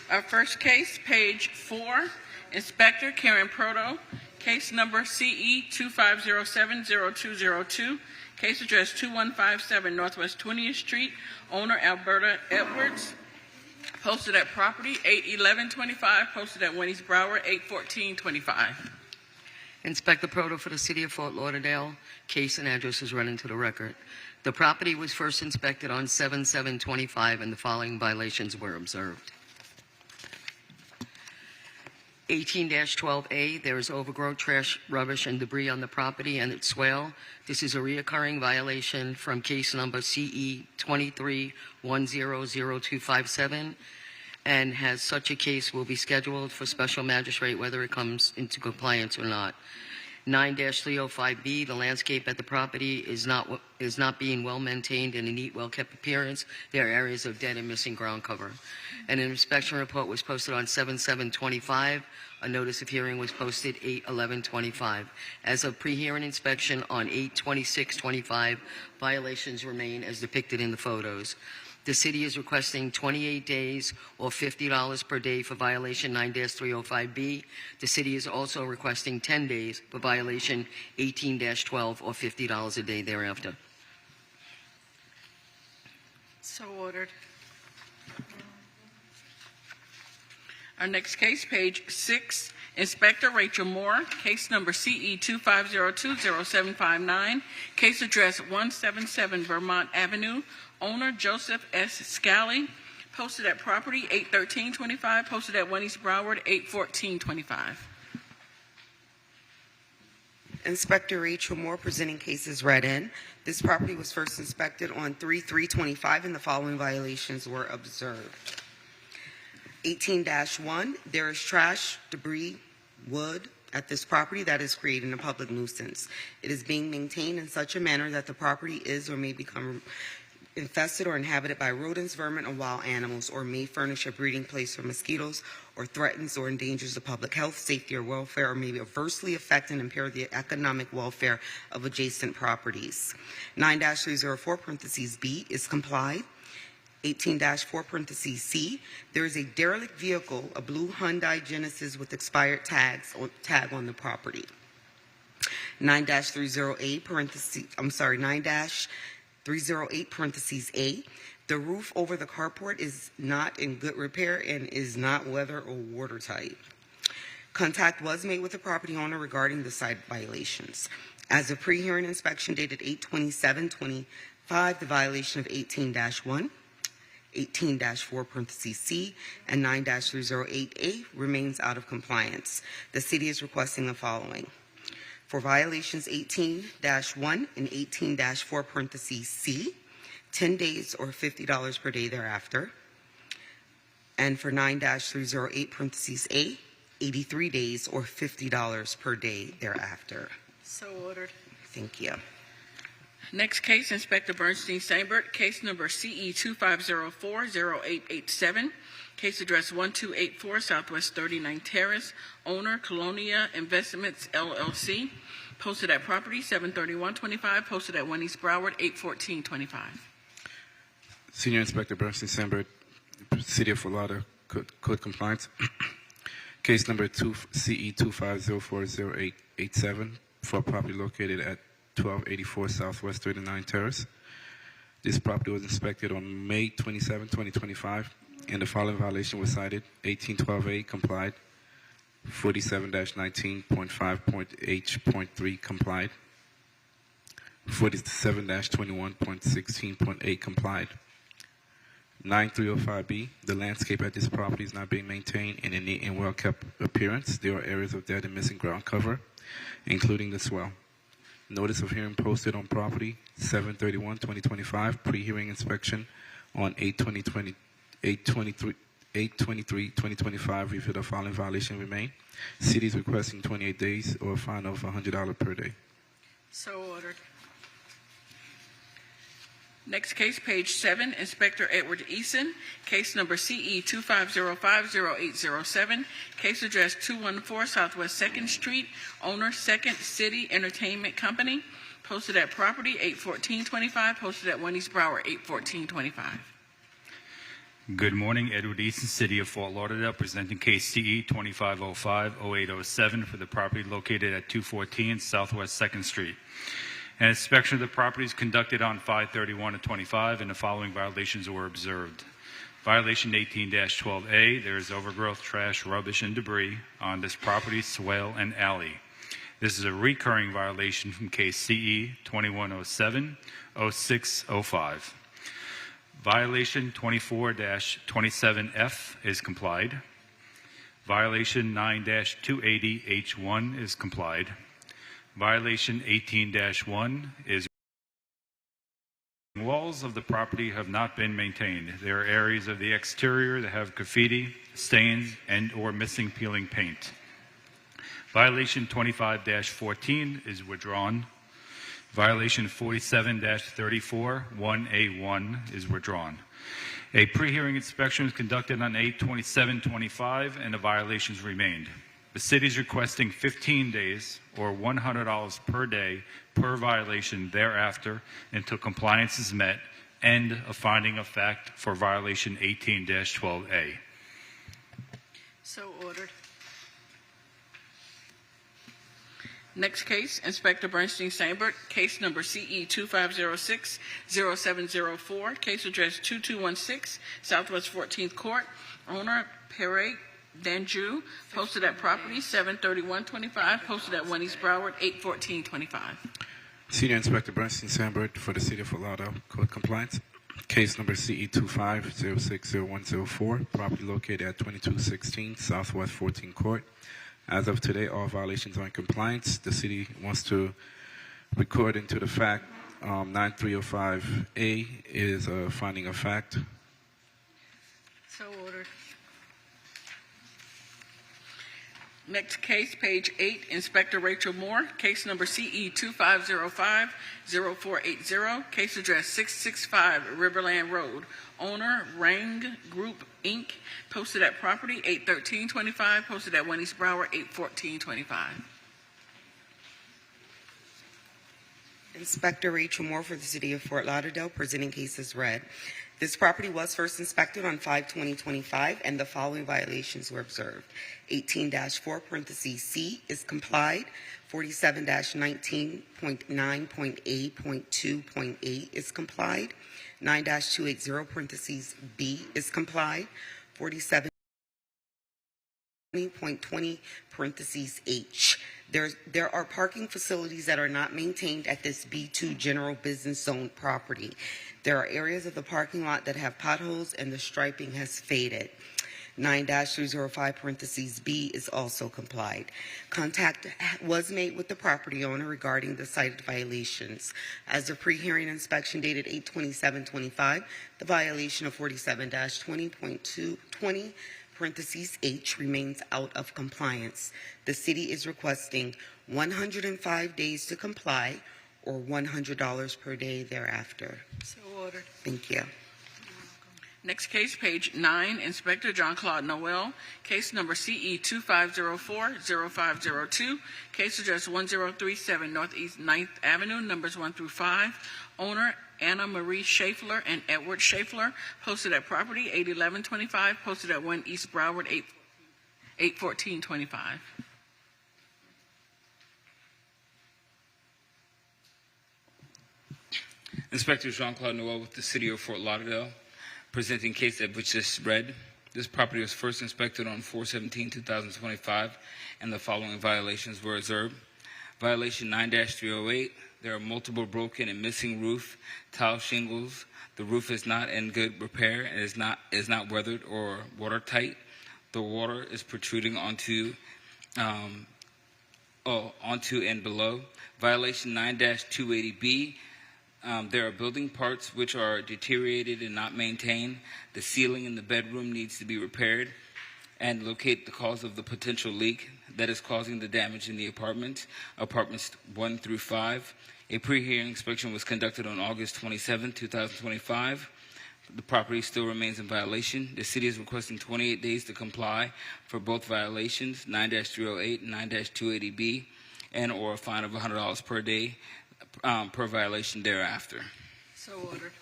Our first case, page 4, Inspector Karen Proto, case number CE 25070202, case address 2157 Northwest 20th Street, owner Alberta Edwards, posted at property 81125, posted at Winnie's Broward 81425.
Inspector Proto for the City of Fort Lauderdale. Case and address is read into the record. The property was first inspected on 7/7/25 and the following violations were observed. 18-12A, there is overgrown trash, rubbish, and debris on the property and its swale. This is a reoccurring violation from case number CE 23100257, and has such a case will be scheduled for special magistrate whether it comes into compliance or not. 9-305B, the landscape at the property is not being well maintained in a neat, well-kept appearance. There are areas of dead and missing ground cover. And an inspection report was posted on 7/7/25. A notice of hearing was posted 8/11/25. As of pre-hearing inspection on 8/26/25, violations remain as depicted in the photos. The city is requesting 28 days or $50 per day for violation 9-305B. The city is also requesting 10 days for violation 18-12 or $50 a day thereafter.
So ordered.
Our next case, page 6, Inspector Rachel Moore, case number CE 25020759, case address 177 Vermont Avenue, owner Joseph S. Scally, posted at property 81325, posted at Winnie's Broward 81425.
Inspector Rachel Moore presenting cases read in. This property was first inspected on 3/3/25 and the following violations were observed. 18-1, there is trash, debris, wood at this property that is creating a public nuisance. It is being maintained in such a manner that the property is or may become infested or inhabited by rodents, vermin, or wild animals, or may furnish a breeding place for mosquitoes, or threatens or endangers the public health, safety, or welfare, or may adversely affect and impair the economic welfare of adjacent properties. 9-304 (B) is complied. 18-4 parentheses C, there is a derelict vehicle, a blue Hyundai Genesis with expired tag on the property. 9-308 parentheses A, the roof over the carport is not in good repair and is not weather or watertight. Contact was made with the property owner regarding the site violations. As a pre-hearing inspection dated 8/27/25, the violation of 18-1, 18-4 parentheses C, and 9-308A remains out of compliance. The city is requesting the following. For violations 18-1 and 18-4 parentheses C, 10 days or $50 per day thereafter. And for 9-308 parentheses A, 83 days or $50 per day thereafter.
So ordered.
Thank you.
Next case, Inspector Bernstein Sambert, case number CE 2504-0887, case address 1284 Southwest 39 Terrace, owner Colonia Investments LLC, posted at property 73125, posted at 1 East Broward 81425.
Senior Inspector Bernstein Sambert, City of Fort Lauderdale, Code Compliance. Case number CE 2504-0887 for property located at 1284 Southwest 39 Terrace. This property was inspected on May 27, 2025, and the following violation was cited: 1812A complied, 47-19.5.H.3 complied, 47-21.16.8 complied. 9305B, the landscape at this property is not being maintained in a neat and well-kept appearance. There are areas of dead and missing ground cover, including the swell. Notice of hearing posted on property 7/31/2025, pre-hearing inspection on 8/23/2025. If the following violation remain, city is requesting 28 days or a fine of $100 per day.
So ordered.
Next case, page 7, Inspector Edward Eason, case number CE 2505-0807, case address 214 Southwest 2nd Street, owner Second City Entertainment Company, posted at property 81425, posted at 1 East Broward 81425.
Good morning, Edward Eason, City of Fort Lauderdale, presenting case CE 2505-0807 for the property located at 214 Southwest 2nd Street. An inspection of the property is conducted on 5/31/25, and the following violations were observed. Violation 18-12A, there is overgrowth, trash, rubbish, and debris on this property, swale, and alley. This is a recurring violation from case CE 2107-0605. Violation 24-27F is complied. Violation 9-280H1 is complied. Violation 18-1 is walls of the property have not been maintained. There are areas of the exterior that have graffiti, stains, and or missing peeling paint. Violation 25-14 is withdrawn. Violation 47-34 1A1 is withdrawn. A pre-hearing inspection was conducted on 8/27/25 and the violations remained. The city is requesting 15 days or $100 per day per violation thereafter until compliance is met, and a finding of fact for violation 18-12A.
So ordered.
Next case, Inspector Bernstein Sambert, case number CE 2506-0704, case address 2216 Southwest 14th Court, owner Pere Danju, posted at property 7/31/25, posted at 1 East Broward 8/14/25.
Senior Inspector Bernstein Sambert for the City of Fort Lauderdale, Code Compliance. Case number CE 25060104, property located at 2216 Southwest 14th Court. As of today, all violations are in compliance. The city wants to record into the fact 9305A is a finding of fact.
So ordered.
Next case, page 8, Inspector Rachel Moore, case number CE 2505-0480, case address 665 Riverland Road, owner Rang Group, Inc., posted at property 8/13/25, posted at 1 East Broward 8/14/25.
Inspector Rachel Moore for the City of Fort Lauderdale, presenting cases read. This property was first inspected on 5/20/25, and the following violations were observed. 18-4 parentheses C is complied. 47-19.9.A.2.8 is complied. 9-280 parentheses B is complied. 47.20 parentheses H. There are parking facilities that are not maintained at this B2 general business zone property. There are areas of the parking lot that have potholes and the striping has faded. 9-305 parentheses B is also complied. Contact was made with the property owner regarding the cited violations. As a pre-hearing inspection dated 8/27/25, the violation of 47-20.220 parentheses H remains out of compliance. The city is requesting 105 days to comply or $100 per day thereafter.
So ordered.
Thank you.
Next case, page 9, Inspector John Claude Noel, case number CE 2504-0502, case address 1037 Northeast 9th Avenue, numbers 1 through 5. Owner Anna Marie Schaeffler and Edward Schaeffler, posted at property 81125, posted at 1 East Broward 81425.
Inspector Jean-Claude Noel with the City of Fort Lauderdale, presenting case that which just read. This property was first inspected on 4/17/2025, and the following violations were observed. Violation 9-308, there are multiple broken and missing roof, tile shingles. The roof is not in good repair and is not weathered or watertight. The water is protruding onto and below. Violation 9-280B, there are building parts which are deteriorated and not maintained. The ceiling in the bedroom needs to be repaired, and locate the cause of the potential leak that is causing the damage in the apartments 1 through 5. A pre-hearing inspection was conducted on August 27, 2025. The property still remains in violation. The city is requesting 28 days to comply for both violations, 9-308 and 9-280B, and or a fine of $100 per day per violation thereafter.
So ordered.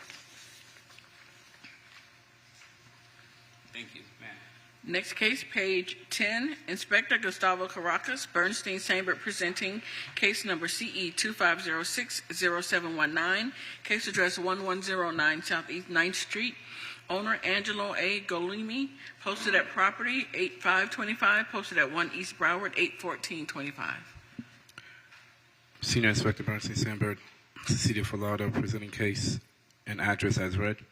Thank you, ma'am.
Next case, page 10, Inspector Gustavo Caracas, Bernstein Sambert, presenting case number CE 2506-0719, case address 1109 Southeast 9th Street. Owner Angelo A. Golimi, posted at property 8525, posted at 1 East Broward 81425.
Senior Inspector Bernstein Sambert, City of Fort Lauderdale, presenting case and address as read.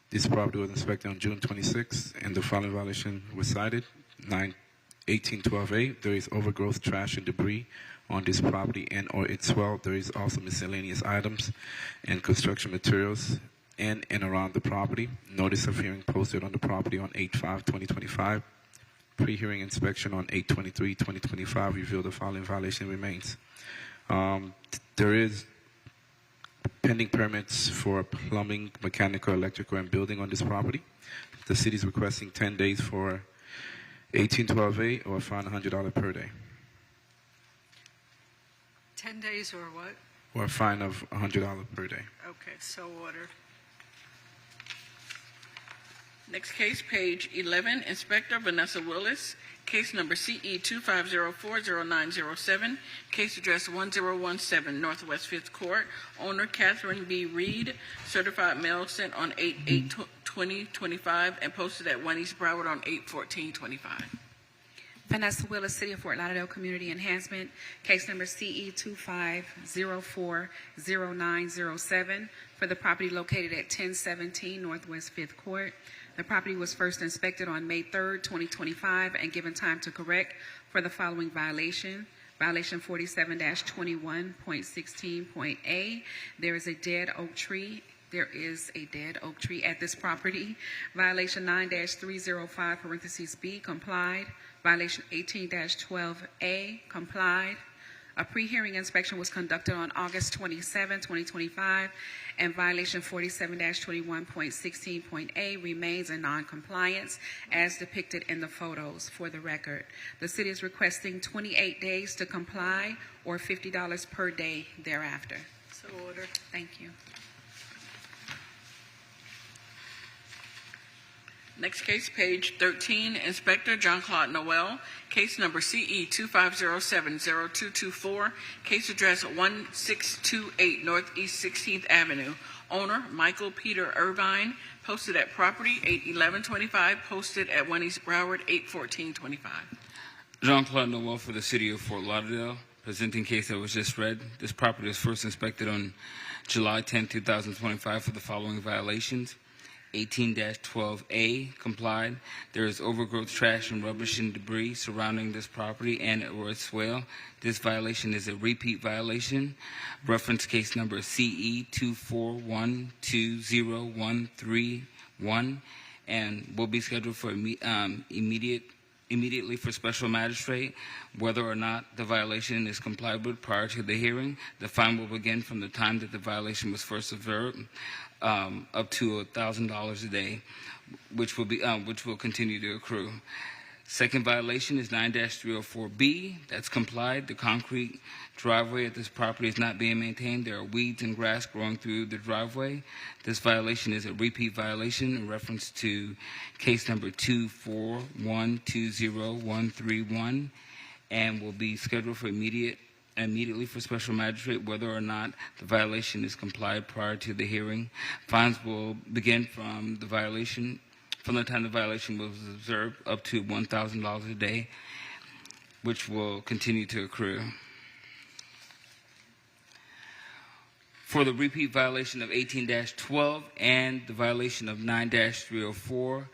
This property was inspected on June 26, and the following violation was cited. 1812A, there is overgrowth, trash, and debris on this property and or its swell. There is also miscellaneous items and construction materials in and around the property. Notice of hearing posted on the property on 8/5/2025. Pre-hearing inspection on 8/23/2025 revealed the following violation remains. There is pending permits for plumbing, mechanical, electrical, and building on this property. The city is requesting 10 days for 1812A or a fine $100 per day.
10 days or what?
Or a fine of $100 per day.
Okay, so ordered.
Next case, page 11, Inspector Vanessa Willis, case number CE 2504-0907, case address 1017 Northwest 5th Court. Owner Catherine B. Reed, certified mail sent on 8/8/2025 and posted at 1 East Broward on 8/14/25.
Vanessa Willis, City of Fort Lauderdale Community Enhancement, case number CE 2504-0907 for the property located at 1017 Northwest 5th Court. The property was first inspected on May 3rd, 2025, and given time to correct for the following violation. Violation 47-21.16.A. There is a dead oak tree. There is a dead oak tree at this property. Violation 9-305 parentheses B, complied. Violation 18-12A, complied. A pre-hearing inspection was conducted on August 27, 2025, and violation 47-21.16.A remains in non-compliance as depicted in the photos for the record. The city is requesting 28 days to comply or $50 per day thereafter.
So ordered.
Thank you.
Next case, page 13, Inspector John Claude Noel, case number CE 25070224, case address 1628 Northeast 16th Avenue. Owner, Michael Peter Irvine, posted at property 81125, posted at 1 East Broward 81425.
Jean-Claude Noel for the City of Fort Lauderdale, presenting case that was just read. This property was first inspected on July 10, 2025 for the following violations. 18-12A complied. There is overgrowth, trash, and rubbish and debris surrounding this property and or its swale. This violation is a repeat violation. Reference case number CE 2412031 and will be scheduled for immediately for special magistrate. Whether or not the violation is complied with prior to the hearing, the fine will begin from the time that the violation was first observed, up to $1,000 a day, which will continue to accrue. Second violation is 9-304B. That's complied. The concrete driveway at this property is not being maintained. There are weeds and grass growing through the driveway. This violation is a repeat violation in reference to case number 2412031 and will be scheduled for immediately for special magistrate. Whether or not the violation is complied prior to the hearing, fines will begin from the time the violation was observed up to $1,000 a day, which will continue to accrue. For the repeat violation of 18-12 and the violation of 9-304,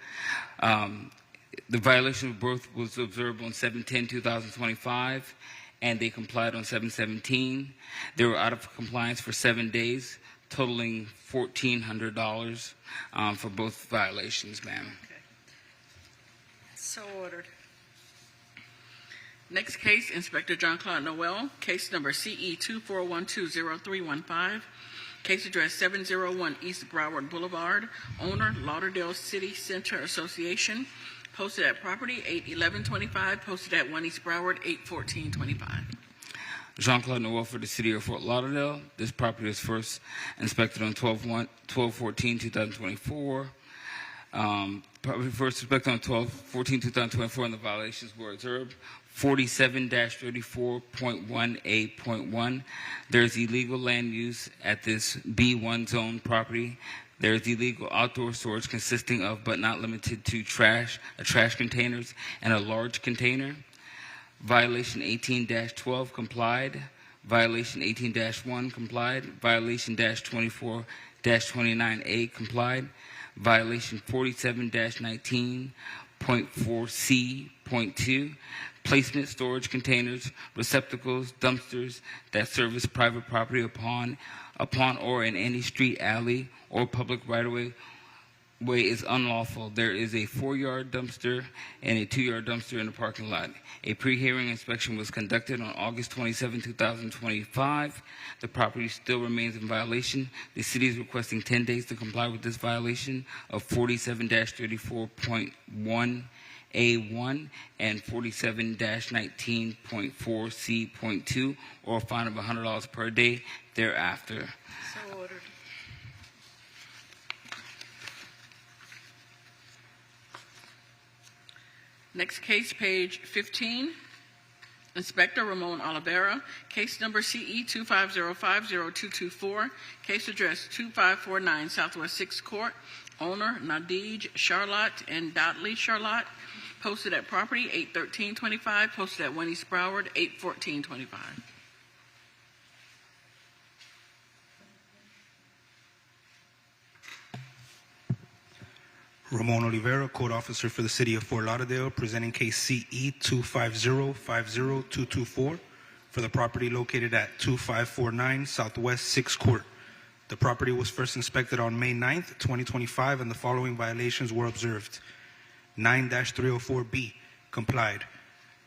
the violation of both was observed on 7/10/2025, and they complied on 7/17. They were out of compliance for 7 days, totaling $1,400 for both violations, ma'am.
Okay. So ordered.
Next case, Inspector John Claude Noel, case number CE 241203115, case address 701 East Broward Boulevard, owner Lauderdale City Center Association, posted at property 81125, posted at 1 East Broward 81425.
Jean-Claude Noel for the City of Fort Lauderdale. This property was first inspected on 12/14/2024. Property first inspected on 12/14/2024, and the violations were observed. 47-34.1A.1. There's illegal land use at this B1 zone property. There's illegal outdoor storage consisting of, but not limited to, trash containers, and a large container. Violation 18-12 complied. Violation 18-1 complied. Violation -24-29A complied. Violation 47-19.4C.2. Placement, storage containers, receptacles, dumpsters that service private property upon or in any street, alley, or public right-of-way is unlawful. There is a 4-yard dumpster and a 2-yard dumpster in the parking lot. A pre-hearing inspection was conducted on August 27, 2025. The property still remains in violation. The city is requesting 10 days to comply with this violation of 47-34.1A1 and 47-19.4C.2, or a fine of $100 per day thereafter.
So ordered.
Next case, page 15. Inspector Ramon Oliveira, case number CE 25050224, case address 2549 Southwest 6th Court, owner Nadij Charlotte and Dudley Charlotte, posted at property 81325, posted at 1 East Broward 81425.
Ramon Oliveira, Code Officer for the City of Fort Lauderdale, presenting case CE 250-50224 for the property located at 2549 Southwest 6th Court. The property was first inspected on May 9th, 2025, and the following violations were observed. 9-304B, complied.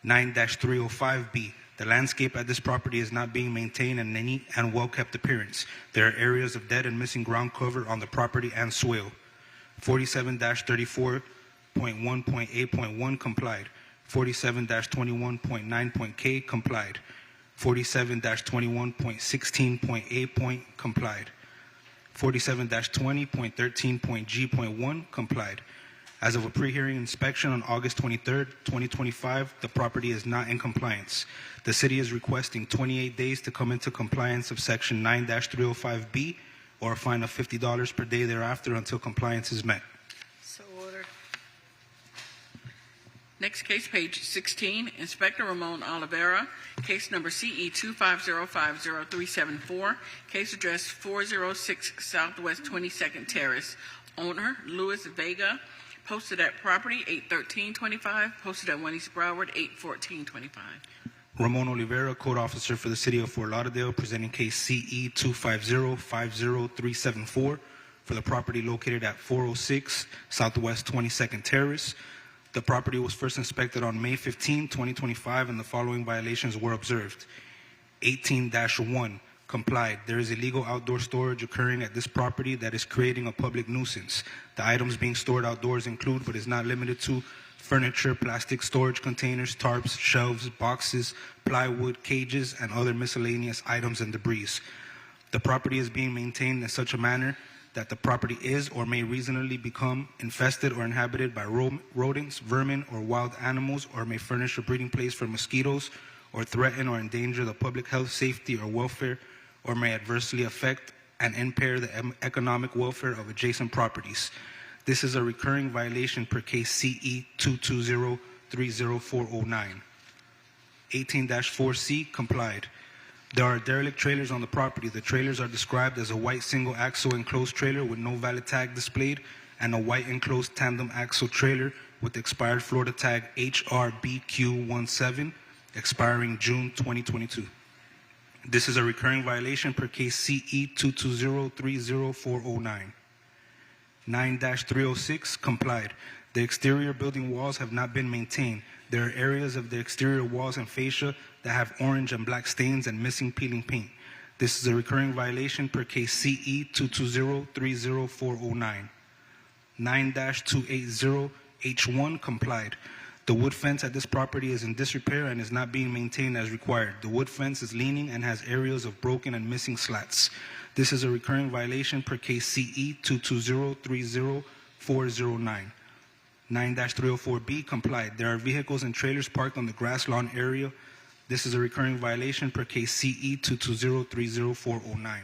9-305B, the landscape at this property is not being maintained in a neat and well-kept appearance. There are areas of dead and missing ground cover on the property and swale. 47-34.1.8.1 complied. 47-21.9.K complied. 47-21.16.A. complied. 47-20.13.G.1 complied. As of a pre-hearing inspection on August 23, 2025, the property is not in compliance. The city is requesting 28 days to come into compliance of Section 9-305B or a fine of $50 per day thereafter until compliance is met.
So ordered.
Next case, page 16, Inspector Ramon Oliveira, case number CE 2505037, case address 406 Southwest 22nd Terrace, owner Louis Vega, posted at property 81325, posted at 1 East Broward 81425.
Ramon Oliveira, Code Officer for the City of Fort Lauderdale, presenting case CE 250-50374 for the property located at 406 Southwest 22nd Terrace. The property was first inspected on May 15, 2025, and the following violations were observed. 18-1, complied. There is illegal outdoor storage occurring at this property that is creating a public nuisance. The items being stored outdoors include, but is not limited to, furniture, plastic storage containers, tarps, shelves, boxes, plywood, cages, and other miscellaneous items and debris. The property is being maintained in such a manner that the property is or may reasonably become infested or inhabited by rodents, vermin, or wild animals, or may furnish a breeding place for mosquitoes, or threaten or endanger the public health, safety, or welfare, or may adversely affect and impair the economic welfare of adjacent properties. This is a recurring violation per case CE 220-30409. 18-4C, complied. There are derelict trailers on the property. The trailers are described as a white single-axle enclosed trailer with no valid tag displayed, and a white enclosed tandem axle trailer with expired Florida tag HRBQ17, expiring June 2022. This is a recurring violation per case CE 220-30409. 9-306, complied. The exterior building walls have not been maintained. There are areas of the exterior walls and fascia that have orange and black stains and missing peeling paint. This is a recurring violation per case CE 220-30409. 9-280H1, complied. The wood fence at this property is in disrepair and is not being maintained as required. The wood fence is leaning and has areas of broken and missing slats. This is a recurring violation per case CE 220-30409. 9-304B, complied. There are vehicles and trailers parked on the grass lawn area. This is a recurring violation per case CE 220-30409.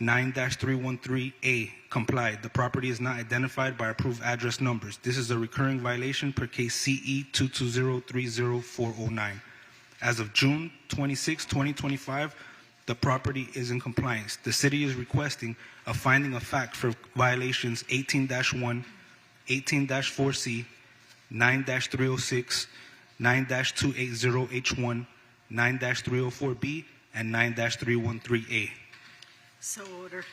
9-313A, complied. The property is not identified by approved address numbers. This is a recurring violation per case CE 220-30409. As of June 26, 2025, the property is in compliance. The city is requesting a finding of fact for violations 18-1, 18-4C, 9-306, 9-280H1, 9-304B, and 9-313A.
So ordered.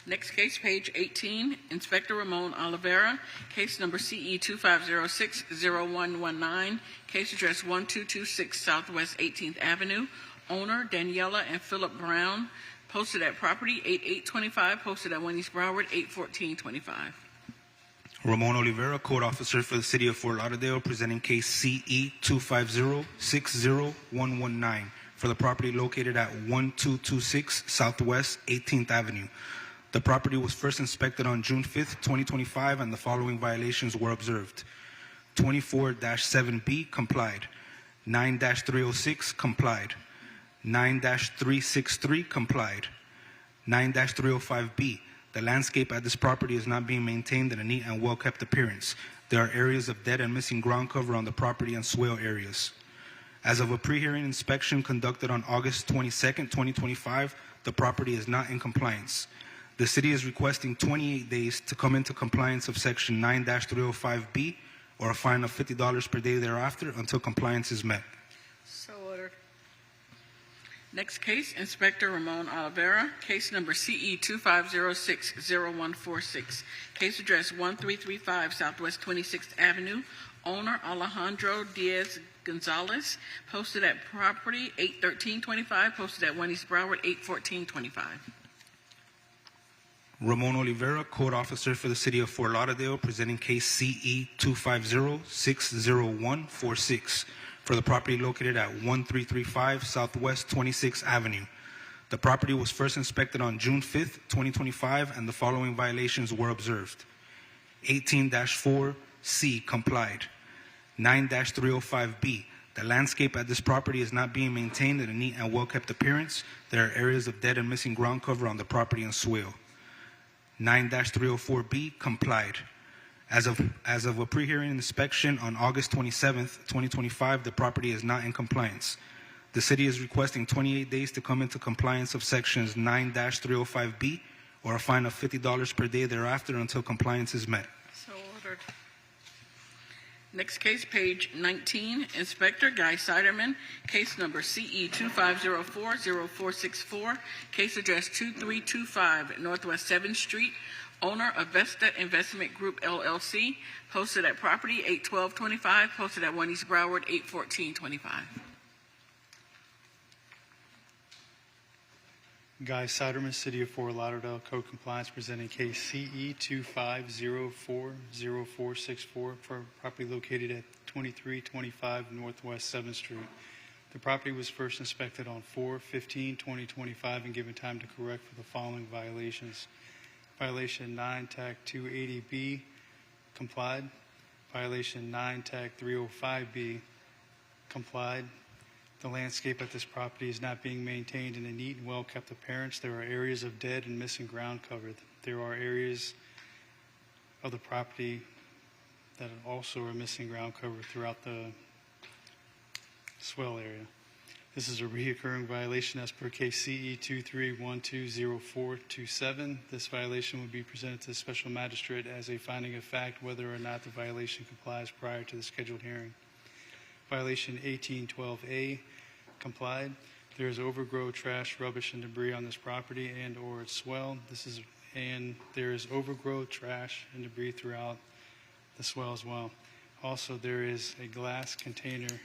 Next case, page 18, Inspector Ramon Oliveira, case number CE 2506-0119, case address 1226 Southwest 18th Avenue, owner Daniela and Philip Brown, posted at property 8825, posted at 1 East Broward 81425.
Ramon Oliveira, Code Officer for the City of Fort Lauderdale, presenting case CE 250-60119 for the property located at 1226 Southwest 18th Avenue. The property was first inspected on June 5th, 2025, and the following violations were observed. 24-7B, complied. 9-306, complied. 9-363, complied. 9-305B, the landscape at this property is not being maintained in a neat and well-kept appearance. There are areas of dead and missing ground cover on the property and swale areas. As of a pre-hearing inspection conducted on August 22nd, 2025, the property is not in compliance. The city is requesting 28 days to come into compliance of Section 9-305B or a fine of $50 per day thereafter until compliance is met.
So ordered.
Next case, Inspector Ramon Oliveira, case number CE 2506-0146, case address 1335 Southwest 26th Avenue, owner Alejandro Diaz Gonzalez, posted at property 81325, posted at 1 East Broward 81425.
Ramon Oliveira, Code Officer for the City of Fort Lauderdale, presenting case CE 250-60146 for the property located at 1335 Southwest 26th Avenue. The property was first inspected on June 5th, 2025, and the following violations were observed. 18-4C, complied. 9-305B, the landscape at this property is not being maintained in a neat and well-kept appearance. There are areas of dead and missing ground cover on the property and swale. 9-304B, complied. As of a pre-hearing inspection on August 27th, 2025, the property is not in compliance. The city is requesting 28 days to come into compliance of sections 9-305B or a fine of $50 per day thereafter until compliance is met.
So ordered. Next case, page 19, Inspector Guy Siderman, case number CE 2504-0464, case address 2325 Northwest 7th Street, owner of Vesta Investment Group LLC, posted at property 81225, posted at 1 East Broward 81425.
Guy Siderman, City of Fort Lauderdale, Code Compliance, presenting case CE 2504-0464 for property located at 2325 Northwest 7th Street. The property was first inspected on 4/15/2025 and given time to correct for the following violations. Violation 9-280B, complied. Violation 9-305B, complied. The landscape at this property is not being maintained in a neat and well-kept appearance. There are areas of dead and missing ground cover. There are areas of the property that also are missing ground cover throughout the swell area. This is a reoccurring violation as per case CE 23120427. This violation will be presented to the special magistrate as a finding of fact whether or not the violation complies prior to the scheduled hearing. Violation 1812A, complied. There is overgrown trash, rubbish, and debris on this property and or its swell. And there is overgrown trash and debris throughout the swell as well. Also, there is a glass container,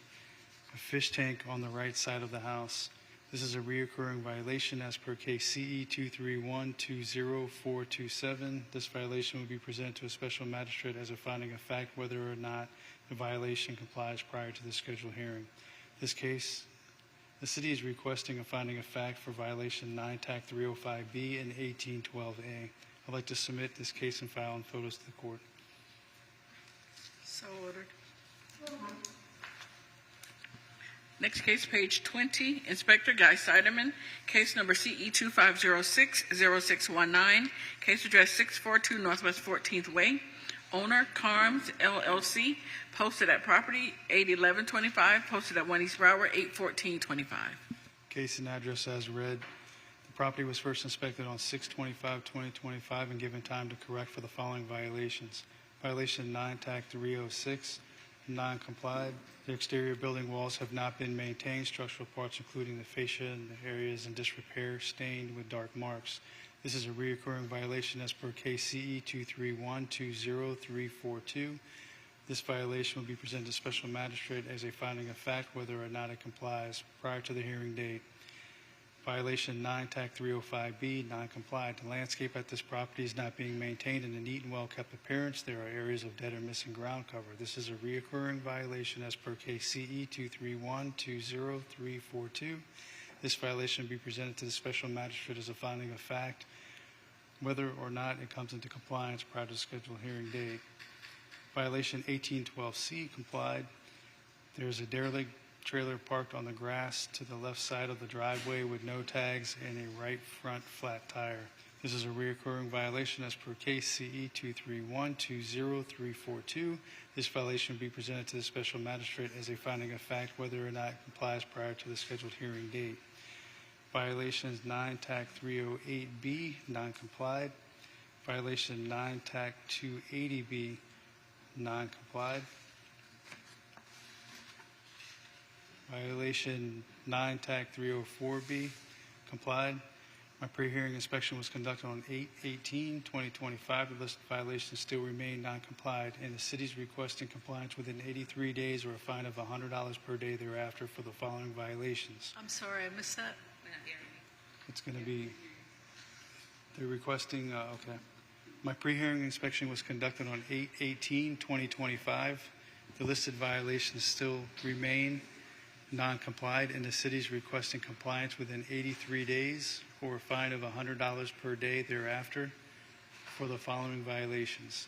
a fish tank on the right side of the house. This is a reoccurring violation as per case CE 231200427. This violation will be presented to a special magistrate as a finding of fact whether or not the violation complies prior to the scheduled hearing. This case, the city is requesting a finding of fact for violation 9-305B and 1812A. I'd like to submit this case and file and photos to the court.
So ordered. Next case, page 20, Inspector Guy Siderman, case number CE 2506-0619, case address 642 Northwest 14th Way, owner Carms LLC, posted at property 81125, posted at 1 East Broward 81425.
Case and address as read. The property was first inspected on 6/25/2025 and given time to correct for the following violations. Violation 9-306, non-complied. The exterior building walls have not been maintained. Structural parts, including the fascia and the areas in disrepair, stained with dark marks. This is a reoccurring violation as per case CE 231200342. This violation will be presented to special magistrate as a finding of fact whether or not it complies prior to the hearing date. Violation 9-305B, non-compliant. The landscape at this property is not being maintained in a neat and well-kept appearance. There are areas of dead or missing ground cover. This is a reoccurring violation as per case CE 231200342. This violation will be presented to the special magistrate as a finding of fact whether or not it comes into compliance prior to the scheduled hearing date. Violation 1812C, complied. There is a derelict trailer parked on the grass to the left side of the driveway with no tags and a right front flat tire. This is a reoccurring violation as per case CE 231200342. This violation will be presented to the special magistrate as a finding of fact whether or not it complies prior to the scheduled hearing date. Violations 9-308B, non-complied. Violation 9-280B, non-complied. Violation 9-304B, complied. My pre-hearing inspection was conducted on 8/18/2025. The listed violations still remain non-complied, and the city is requesting compliance within 83 days or a fine of $100 per day thereafter for the following violations.
I'm sorry, I missed that.
It's going to be, they're requesting, okay. My pre-hearing inspection was conducted on 8/18/2025. The listed violations still remain. non-complied, and the city is requesting compliance within 83 days or a fine of $100 per day thereafter for the following violations: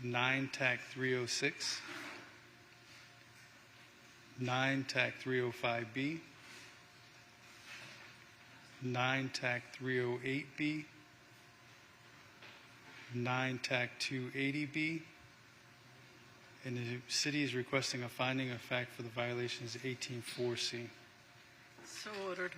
9 TAC 306, 9 TAC 305B, 9 TAC 308B, 9 TAC 280B, and the city is requesting a finding of fact for the violations 18-4C.
So ordered.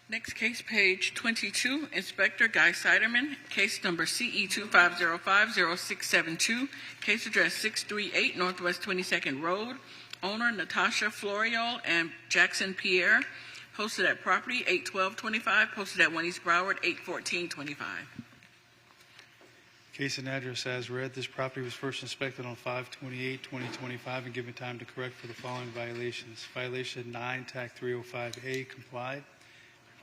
Next case, page 22, Inspector Guy Siderman, case number CE 25050672, case address 638 Northwest 22nd Road, owner Natasha Florial and Jackson Pierre, posted at property 81225, posted at 1 East Broward 81425.
Case and address as read. This property was first inspected on 5/28/2025 and given time to correct for the following violations. Violation 9 TAC 305A complied.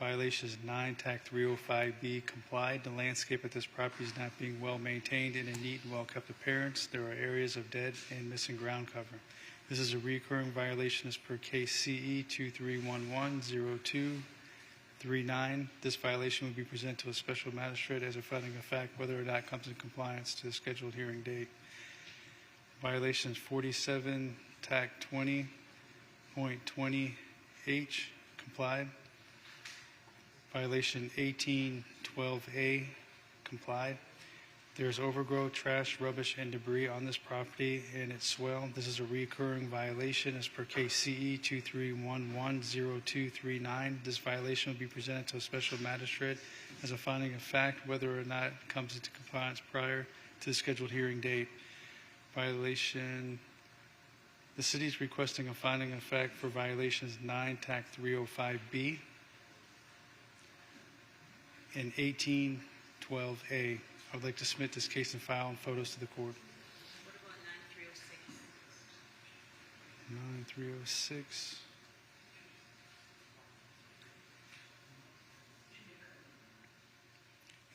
Violations 9 TAC 305B complied. The landscape at this property is not being well maintained in a neat and well-kept appearance. There are areas of dead and missing ground cover. This is a recurring violation as per case CE 23110239. This violation will be presented to a special magistrate as a finding of fact whether or not it comes in compliance to the scheduled hearing date. Violations 47 TAC 20.20H complied. Violation 1812A complied. There is overgrowth, trash, rubbish, and debris on this property and its swell. This is a recurring violation as per case CE 23110239. This violation will be presented to a special magistrate as a finding of fact whether or not it comes into compliance prior to the scheduled hearing date. Violation, the city is requesting a finding of fact for violations 9 TAC 305B and 1812A. I would like to submit this case and file and photos to the court.
What about
9306? 9306.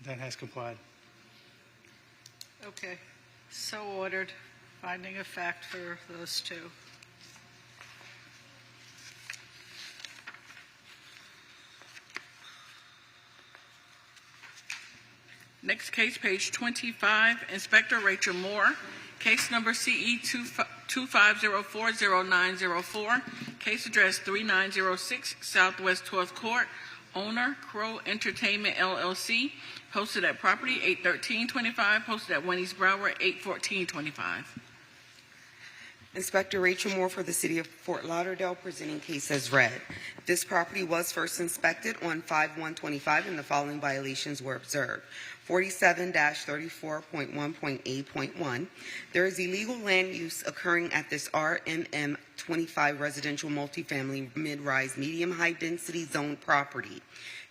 That has complied.
Okay, so ordered. Finding of fact for those two.
Next case, page 25, Inspector Rachel Moore, case number CE 25040904, case address 3906 Southwest 12th Court, owner Crow Entertainment LLC, posted at property 81325, posted at 1 East Broward 81425.
Inspector Rachel Moore for the City of Fort Lauderdale, presenting case as read. This property was first inspected on 5/1/25 and the following violations were observed. 47-34.1.8.1. There is illegal land use occurring at this RMM 25 residential multifamily mid-rise medium high density zone property.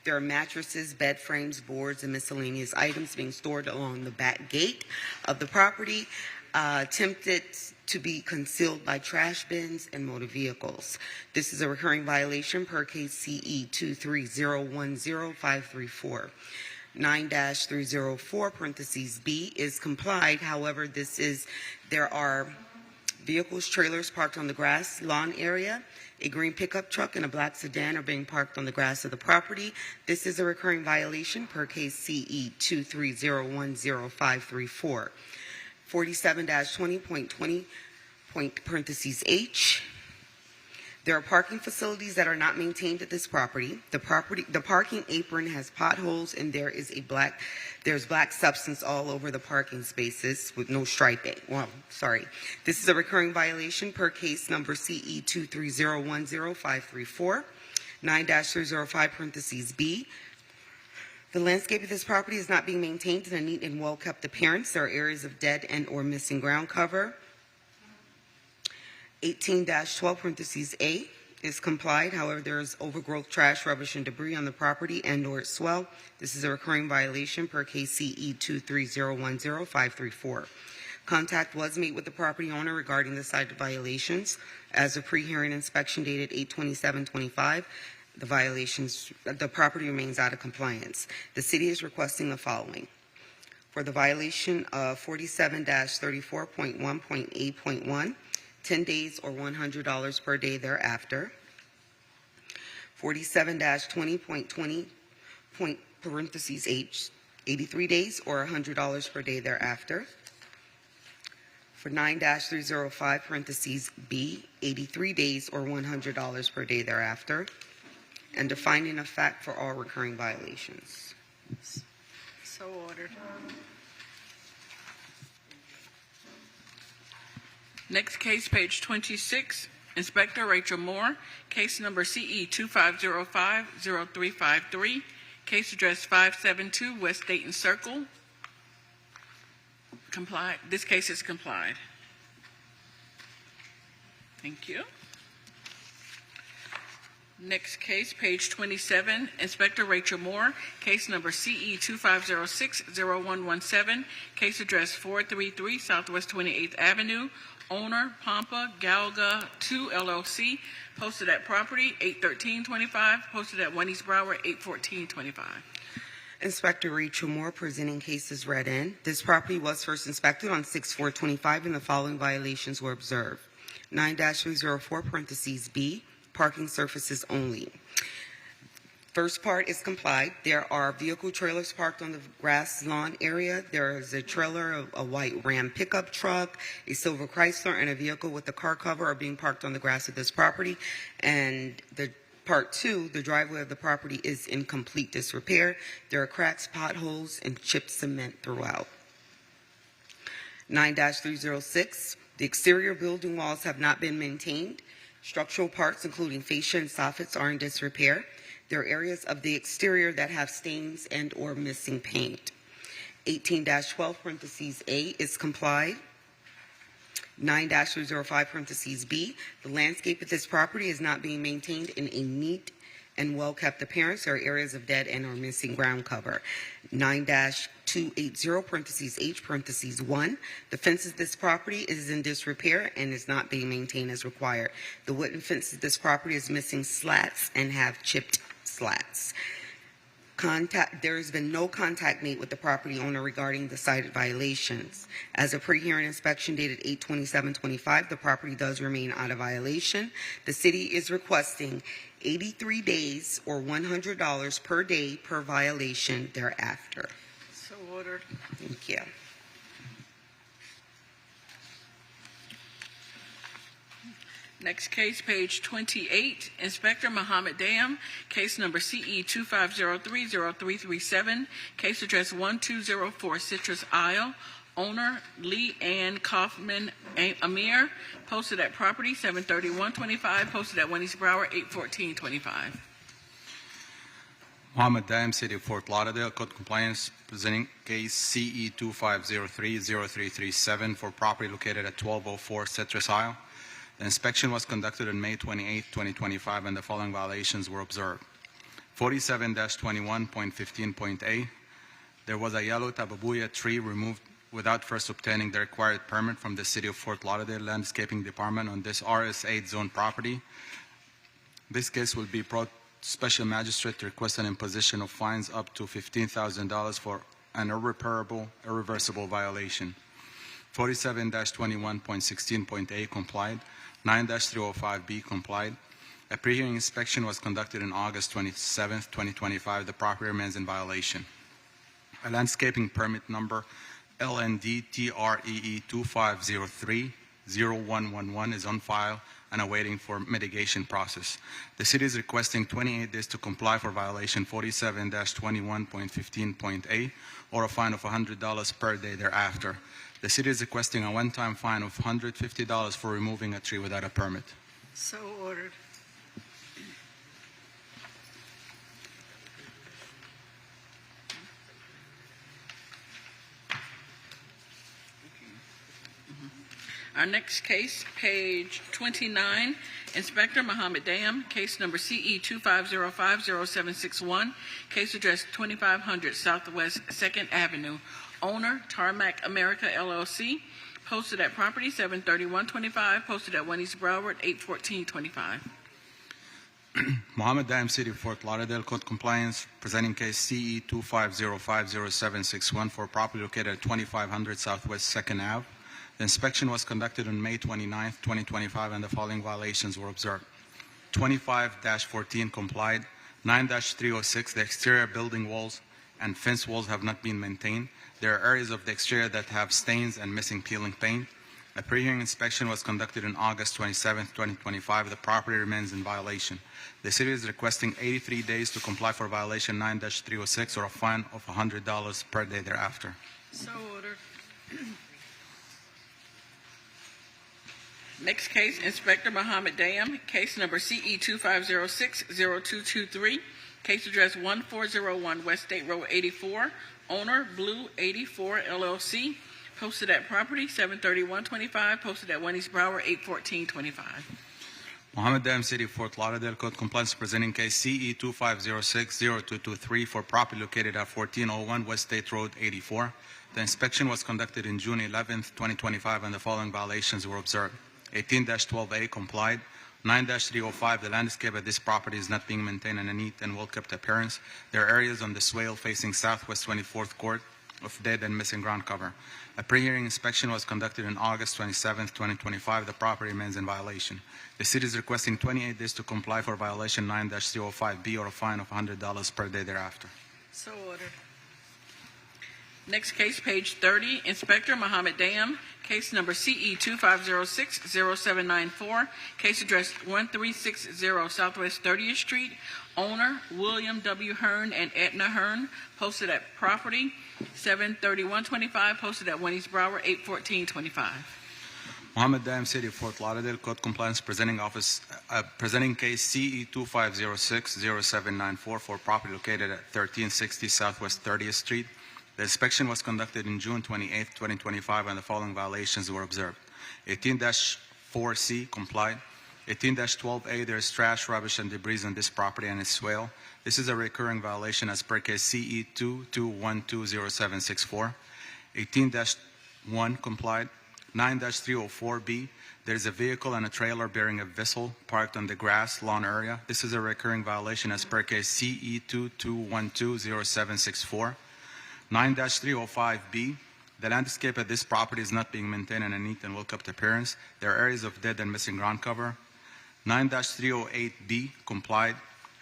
There are mattresses, bed frames, boards, and miscellaneous items being stored along the back gate of the property, attempted to be concealed by trash bins and motor vehicles. This is a recurring violation per case CE 23010-534. 9-304 parentheses B is complied. However, there are vehicles, trailers parked on the grass lawn area. A green pickup truck and a black sedan are being parked on the grass of the property. This is a recurring violation per case CE 23010-534. 47-20.20 parentheses H. There are parking facilities that are not maintained at this property. The parking apron has potholes and there's black substance all over the parking spaces with no striping. This is a recurring violation per case number CE 23010-534. 9-305 parentheses B. The landscape of this property is not being maintained in a neat and well-kept appearance. There are areas of dead and or missing ground cover. 18-12 parentheses A is complied. However, there is overgrowth, trash, rubbish, and debris on the property and or its swell. This is a recurring violation per case CE 23010-534. Contact was made with the property owner regarding the cited violations as a pre-hearing inspection dated 8/27/25. the property remains out of compliance. The city is requesting the following. For the violation of 47-34.1.8.1, 10 days or $100 per day thereafter. 47-20.20, parentheses H, 83 days or $100 per day thereafter. For 9-305, parentheses B, 83 days or $100 per day thereafter. And a finding of fact for all recurring violations.
So ordered.
Next case, page 26, Inspector Rachel Moore, case number CE 2505-0353, case address 572 West Dayton Circle. Complied. This case is complied. Thank you. Next case, page 27, Inspector Rachel Moore, case number CE 2506-0117, case address 433 Southwest 28th Avenue, owner Pampa Galga 2 LLC, posted at property 81325, posted at 1 East Broward 81425.
Inspector Rachel Moore presenting cases read in. This property was first inspected on 6/4/25 and the following violations were observed. 9-304, parentheses B, parking surfaces only. First part is complied. There are vehicle trailers parked on the grass lawn area. There is a trailer, a white Ram pickup truck, a silver Chrysler, and a vehicle with a car cover are being parked on the grass of this property. And the part two, the driveway of the property is in complete disrepair. There are cracks, potholes, and chipped cement throughout. 9-306, the exterior building walls have not been maintained. Structural parts, including fascia and soffits, are in disrepair. There are areas of the exterior that have stains and or missing paint. 18-12, parentheses A, is complied. 9-305, parentheses B, the landscape of this property is not being maintained in a neat and well-kept appearance. There are areas of dead and or missing ground cover. 9-280, parentheses H, parentheses 1, the fence of this property is in disrepair and is not being maintained as required. The wooden fence of this property is missing slats and have chipped slats. There has been no contact made with the property owner regarding the cited violations. As a pre-hearing inspection dated 8/27/25, the property does remain out of violation. The city is requesting 83 days or $100 per day per violation thereafter.
So ordered.
Thank you.
Next case, page 28, Inspector Muhammad Dayam, case number CE 2503-0337, case address 1204 Citrus Isle, owner Lee Ann Kaufman Amir, posted at property 73125, posted at 1 East Broward 81425.
Muhammad Dayam, City of Fort Lauderdale, Code Compliance, presenting case CE 2503-0337 for property located at 1204 Citrus Isle. The inspection was conducted on May 28, 2025, and the following violations were observed. 47-21.15.A, there was a yellow tababuya tree removed without first obtaining the required permit from the City of Fort Lauderdale Landscaping Department on this RS8 zone property. This case will be brought to Special Magistrate to request an imposition of fines up to $15,000 for an irreversible violation. 47-21.16.A complied. 9-305B complied. A pre-hearing inspection was conducted on August 27, 2025. The property remains in violation. A landscaping permit number LND-TREE 2503-0111 is on file and awaiting for mitigation process. The city is requesting 28 days to comply for violation 47-21.15.A or a fine of $100 per day thereafter. The city is requesting a one-time fine of $150 for removing a tree without a permit.
So ordered.
Our next case, page 29, Inspector Muhammad Dayam, case number CE 2505-0761, case address 2500 Southwest 2nd Avenue, owner Tarmac America LLC, posted at property 73125, posted at 1 East Broward 81425.
Mohammed Dam City, Fort Lauderdale, code compliance, presenting case CE 25050761 for property located at 2500 Southwest 2nd Ave. The inspection was conducted on May 29, 2025, and the following violations were observed. 25-14 complied. 9-306, the exterior building walls and fence walls have not been maintained. There are areas of the exterior that have stains and missing peeling paint. A pre-hearing inspection was conducted on August 27, 2025. The property remains in violation. The city is requesting 83 days to comply for violation 9-306 or a fine of $100 per day thereafter.
So ordered. Next case, Inspector Mohammed Dayam, case number CE 2506-0223, case address 1401 West State Road 84, owner Blue 84 LLC, posted at property 73125, posted at 1 East Broward 81425.
Mohammed Dam City, Fort Lauderdale, code compliance, presenting case CE 2506-0223 for property located at 1401 West State Road 84. The inspection was conducted in June 11, 2025, and the following violations were observed. 18-12A complied. 9-305, the landscape at this property is not being maintained in a neat and well-kept appearance. There are areas on the swale facing southwest 24th court of dead and missing ground cover. A pre-hearing inspection was conducted on August 27, 2025. The property remains in violation. The city is requesting 28 days to comply for violation 9-305B or a fine of $100 per day thereafter.
So ordered. Next case, page 30, Inspector Mohammed Dayam, case number CE 2506-0794, case address 1360 Southwest 30th Street, owner William W. Hearn and Edna Hearn, posted at property 73125, posted at 1 East Broward 81425.
Mohammed Dam City, Fort Lauderdale, code compliance, presenting case CE 2506-0794 for property located at 1360 Southwest 30th Street. The inspection was conducted in June 28, 2025, and the following violations were observed. 18-4C complied. 18-12A, there is trash, rubbish, and debris on this property and its swale. This is a recurring violation as per case CE 22120764. 18-1 complied. 9-304B, there is a vehicle and a trailer bearing a vessel parked on the grass lawn area. This is a recurring violation as per case CE 22120764. 9-305B, the landscape at this property is not being maintained in a neat and well-kept appearance. There are areas of dead and missing ground cover. 9-308B complied.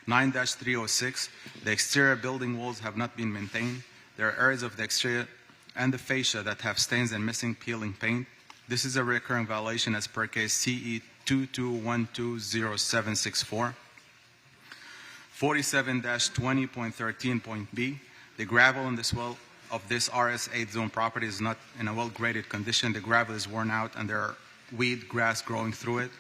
9-306, the exterior building walls have not been maintained. There are areas of the exterior and the fascia that have stains and missing peeling paint. This is a recurring violation as per case CE 22120764. 47-20.13.B, the gravel in the swell of this RS8 zone property is not in a well-graded condition. The gravel is worn out and there are weed, grass growing through it.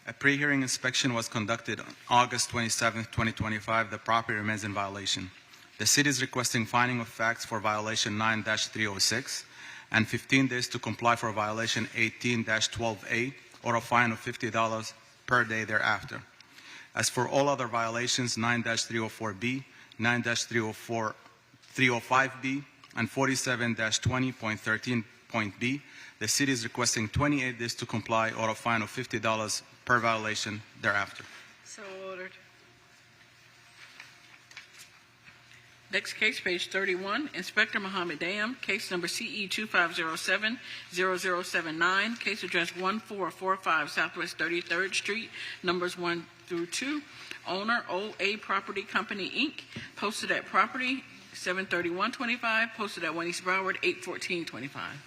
A pre-hearing inspection was conducted on August 27, 2025. The property remains in violation. The city is requesting finding of facts for violation 9-306 and 15 days to comply for violation 18-12A or a fine of $50 per day thereafter. As for all other violations, 9-304B, 9-305B, and 47-20.13.B, the city is requesting 28 days to comply or a fine of $50 per violation thereafter.
So ordered. Next case, page 31, Inspector Mohammed Dayam, case number CE 2507-0079, case address 1445 Southwest 33rd Street, numbers 1 through 2, owner OA Property Company, Inc., posted at property 73125, posted at 1 East Broward 81425.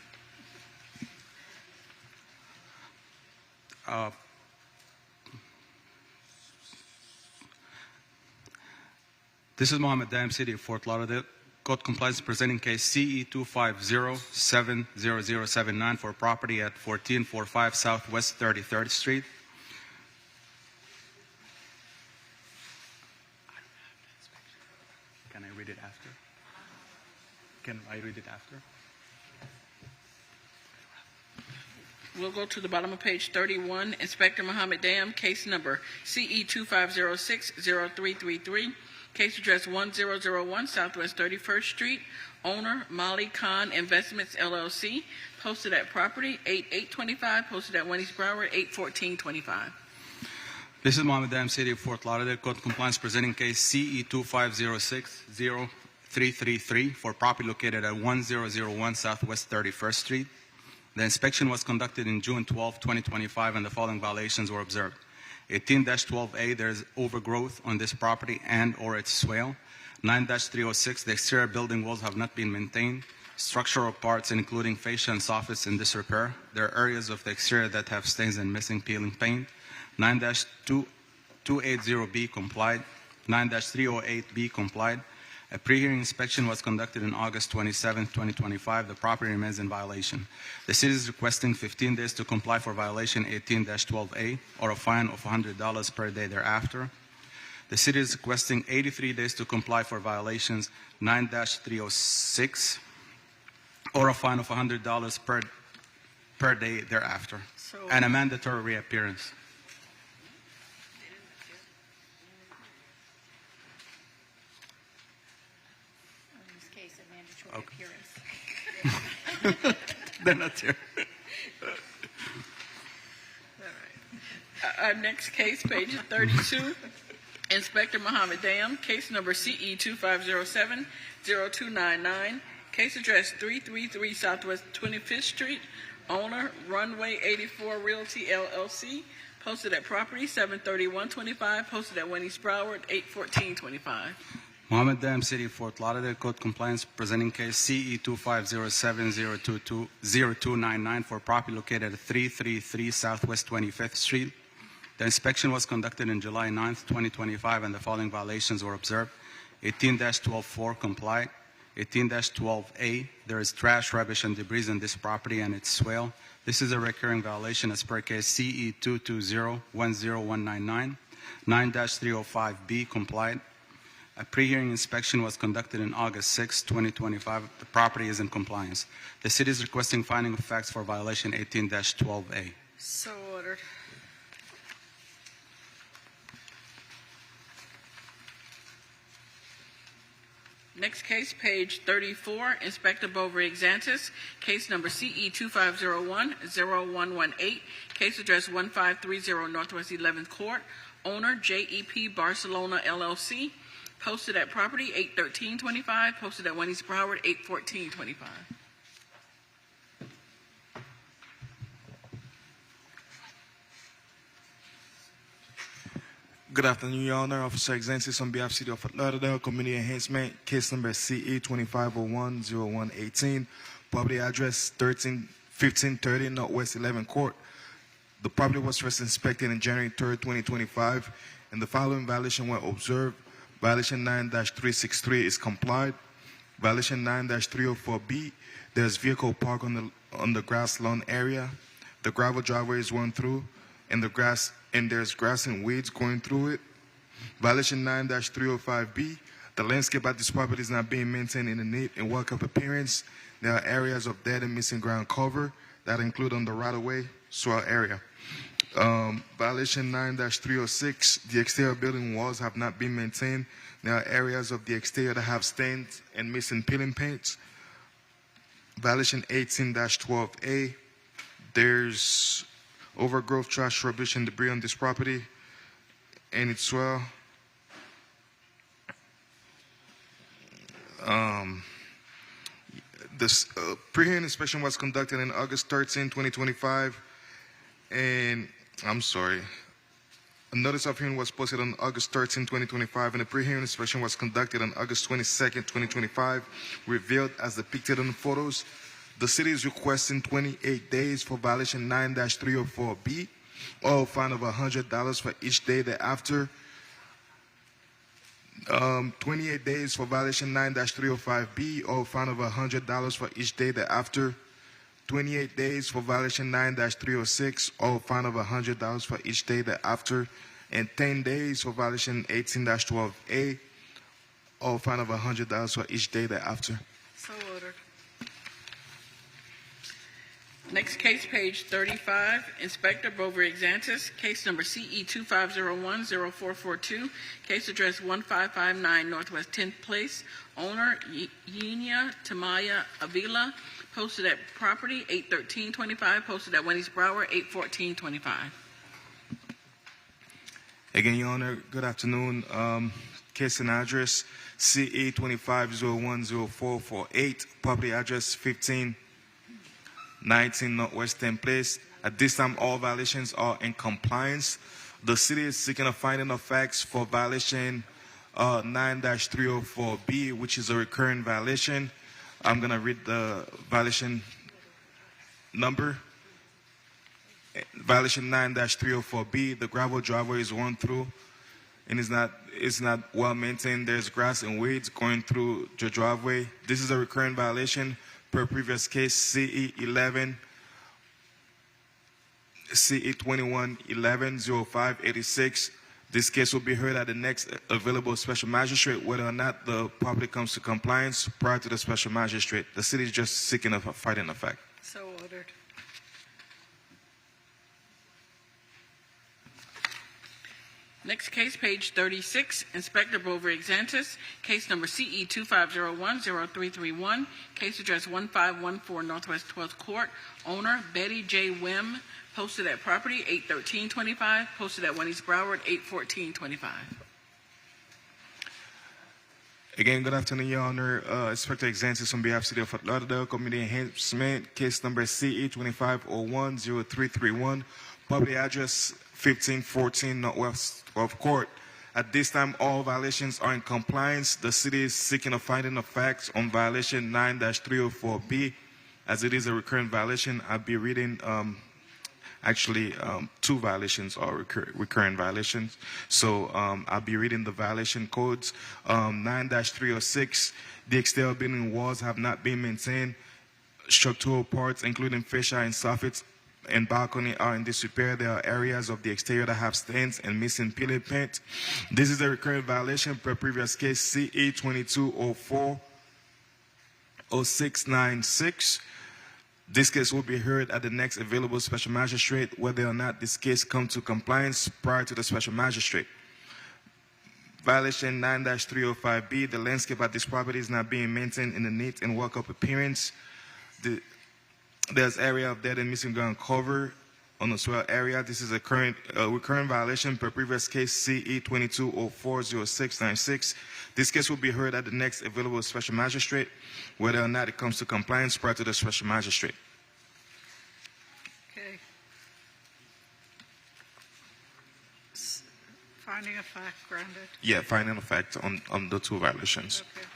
This is Mohammed Dam City of Fort Lauderdale. Code compliance presenting case CE 250-70079 for property at 1445 Southwest 33rd Street. Can I read it after? Can I read it after?
We'll go to the bottom of page 31, Inspector Mohammed Dayam, case number CE 2506-0333, case address 1001 Southwest 31st Street, owner Molly Khan Investments LLC, posted at property 8825, posted at 1 East Broward 81425.
This is Mohammed Dam, City of Fort Lauderdale, Code Compliance, presenting case CE 2506-0333 for property located at 1001 Southwest 31st Street. The inspection was conducted in June 12, 2025, and the following violations were observed. 18-12A, there is overgrowth on this property and or its swale. 9-306, the exterior building walls have not been maintained. Structural parts, including fascia and soffits, in disrepair. There are areas of the exterior that have stains and missing peeling paint. 9-280B complied. 9-308B complied. A pre-hearing inspection was conducted on August 27, 2025. The property remains in violation. The city is requesting 15 days to comply for violation 18-12A or a fine of $100 per day thereafter. The city is requesting 83 days to comply for violations 9-306 or a fine of $100 per day thereafter, and a mandatory reappearance.
Appearance.
They're not here.
Our next case, page 32, Inspector Mohammed Dam, case number CE 2507-0299, case address 333 Southwest 25th Street, owner Runway 84 Realty LLC, posted at property 73125, posted at Winnie Broward 81425.
Mohammed Dam, City of Fort Lauderdale, Code Compliance, presenting case CE 2507-0299 for property located at 333 Southwest 25th Street. The inspection was conducted on July 9, 2025, and the following violations were observed. 18-12-4 complied. 18-12A, there is trash, rubbish, and debris in this property and its swale. This is a recurring violation as per case CE 220-10199. 9-305B complied. A pre-hearing inspection was conducted on August 6, 2025. The property is in compliance. The city is requesting finding of facts for violation 18-12A.
So ordered.
Next case, page 34, Inspector Bovary Exantis, case number CE 2501-0118, case address 1530 Northwest 11th Court, owner JEP Barcelona LLC, posted at property 81325, posted at Winnie Broward 81425.
Good afternoon, Your Honor. Officer Exantis on behalf of City of Fort Lauderdale, Community Enhancement, case number CE 2501-0118, property address 1530 Northwest 11th Court. The property was first inspected on January 3rd, 2025, and the following violation were observed. Violation 9-363 is complied. Violation 9-304B, there's vehicle park on the grass lawn area. The gravel driveway is run through, and there's grass and weeds going through it. Violation 9-305B, the landscape at this property is not being maintained in a neat and well-kept appearance. There are areas of dead and missing ground cover that include on the right-of-way soil area. Violation 9-306, the exterior building walls have not been maintained. There are areas of the exterior that have stains and missing peeling paints. Violation 18-12A, there's overgrowth, trash, rubbish, and debris on this property and its swell. This pre-hearing inspection was conducted on August 13, 2025, and I'm sorry. A notice of hearing was posted on August 13, 2025, and a pre-hearing inspection was conducted on August 22, 2025, revealed as depicted on the photos. The city is requesting 28 days for violation 9-304B, or a fine of $100 for each day thereafter. 28 days for violation 9-305B, or a fine of $100 for each day thereafter. 28 days for violation 9-306, or a fine of $100 for each day thereafter. And 10 days for violation 18-12A, or a fine of $100 for each day thereafter.
So ordered.
Next case, page 35, Inspector Bovary Exantis, case number CE 2501-0442, case address 1559 Northwest 10th Place, owner Yenia Tamaya Avila, posted at property 81325, posted at Winnie Broward 81425.
Again, Your Honor, good afternoon. Case and address CE 25010448, property address 1519 Northwest 10th Place. At this time, all violations are in compliance. The city is seeking a finding of facts for violation 9-304B, which is a recurring violation. I'm going to read the violation number. Violation 9-304B, the gravel driveway is worn through and is not well maintained. There's grass and weeds going through the driveway. This is a recurring violation per previous case CE 21110586. This case will be heard at the next available special magistrate, whether or not the property comes to compliance prior to the special magistrate. The city is just seeking a finding of fact.
So ordered.
Next case, page 36, Inspector Bovary-Xantis, case number CE 25010331, case address 1514 Northwest 12th Court, owner Betty J. Wim, posted at property 81325, posted at 1 East Broward 81425.
Again, good afternoon, Your Honor. Inspector Xantis on behalf of the City of Fort Lauderdale, Community Enhancement, case number CE 25010331, property address 1514 Northwest 12th Court. At this time, all violations are in compliance. The city is seeking a finding of facts on violation 9-304B. As it is a recurrent violation, I'll be reading two violations are recurrent violations. So I'll be reading the violation codes. 9-306, the exterior building walls have not been maintained. Structural parts, including fascia and soffits and balcony, are in disrepair. There are areas of the exterior that have stains and missing peeling paint. This is a recurrent violation per previous case CE 22040696. This case will be heard at the next available special magistrate, whether or not this case comes to compliance prior to the special magistrate. Violation 9-305B, the landscape at this property is not being maintained in a neat and walk-up appearance. There's area of dead and missing ground cover on the swell area. This is a recurrent violation per previous case CE 22040696. This case will be heard at the next available special magistrate, whether or not it comes to compliance prior to the special magistrate.
Okay. Finding of fact granted.
Yeah, finding of fact on the two violations.
Okay.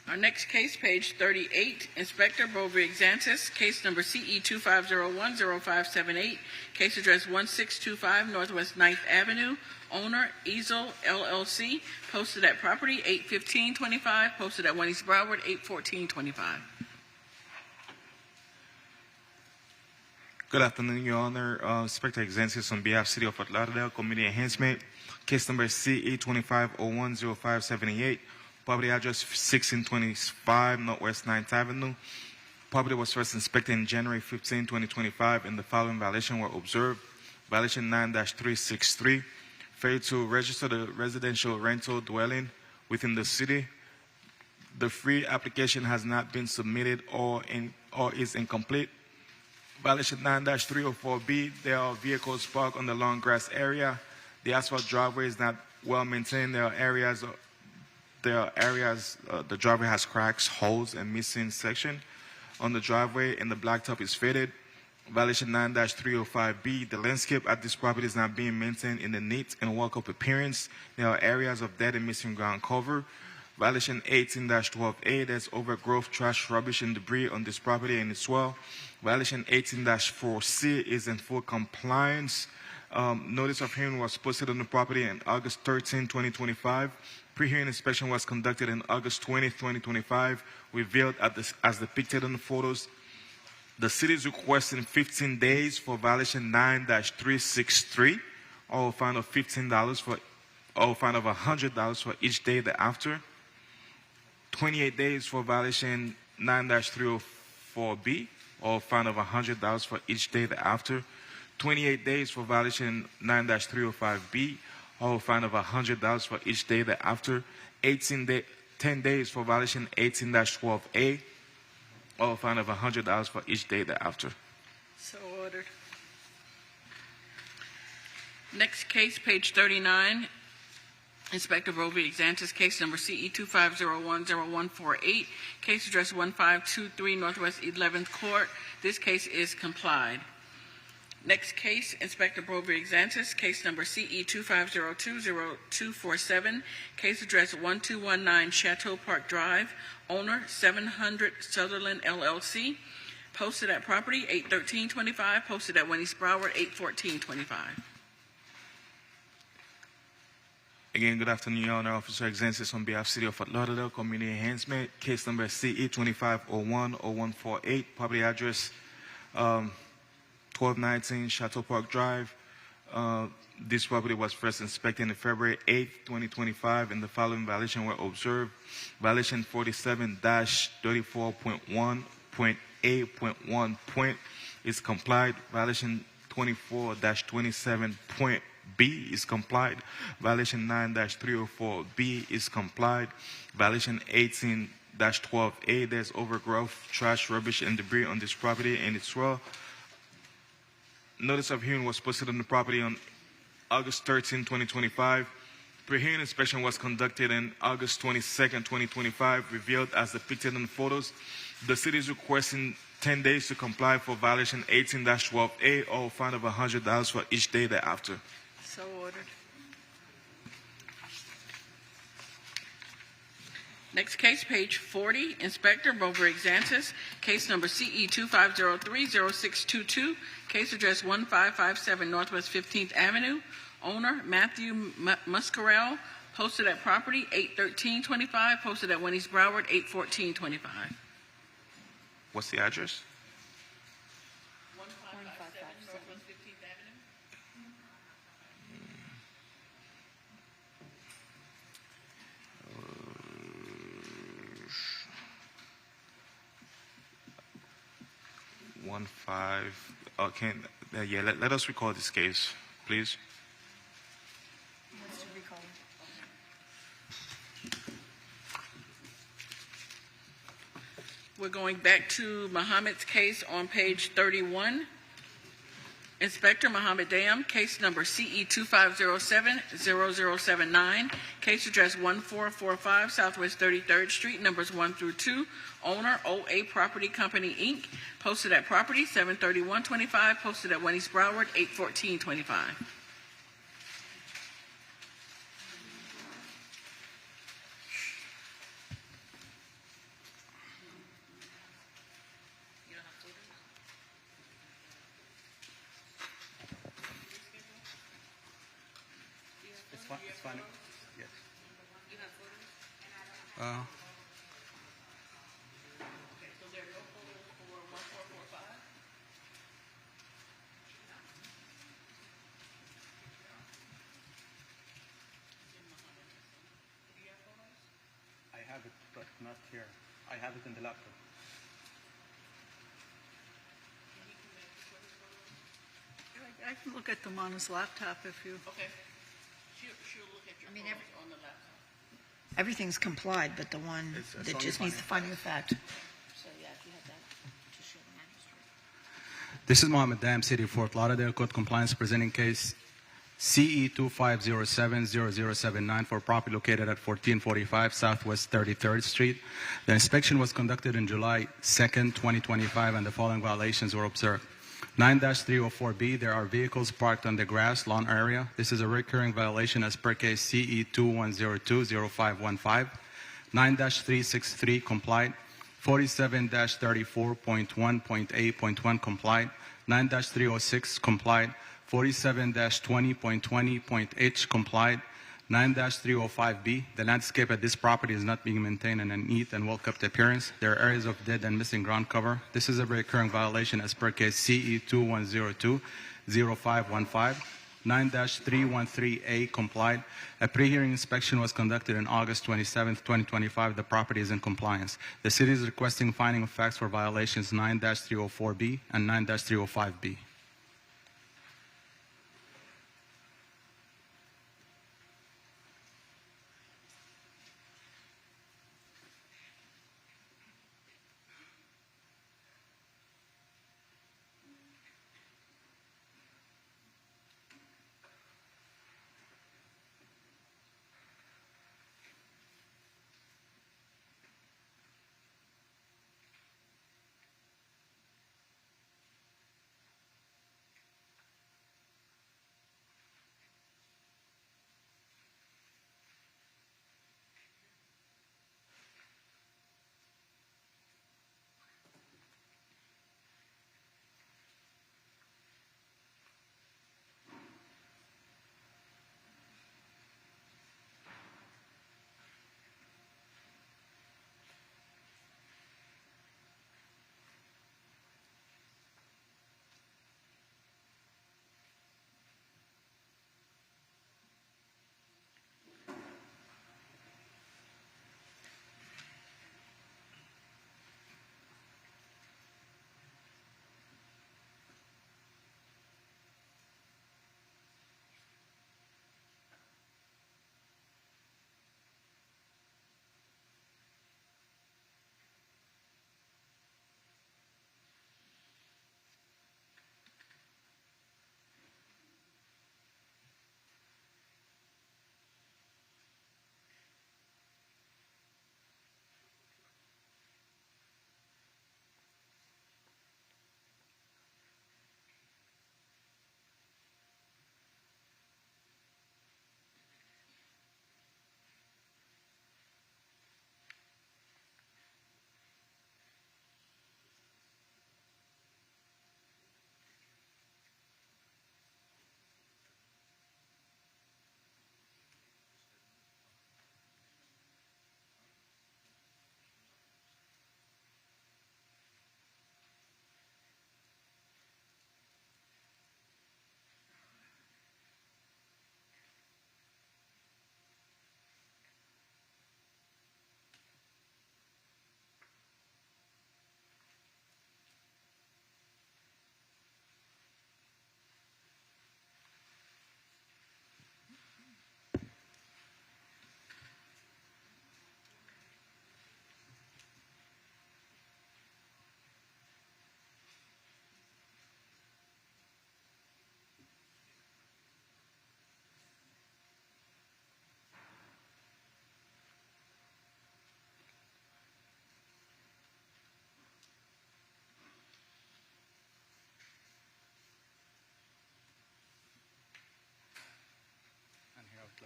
Our next case, page 38, Inspector Bovary-Xantis, case number CE 25010578, case address 1625 Northwest 9th Avenue, owner Easel LLC, posted at property 81525, posted at 1 East Broward 81425.
Good afternoon, Your Honor. Inspector Xantis on behalf of City of Fort Lauderdale, Community Enhancement, case number CE 25010578, property address 1625 Northwest 9th Avenue. Property was first inspected in January 15, 2025, and the following violations were observed. Violation 9-363, failure to register the residential rental dwelling within the city. The free application has not been submitted or is incomplete. Violation 9-304B, there are vehicles parked on the long grass area. The asphalt driveway is not well maintained. There are areas, the driveway has cracks, holes, and missing section on the driveway, and the blacktop is faded. Violation 9-305B, the landscape at this property is not being maintained in a neat and walk-up appearance. There are areas of dead and missing ground cover. Violation 18-12A, there's overgrowth, trash, rubbish, and debris on this property and its well. Violation 18-4C is in full compliance. Notice of hearing was posted on the property on August 13, 2025. Pre-hearing inspection was conducted on August 20, 2025. Revealed as depicted in the photos. The city is requesting 15 days for violation 9-363, or a fine of $15 or a fine of $100 for each day thereafter. 28 days for violation 9-304B, or a fine of $100 for each day thereafter. 28 days for violation 9-305B, or a fine of $100 for each day thereafter. 10 days for violation 18-12A, or a fine of $100 for each day thereafter.
So ordered.
Next case, page 39, Inspector Rovi Exantis, case number CE 25010148, case address 1523 Northwest 11th Court. This case is complied. Next case, Inspector Rovi Exantis, case number CE 25020247, case address 1219 Chateau Park Drive, owner 700 Sutherland LLC, posted at property 8/13/25, posted at Winnie Broward 8/14/25.
Again, good afternoon, Your Honor. Officer Exensis on behalf of City of Fort Lauderdale, Community Enhancement, case number CE 25010148, property address 1219 Chateau Park Drive. This property was first inspected on February 8, 2025, and the following violations were observed. Violation 47-34.1.A.1 is complied. Violation 24-27. B is complied. Violation 9-304B is complied. Violation 18-12A, there's overgrowth, trash, rubbish, and debris on this property, and it's raw. Notice of hearing was posted on the property on August 13, 2025. Pre-hearing inspection was conducted on August 22, 2025, revealed as depicted in the photos. The city is requesting 10 days to comply for violation 18-12A, or a fine of $100 for each day thereafter.
So ordered.
Next case, page 40, Inspector Rover Exantis, case number CE 25030622, case address 1557 Northwest 15th Avenue, owner Matthew Muscarell, posted at property 8/13/25, posted at Winnie Broward 8/14/25.
What's the address?
1557 Northwest 15th Avenue.
15. Okay, yeah. Let us recall this case, please.
We're going back to Muhammad's case on page 31. Inspector Muhammad Dam, case number CE 2507-0079, case address 1445 Southwest 33rd Street, numbers 1 through 2, owner OA Property Company, Inc., posted at property 7/31/25, posted at Winnie Broward 8/14/25.
It's fine. Yes. I have it, but not here. I have it in the laptop.
I can look at them on his laptop if you.
Okay. She'll look at your photos on the laptop.
Everything's complied, but the one
It's
that
only
just needs the finding of fact.
So, yeah, if you have that, just show the magistrate.
This is Mohammed Dam, City of Fort Lauderdale, Court Compliance, presenting case CE 2507-0079 for property located at 1445 Southwest 33rd Street. The inspection was conducted on July 2nd, 2025, and the following violations were observed. 9-304B, there are vehicles parked on the grass lawn area. This is a recurring violation as per case CE 2102-0515. 9-363 complied. 47-34.1.A.1 complied. 9-306 complied. 47-20.20.H complied. 9-305B, the landscape at this property is not being maintained in a neat and well-kept appearance. There are areas of dead and missing ground cover. This is a recurring violation as per case CE 2102-0515. 9-313A complied. A pre-hearing inspection was conducted on August 27, 2025. The property is in compliance. The city is requesting finding of facts for violations 9-304B and 9-305B.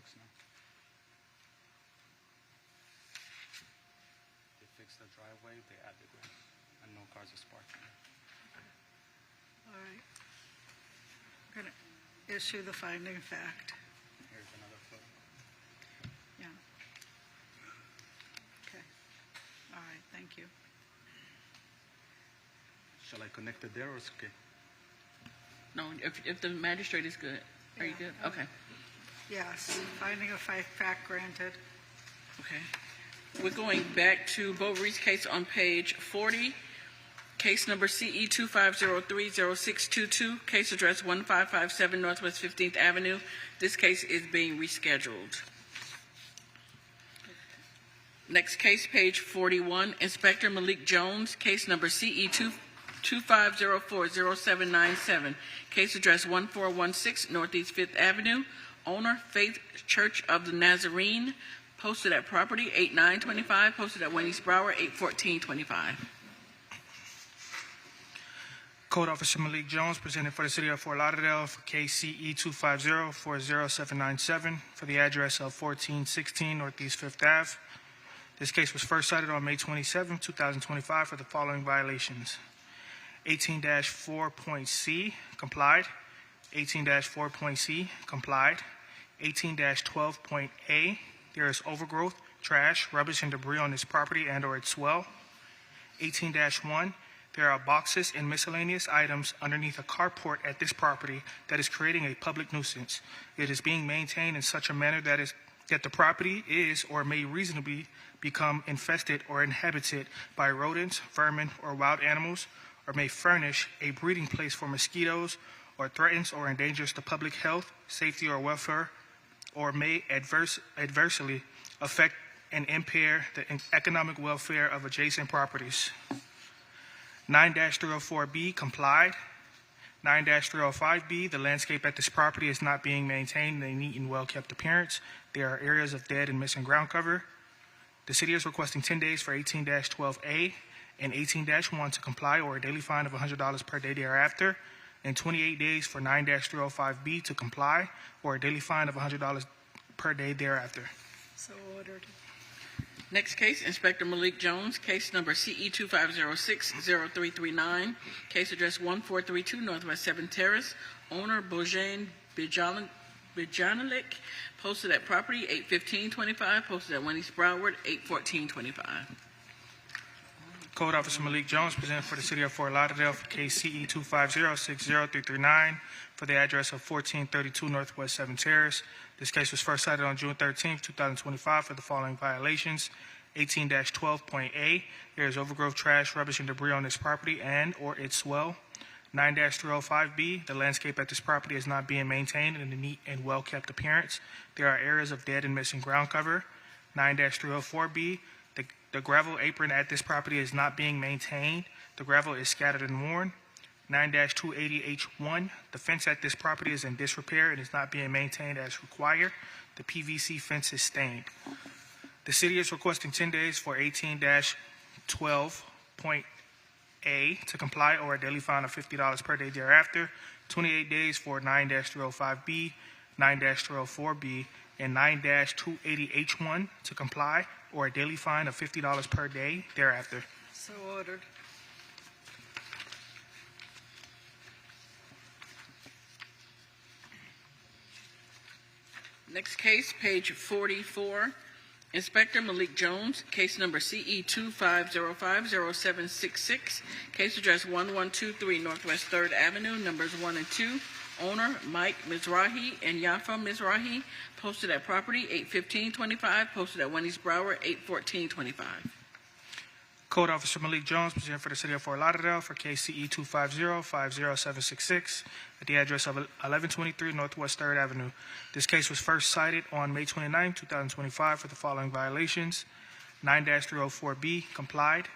looks now. They fixed the driveway, they added grass, and no cars are parked.
All right. We're going to issue the finding of fact.
Here's another photo.
Yeah. Okay. All right, thank you.
Shall I connect it there or it's okay?
No, if the magistrate is good. Are you good? Okay.
Yes, finding of fact granted.
Okay. We're going back to Bovary's case on page 40. Case number CE 25030622, case address 1557 Northwest 15th Avenue. This case is being rescheduled. Next case, page 41, Inspector Malik Jones, case number CE 25040797, case address 1416 Northeast 5th Avenue. Owner, Faith Church of the Nazarene, posted at property 8925, posted at Wendy's Brower 81425.
Code Officer Malik Jones, presented for the City of Fort Lauderdale for KCE 250-40797 for the address of 1416 Northeast 5th Ave. This case was first cited on May 27, 2025 for the following violations. 18-4.C, complied. 18-4.C, complied. 18-12.A, there is overgrowth, trash, rubbish, and debris on this property and or its swell. 18-1, there are boxes and miscellaneous items underneath a carport at this property that is creating a public nuisance. It is being maintained in such a manner that the property is or may reasonably become infested or inhabited by rodents, vermin, or wild animals, or may furnish a breeding place for mosquitoes, or threatens or endangers the public health, safety, or welfare, or may adversely affect and impair the economic welfare of adjacent properties. 9-304B, complied. 9-305B, the landscape at this property is not being maintained in a neat and well-kept appearance. There are areas of dead and missing ground cover. The city is requesting 10 days for 18-12A and 18-1 to comply, or a daily fine of $100 per day thereafter, and 28 days for 9-305B to comply, or a daily fine of $100 per day thereafter.
So ordered.
Next case, Inspector Malik Jones, case number CE 25060339, case address 1432 Northwest 7th Terrace. Owner Bojane Bijanolik, posted at property 81525, posted at Wendy's Broward 81425.
Code Officer Malik Jones, presented for the City of Fort Lauderdale for KCE 250-60339 for the address of 1432 Northwest 7th Terrace. This case was first cited on June 13, 2025 for the following violations. 18-12.A, there is overgrowth, trash, rubbish, and debris on this property and or its swell. 9-305B, the landscape at this property is not being maintained in a neat and well-kept appearance. There are areas of dead and missing ground cover. 9-304B, the gravel apron at this property is not being maintained. The gravel is scattered and worn. 9-280H1, the fence at this property is in disrepair and is not being maintained as required. The PVC fence is stained. The city is requesting 10 days for 18-12.A to comply, or a daily fine of $50 per day thereafter. 28 days for 9-305B, 9-304B, and 9-280H1 to comply, or a daily fine of $50 per day thereafter.
So ordered.
Next case, page 44, Inspector Malik Jones, case number CE 25050766, case address 1123 Northwest 3rd Avenue, numbers 1 and 2. Owner Mike Mizrahi and Yafa Mizrahi, posted at property 81525, posted at Wendy's Broward 81425.
Code Officer Malik Jones, presented for the City of Fort Lauderdale for KCE 250-50766 at the address of 1123 Northwest 3rd Avenue. This case was first cited on May 29, 2025 for the following violations. 9-304B, complied.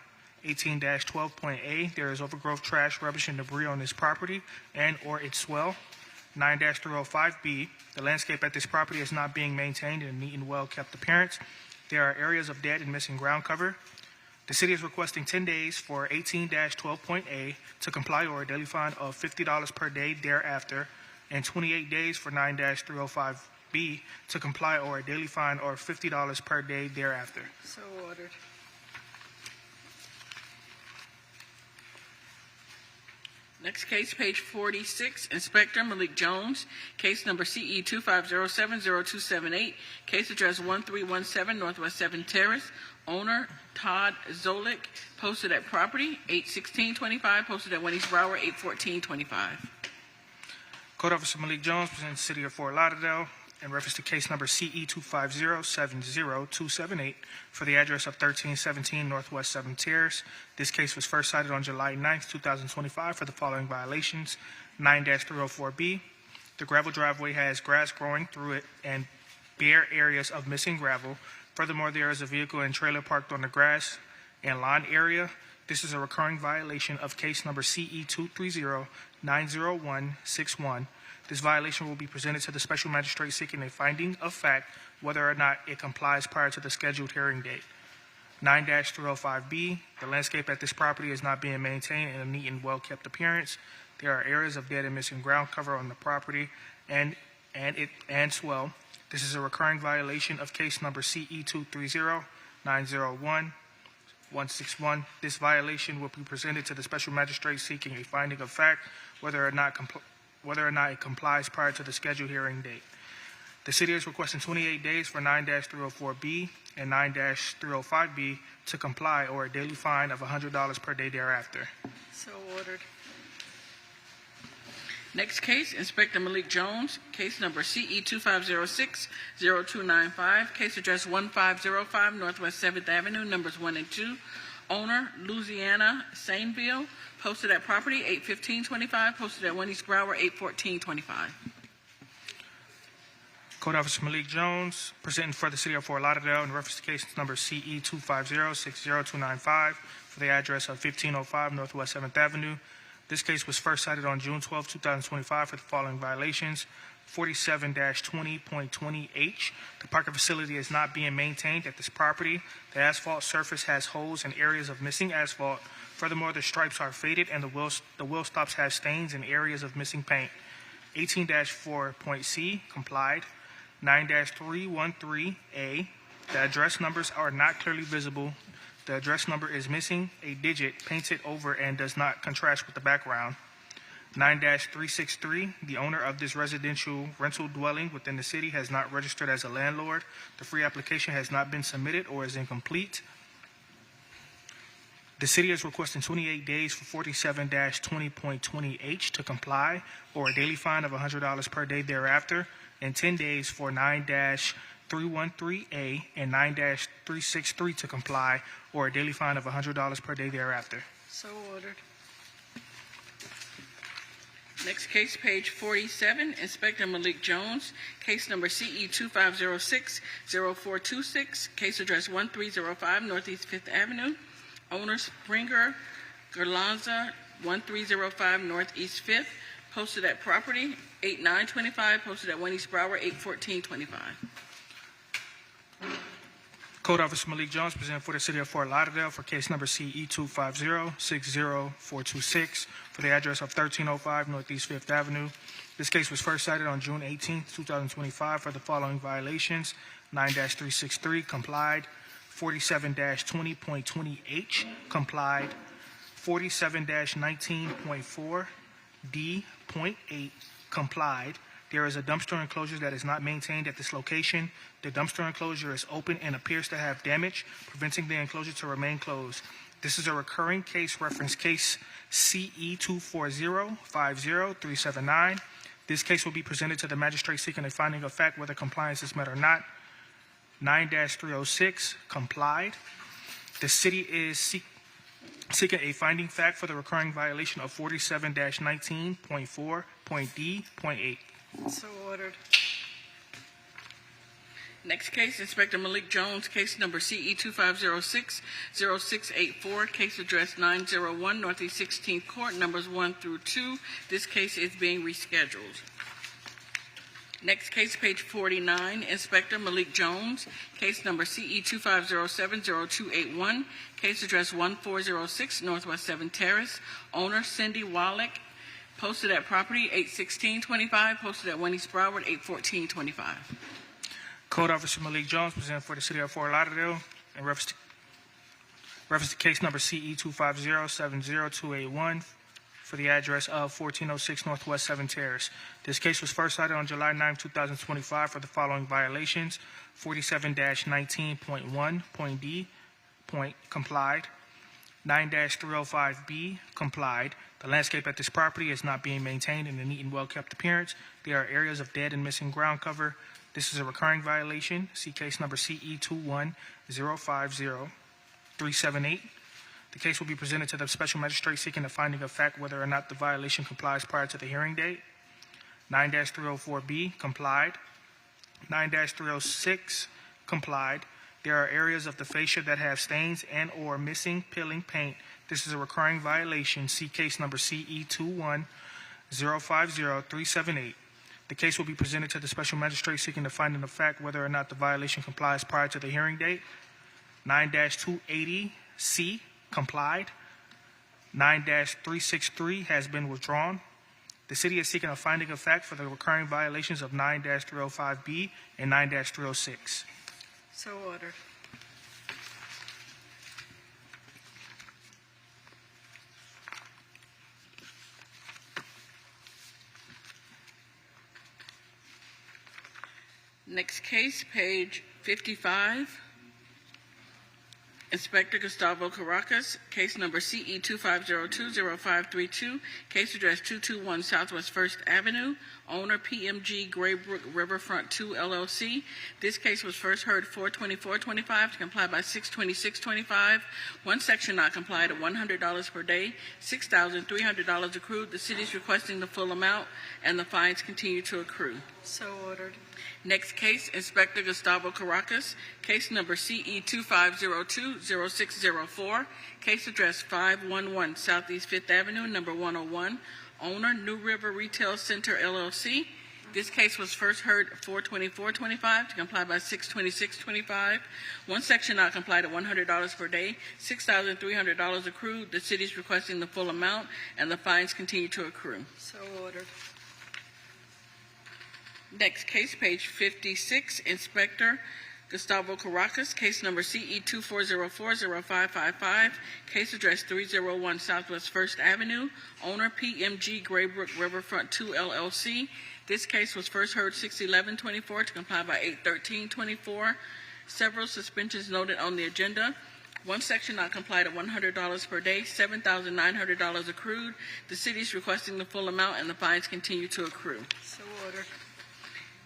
18-12.A, there is overgrowth, trash, rubbish, and debris on this property and or its swell. 9-305B, the landscape at this property is not being maintained in a neat and well-kept appearance. There are areas of dead and missing ground cover. The city is requesting 10 days for 18-12.A to comply, or a daily fine of $50 per day thereafter, and 28 days for 9-305 B, to comply, or a daily fine or $50 per day thereafter.
So ordered.
Next case, page 46, Inspector Malik Jones, case number CE 25070278, case address 1317 Northwest 7th Terrace, owner Todd Zolik, posted at property 8/16/25, posted at Wendy's Brower 8/14/25.
Code Officer Malik Jones, presenting City of Fort Lauderdale, in reference to case number CE 250-70278 for the address of 1317 Northwest 7th Terrace. This case was first cited on July 9th, 2025 for the following violations. 9-304B, the gravel driveway has grass growing through it and bare areas of missing gravel. Furthermore, there is a vehicle and trailer parked on the grass and lawn area. This is a recurring violation of case number CE 230-90161. This violation will be presented to the special magistrate seeking a finding of fact whether or not it complies prior to the scheduled hearing date. 9-305B, the landscape at this property is not being maintained in a neat and well-kept appearance. There are areas of dead and missing ground cover on the property and swell. This is a recurring violation of case number CE 230-901-161. This violation will be presented to the special magistrate seeking a finding of fact whether or not it complies prior to the scheduled hearing date. The city is requesting 28 days for 9-304B and 9-305B to comply, or a daily fine of $100 per day thereafter.
So ordered.
Next case, Inspector Malik Jones, case number CE 2506-0295, case address 1505 Northwest 7th Avenue, numbers 1 and 2, owner Louisiana Sainville, posted at property 8/15/25, posted at Wendy's Brower 8/14/25.
Code Officer Malik Jones, presenting for the City of Fort Lauderdale in reference to case number CE 250-60295 for the address of 1505 Northwest 7th Avenue. This case was first cited on June 12, 2025 for the following violations. 47-20.20H. The parking facility is not being maintained at this property. The asphalt surface has holes and areas of missing asphalt. Furthermore, the stripes are faded and the wheel stops have stains and areas of missing paint. 18-4.C, complied. 9-313A, the address numbers are not clearly visible. The address number is missing a digit painted over and does not contrast with the background. 9-363, the owner of this residential rental dwelling within the city has not registered as a landlord. The free application has not been submitted or is incomplete. The city is requesting 28 days for 47-20.20H to comply, or a daily fine of $100 per day thereafter, and 10 days for 9-313A and 9-363 to comply, or a daily fine of $100 per day thereafter.
So ordered.
Next case, page 47, Inspector Malik Jones, case number CE 2506-0426, case address 1305 Northeast 5th Avenue, owner Springer Gerlanza, 1305 Northeast 5th, posted at property 8/9/25, posted at Wendy's Brower 8/14/25.
Code Officer Malik Jones, presenting for the City of Fort Lauderdale for case number CE 250-60426 for the address of 1305 Northeast 5th Avenue. This case was first cited on June 18, 2025 for the following violations. 9-363, complied. 47-20.20H, complied. 47-19.4D.8, complied. There is a dumpster enclosure that is not maintained at this location. The dumpster enclosure is open and appears to have damage, preventing the enclosure to remain closed. This is a recurring case, reference case CE 240-50379. This case will be presented to the magistrate seeking a finding of fact whether compliance is met or not. 9-306, complied. The city is seeking a finding fact for the recurring violation of 47-19.4.D.8.
So ordered.
Next case, Inspector Malik Jones, case number CE 2506-0684, case address 901 Northeast 16th Court, numbers 1 through 2. This case is being rescheduled. Next case, page 49, Inspector Malik Jones, case number CE 2507-0281, case address 1406 Northwest 7th Terrace, owner Cindy Wallach, Posted at property 8/16/25, posted at 1 East Broward 8/14/25.
Code Officer Malik Jones, presenting for the City of Fort Lauderdale, in reference to case number CE 250-70281 for the address of 1406 Northwest 7 Terrace. This case was first cited on July 9, 2025 for the following violations: 47-19.1.d, complied. 9-305B, complied. The landscape at this property is not being maintained in a neat and well-kept appearance. There are areas of dead and missing ground cover. This is a recurring violation. See case number CE 21050-378. The case will be presented to the special magistrate seeking a finding of fact whether or not the violation complies prior to the hearing date. 9-304B, complied. 9-306, complied. There are areas of the fascia that have stains and or missing peeling paint. This is a recurring violation. See case number CE 21050-378. The case will be presented to the special magistrate seeking a finding of fact whether or not the violation complies prior to the hearing date. 9-280C, complied. 9-363 has been withdrawn. The city is seeking a finding of fact for the recurring violations of 9-305B and 9-306.
So ordered.
Next case, page 55. Inspector Gustavo Caracas, case number CE 25020532, case address 221 Southwest 1st Avenue, owner PMG Graybrook Riverfront 2 LLC. This case was first heard 4/24/25 to comply by 6/26/25. One section not complied at $100 per day, $6,300 accrued. The city is requesting the full amount, and the fines continue to accrue.
So ordered.
Next case, Inspector Gustavo Caracas, case number CE 25020604, case address 511 Southeast 5th Avenue, number 101, owner New River Retail Center LLC. This case was first heard 4/24/25 to comply by 6/26/25. One section not complied at $100 per day, $6,300 accrued. The city is requesting the full amount, and the fines continue to accrue.
So ordered.
Next case, page 56, Inspector Gustavo Caracas, case number CE 24040555, case address 301 Southwest 1st Avenue, owner PMG Graybrook Riverfront 2 LLC. This case was first heard 6/11/24 to comply by 8/13/24. Several suspensions noted on the agenda. One section not complied at $100 per day, $7,900 accrued. The city is requesting the full amount, and the fines continue to accrue.
So ordered.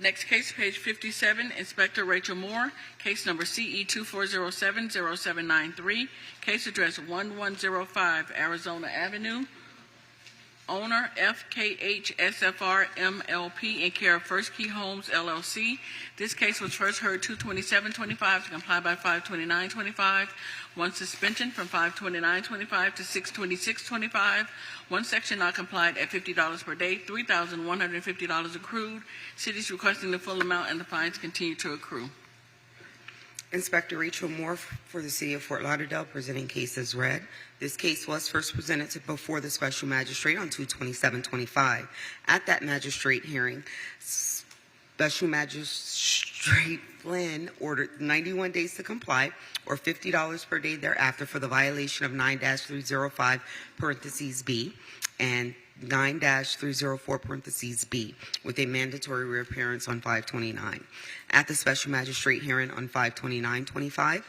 Next case, page 57, Inspector Rachel Moore, case number CE 24070793, case address 1105 Arizona Avenue, owner FKH SFR MLP in care of First Key Homes LLC. This case was first heard 2/27/25 to comply by 5/29/25. One suspension from 5/29/25 to 6/26/25. One section not complied at $50 per day, $3,150 accrued. City's requesting the full amount, and the fines continue to accrue.
Inspector Rachel Moore for the City of Fort Lauderdale, presenting case as read. This case was first presented before the special magistrate on 2/27/25. At that magistrate hearing, Special Magistrate Flynn ordered 91 days to comply, or $50 per day thereafter for the violation of 9-305(b) and 9-304(b), with a mandatory reappearance on 5/29. At the special magistrate hearing on 5/29/25,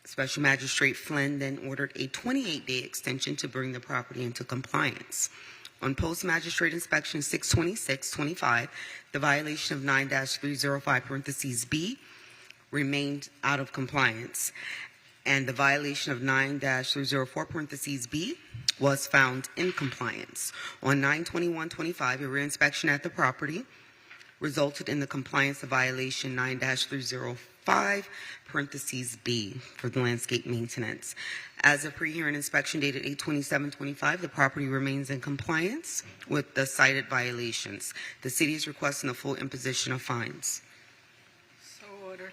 Special Magistrate Flynn then ordered a 28-day extension to bring the property into compliance. On post-magistrate inspection 6/26/25, the violation of 9-305(b) remained out of compliance, and the violation of 9-304(b) was found in compliance. On 9/21/25, a reinspection at the property resulted in the compliance of violation 9-305(b) for the landscape maintenance. As a pre-hearing inspection dated 8/27/25, the property remains in compliance with the cited violations. The city is requesting a full imposition of fines.
So ordered.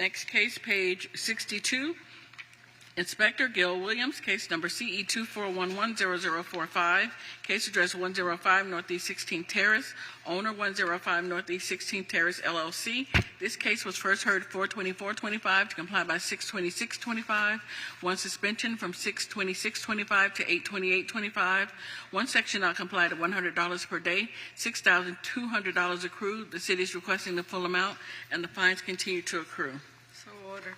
Next case, page 62. Inspector Gil Williams, case number CE 24110045, case address 105 Northeast 16th Terrace, owner 105 Northeast 16th Terrace, LLC. This case was first heard 4/24/25 to comply by 6/26/25, one suspension from 6/26/25 to 8/28/25, one section not complied at $100 per day, $6,200 accrued. The city is requesting the full amount, and the fines continue to accrue.
So ordered.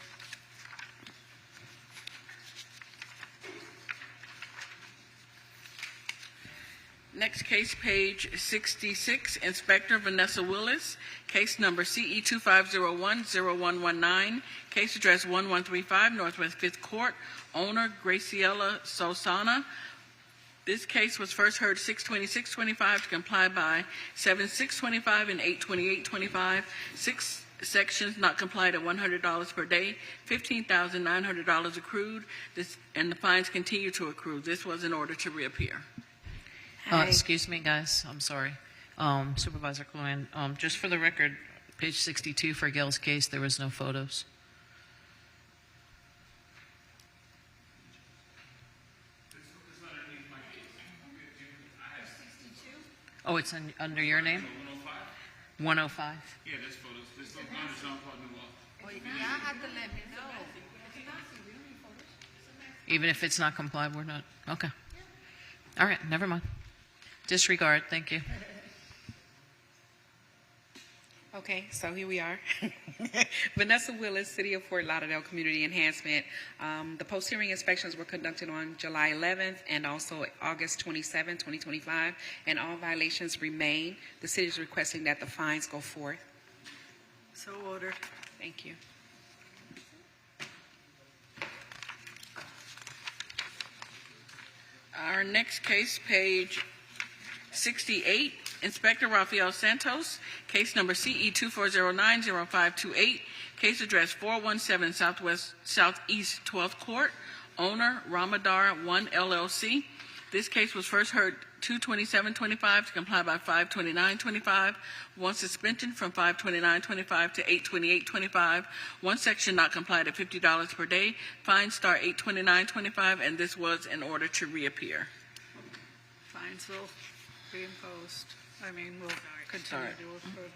Next case, page 66, Inspector Vanessa Willis, case number CE 25010119, case address 1135 Northwest 5th Court, owner Graciela Sosana. This case was first heard 6/26/25 to comply by 7/6/25 and 8/28/25. Six sections not complied at $100 per day, $15,900 accrued, and the fines continue to accrue. This was in order to reappear.
Excuse me, guys. I'm sorry. Supervisor Kluan, just for the record, page 62 for Gail's case, there was no photos. Oh, it's under your name? 105?
Yeah, there's photos. There's no photos on the wall.
Well, y'all have to let me know.
Even if it's not complied, we're not. Okay. All right, never mind. Disregard. Thank you.
Okay, so here we are. Vanessa Willis, City of Fort Lauderdale Community Enhancement. The post-hearing inspections were conducted on July 11th and also August 27, 2025, and all violations remain. The city is requesting that the fines go forth.
So ordered.
Thank you.
Our next case, page 68, Inspector Rafael Santos, case number CE 24090528, case address 417 Southeast 12th Court, owner Ramadar 1 LLC. This case was first heard 2/27/25 to comply by 5/29/25, one suspension from 5/29/25 to 8/28/25, one section not complied at $50 per day, fine start 8/29/25, and this was in order to reappear.
Fines will be imposed. We'll continue to accrue.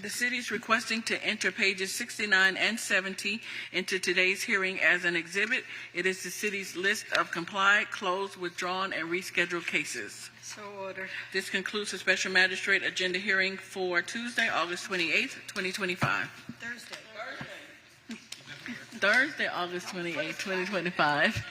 The city is requesting to enter pages 69 and 70 into today's hearing as an exhibit. It is the city's list of complied, closed, withdrawn, and rescheduled cases.
So ordered.
This concludes the special magistrate agenda hearing for Tuesday, August 28th, 2025.
Thursday,
August 28th, 2025.